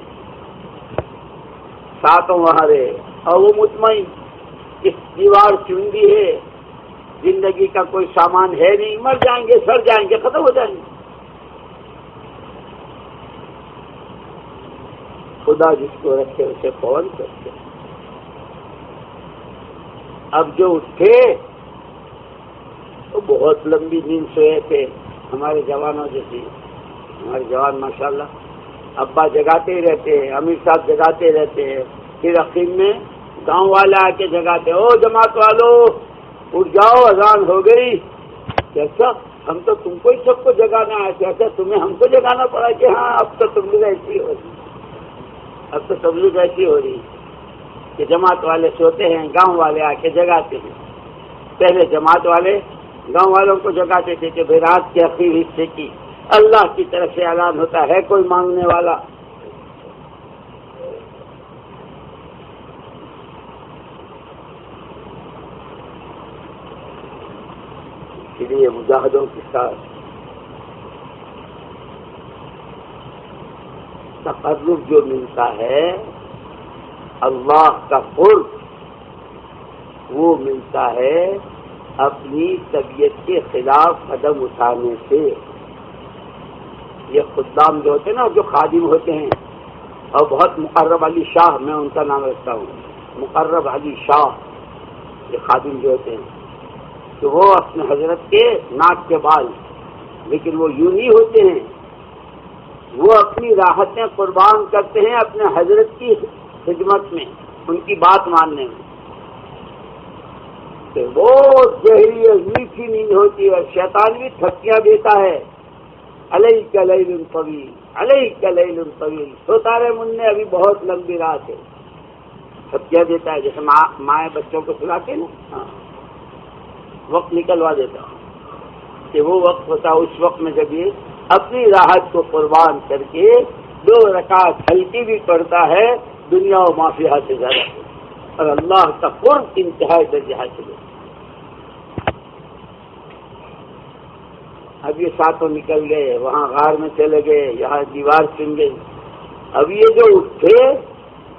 ساتوں وہاں رہے، اور وہ مطمئن اس دیوار چندی ہے، زندگی کا کوئی سامان ہے نہیں، مر جائیں گے، سڑ جائیں گے، ختم ہو جائیں گے۔ خدا جس کو رکھے اسے فوراً کرتے۔ اب جو اٹھے تو بہت لمبی نیند سوئے تھے، ہمارے جوانوں جیسی، ہمارے جوان ماشاءاللہ ابا جگاتے ہی رہتے ہیں، امیر صاحب جگاتے رہتے ہیں، پھر اخیر میں گاؤں والے آ کے جگاتے، او جماعت والو اٹھ جاؤ، اذان ہو گئی، کیسا ہم تو تم کو ہی سب کو جگانا ہے، کیسا تمہیں ہم کو جگانا پڑا کہ ہاں اب تو تبلیغ ایسی ہو رہی، اب تو تبلیغ ایسی ہو رہی کہ جماعت والے سوتے ہیں، گاؤں والے آ کے جگاتے ہیں۔ پہلے جماعت والے گاؤں والوں کو جگاتے تھے کہ بھئی رات کے اخیر حصے کی اللہ کی طرف سے اعلان ہوتا ہے، کوئی مانگنے والا، اس لیے مجاہدوں کے ساتھ تقرب جو ملتا ہے اللہ کا قرب، وہ ملتا ہے اپنی طبیعت کے خلاف قدم اٹھانے سے۔ یہ خدام جو ہوتے ہیں نا، جو خادم ہوتے ہیں، اور بہت مقرب علی شاہ، میں ان کا نام رکھتا ہوں، مقرب علی شاہ، یہ خادم جو ہوتے ہیں تو وہ اپنے حضرت کے ناک کے بال، لیکن وہ یوں ہی ہوتے ہیں، وہ اپنی راحتیں قربان کرتے ہیں اپنے حضرت کی خدمت میں، ان کی بات ماننے میں، کہ بہت گہری اور میٹھی نیند ہوتی ہے، شیطان بھی تھکیاں دیتا ہے، علیک لیل طویل، علیک لیل طویل، سوتا رہے مننے، ابھی بہت لمبی رات ہے، تھکیاں دیتا ہے، جیسے مائیں بچوں کو سلاتے نا، ہاں وقت نکلوا دیتا ہوں کہ وہ وقت ہوتا، اس وقت میں جب یہ اپنی راحت کو قربان کر کے 2 رکعت ہلکی بھی پڑھتا ہے، دنیا و مافیہ سے زیادہ اور اللہ کا قرب انتہائی درجہ حاصل ہو۔ اب یہ ساتوں نکل گئے، وہاں غار میں چلے گئے، یہاں دیوار سن گئی۔ اب یہ جو اٹھے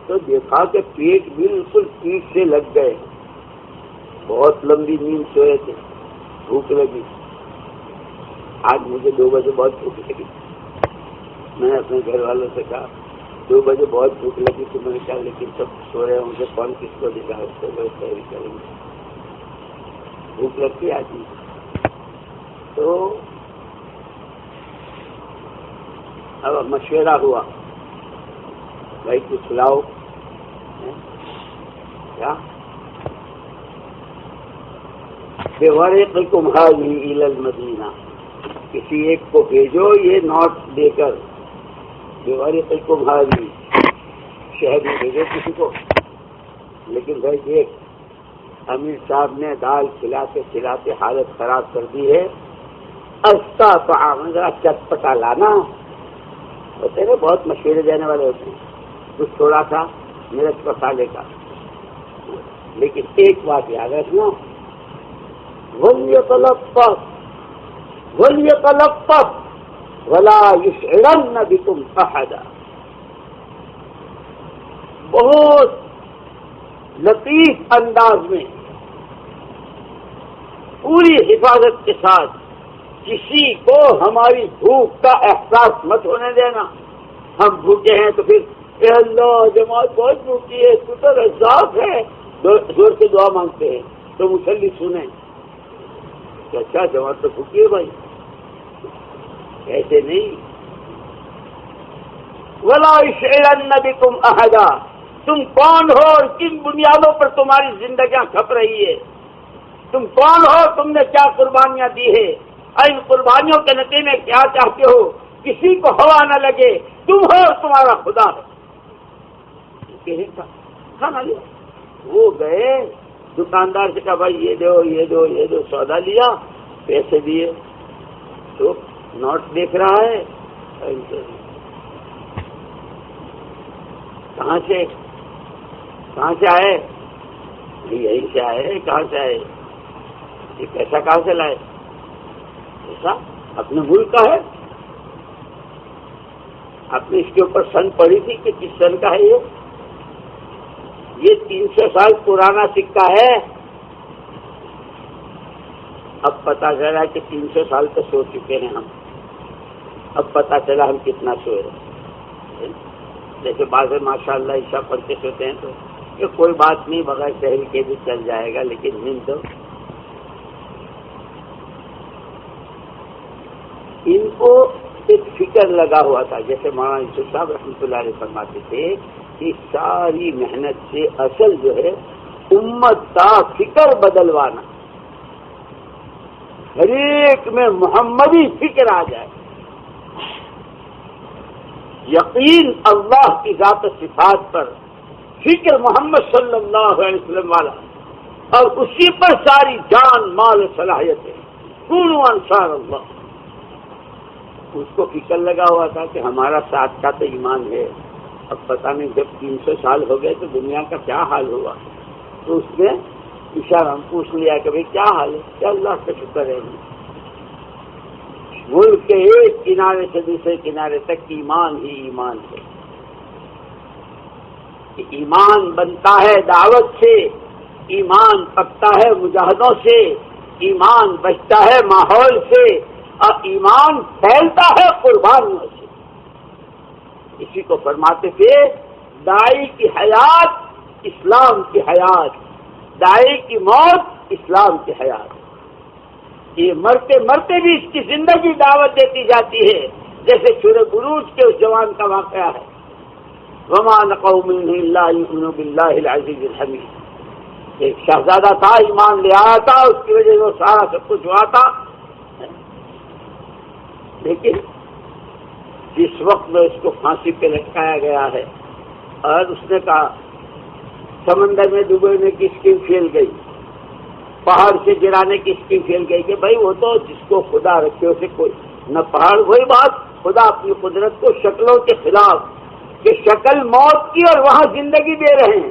تو دیکھا کہ پیٹ بالکل پیٹ سے لگ گئے، بہت لمبی نیند سوئے تھے، بھوک لگی۔ آج مجھے 2 بجے بہت بھوک لگی، میں نے اپنے گھر والوں سے کہا 2 بجے بہت بھوک لگی تو میں نے کہا لیکن سب سو رہے ہوں گے، کون کس کو دکھا، اس کو تیاری کریں گے، بھوک لگتی آتی۔ تو اب مشورہ ہوا، بھائی کچھ لاؤ، کیا بِوَرِقِكُمْ هَٰذِهِ إِلَى الْمَدِينَةِ، کسی ایک کو بھیجو یہ نوٹ دے کر، بِوَرِقِكُمْ هَٰذِهِ، شہر میں بھیجو کسی کو۔ لیکن بھائی دیکھ امیر صاحب نے دال کھلاتے کھلاتے حالت خراب کر دی ہے، استا طعام، ذرا چٹپٹا لانا۔ ہوتے نا بہت مشورے دینے والے ہوتے ہیں، کچھ تھوڑا سا مرچ مسالے کا۔ لیکن ایک بات یاد رکھنا، وَلْيَتَلَطَّفْ وَلَا يُشْعِرَنَّ بِكُمْ أَحَدًا، بہت لطیف انداز میں پوری حفاظت کے ساتھ کسی کو ہماری بھوک کا احساس مت ہونے دینا۔ ہم بھوکے ہیں تو پھر اے اللہ جماعت بہت بھوکی ہے، تو تو رزاق ہے، زور سے دعا مانگتے ہیں تو مصلی سنیں کہ اچھا جماعت تو بھوکی ہے بھائی، ایسے نہیں۔ وَلَا يُشْعِرَنَّ بِكُمْ أَحَدًا، تم کون ہو اور کن بنیادوں پر تمہاری زندگیاں کھپ رہی ہے، تم کون ہو، تم نے کیا قربانیاں دی ہے، ان قربانیوں کے نتیجے میں کیا چاہتے ہو، کسی کو ہوا نہ لگے، تم ہو اور تمہارا خدا ہے۔ کھانا لیا، وہ گئے دکاندار سے کہا بھائی یہ دو یہ دو یہ دو، سودا لیا، پیسے دیے، تو نوٹ دیکھ رہا ہے، کہاں سے آئے، یہیں سے آئے، کہاں سے آئے، یہ پیسہ کہاں سے لائے، ایسا اپنے ملک کا ہے، آپ نے اس کے اوپر سن پڑھی تھی کہ کس سن کا ہے، یہ 300 سال پرانا سکہ ہے۔ اب پتا چلا کہ 300 سال تو سو چکے ہیں ہم، اب پتا چلا ہم کتنا سوئے ہیں۔ جیسے بعض ماشاء اللہ عشاء پڑھتے سوتے ہیں تو یہ کوئی بات نہیں، بغیر شہری کے بھی چل جائے گا، لیکن نیند تو ان کو ایک فکر لگا ہوا تھا، جیسے مولانا یوسف صاحب رحمۃ اللہ علیہ فرماتے تھے کہ ساری محنت سے اصل جو ہے امت کا فکر بدلوانا، ہر ایک میں محمدی فکر آ جائے، یقین اللہ کی ذات و صفات پر، فکر محمد صلی اللہ علیہ وسلم والا، اور اسی پر ساری جان مال و صلاحیتیں، کونوا انصار اللہ۔ اس کو فکر لگا ہوا تھا کہ ہمارا ساتھ کا تو ایمان ہے، اب پتہ نہیں جب 300 سال ہو گئے تو دنیا کا کیا حال ہوا، تو اس نے اشارہ پوچھ لیا کہ بھائی کیا حال ہے، کیا اللہ کا شکر ہے، ملک کے ایک کنارے سے دوسرے کنارے تک ایمان ہی ایمان ہے۔ ایمان بنتا ہے دعوت سے، ایمان پکتا ہے مجاہدوں سے، ایمان بچتا ہے ماحول سے، اور ایمان پھیلتا ہے قربانیوں سے۔ اسی کو فرماتے تھے داعی کی حیات اسلام کی حیات، داعی کی موت اسلام کی حیات۔ یہ مرتے مرتے بھی اس کی زندگی دعوت دیتی جاتی ہے، جیسے سورہ بروج کے اس جوان کا واقعہ ہے، وما نقموا منهم الا ان يؤمنوا بالله العزيز الحميد۔ ایک شہزادہ تھا، ایمان لے آیا تھا، اس کی وجہ سے وہ سارا سب کچھ ہوا تھا، لیکن جس وقت میں اس کو پھانسی پہ لٹکایا گیا ہے اور اس نے کہا سمندر میں ڈوبنے کی اسکیم پھیل گئی، پہاڑ سے گرانے کی اسکیم پھیل گئی کہ بھائی وہ تو جس کو خدا رکھے اسے کوئی نہ پہاڑ، وہی بات خدا اپنی قدرت کو شکلوں کے خلاف کہ شکل موت کی اور وہاں زندگی دے رہے ہیں،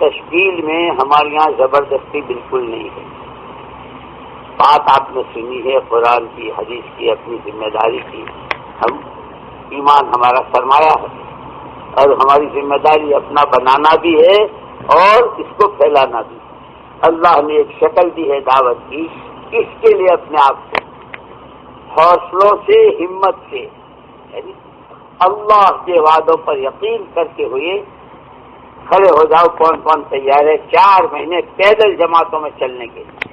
تشکیل میں ہمارے یہاں زبردستی بالکل نہیں ہے. بات آپ نے سنی ہے قرآن کی، حدیث کی، اپنی ذمہ داری کی. ہم ایمان ہمارا سرمایہ ہے اور ہماری ذمہ داری اپنا بنانا بھی ہے اور اس کو پھیلانا بھی. اللہ نے ایک شکل دی ہے دعوت کی، اس کے لیے اپنے آپ کو حوصلوں سے، ہمت سے، یعنی اللہ کے وعدوں پر یقین کرتے ہوئے کھڑے ہو جاؤ. کون کون تیار ہے 4 مہینے پیدل جماعتوں میں چلنے کے لیے؟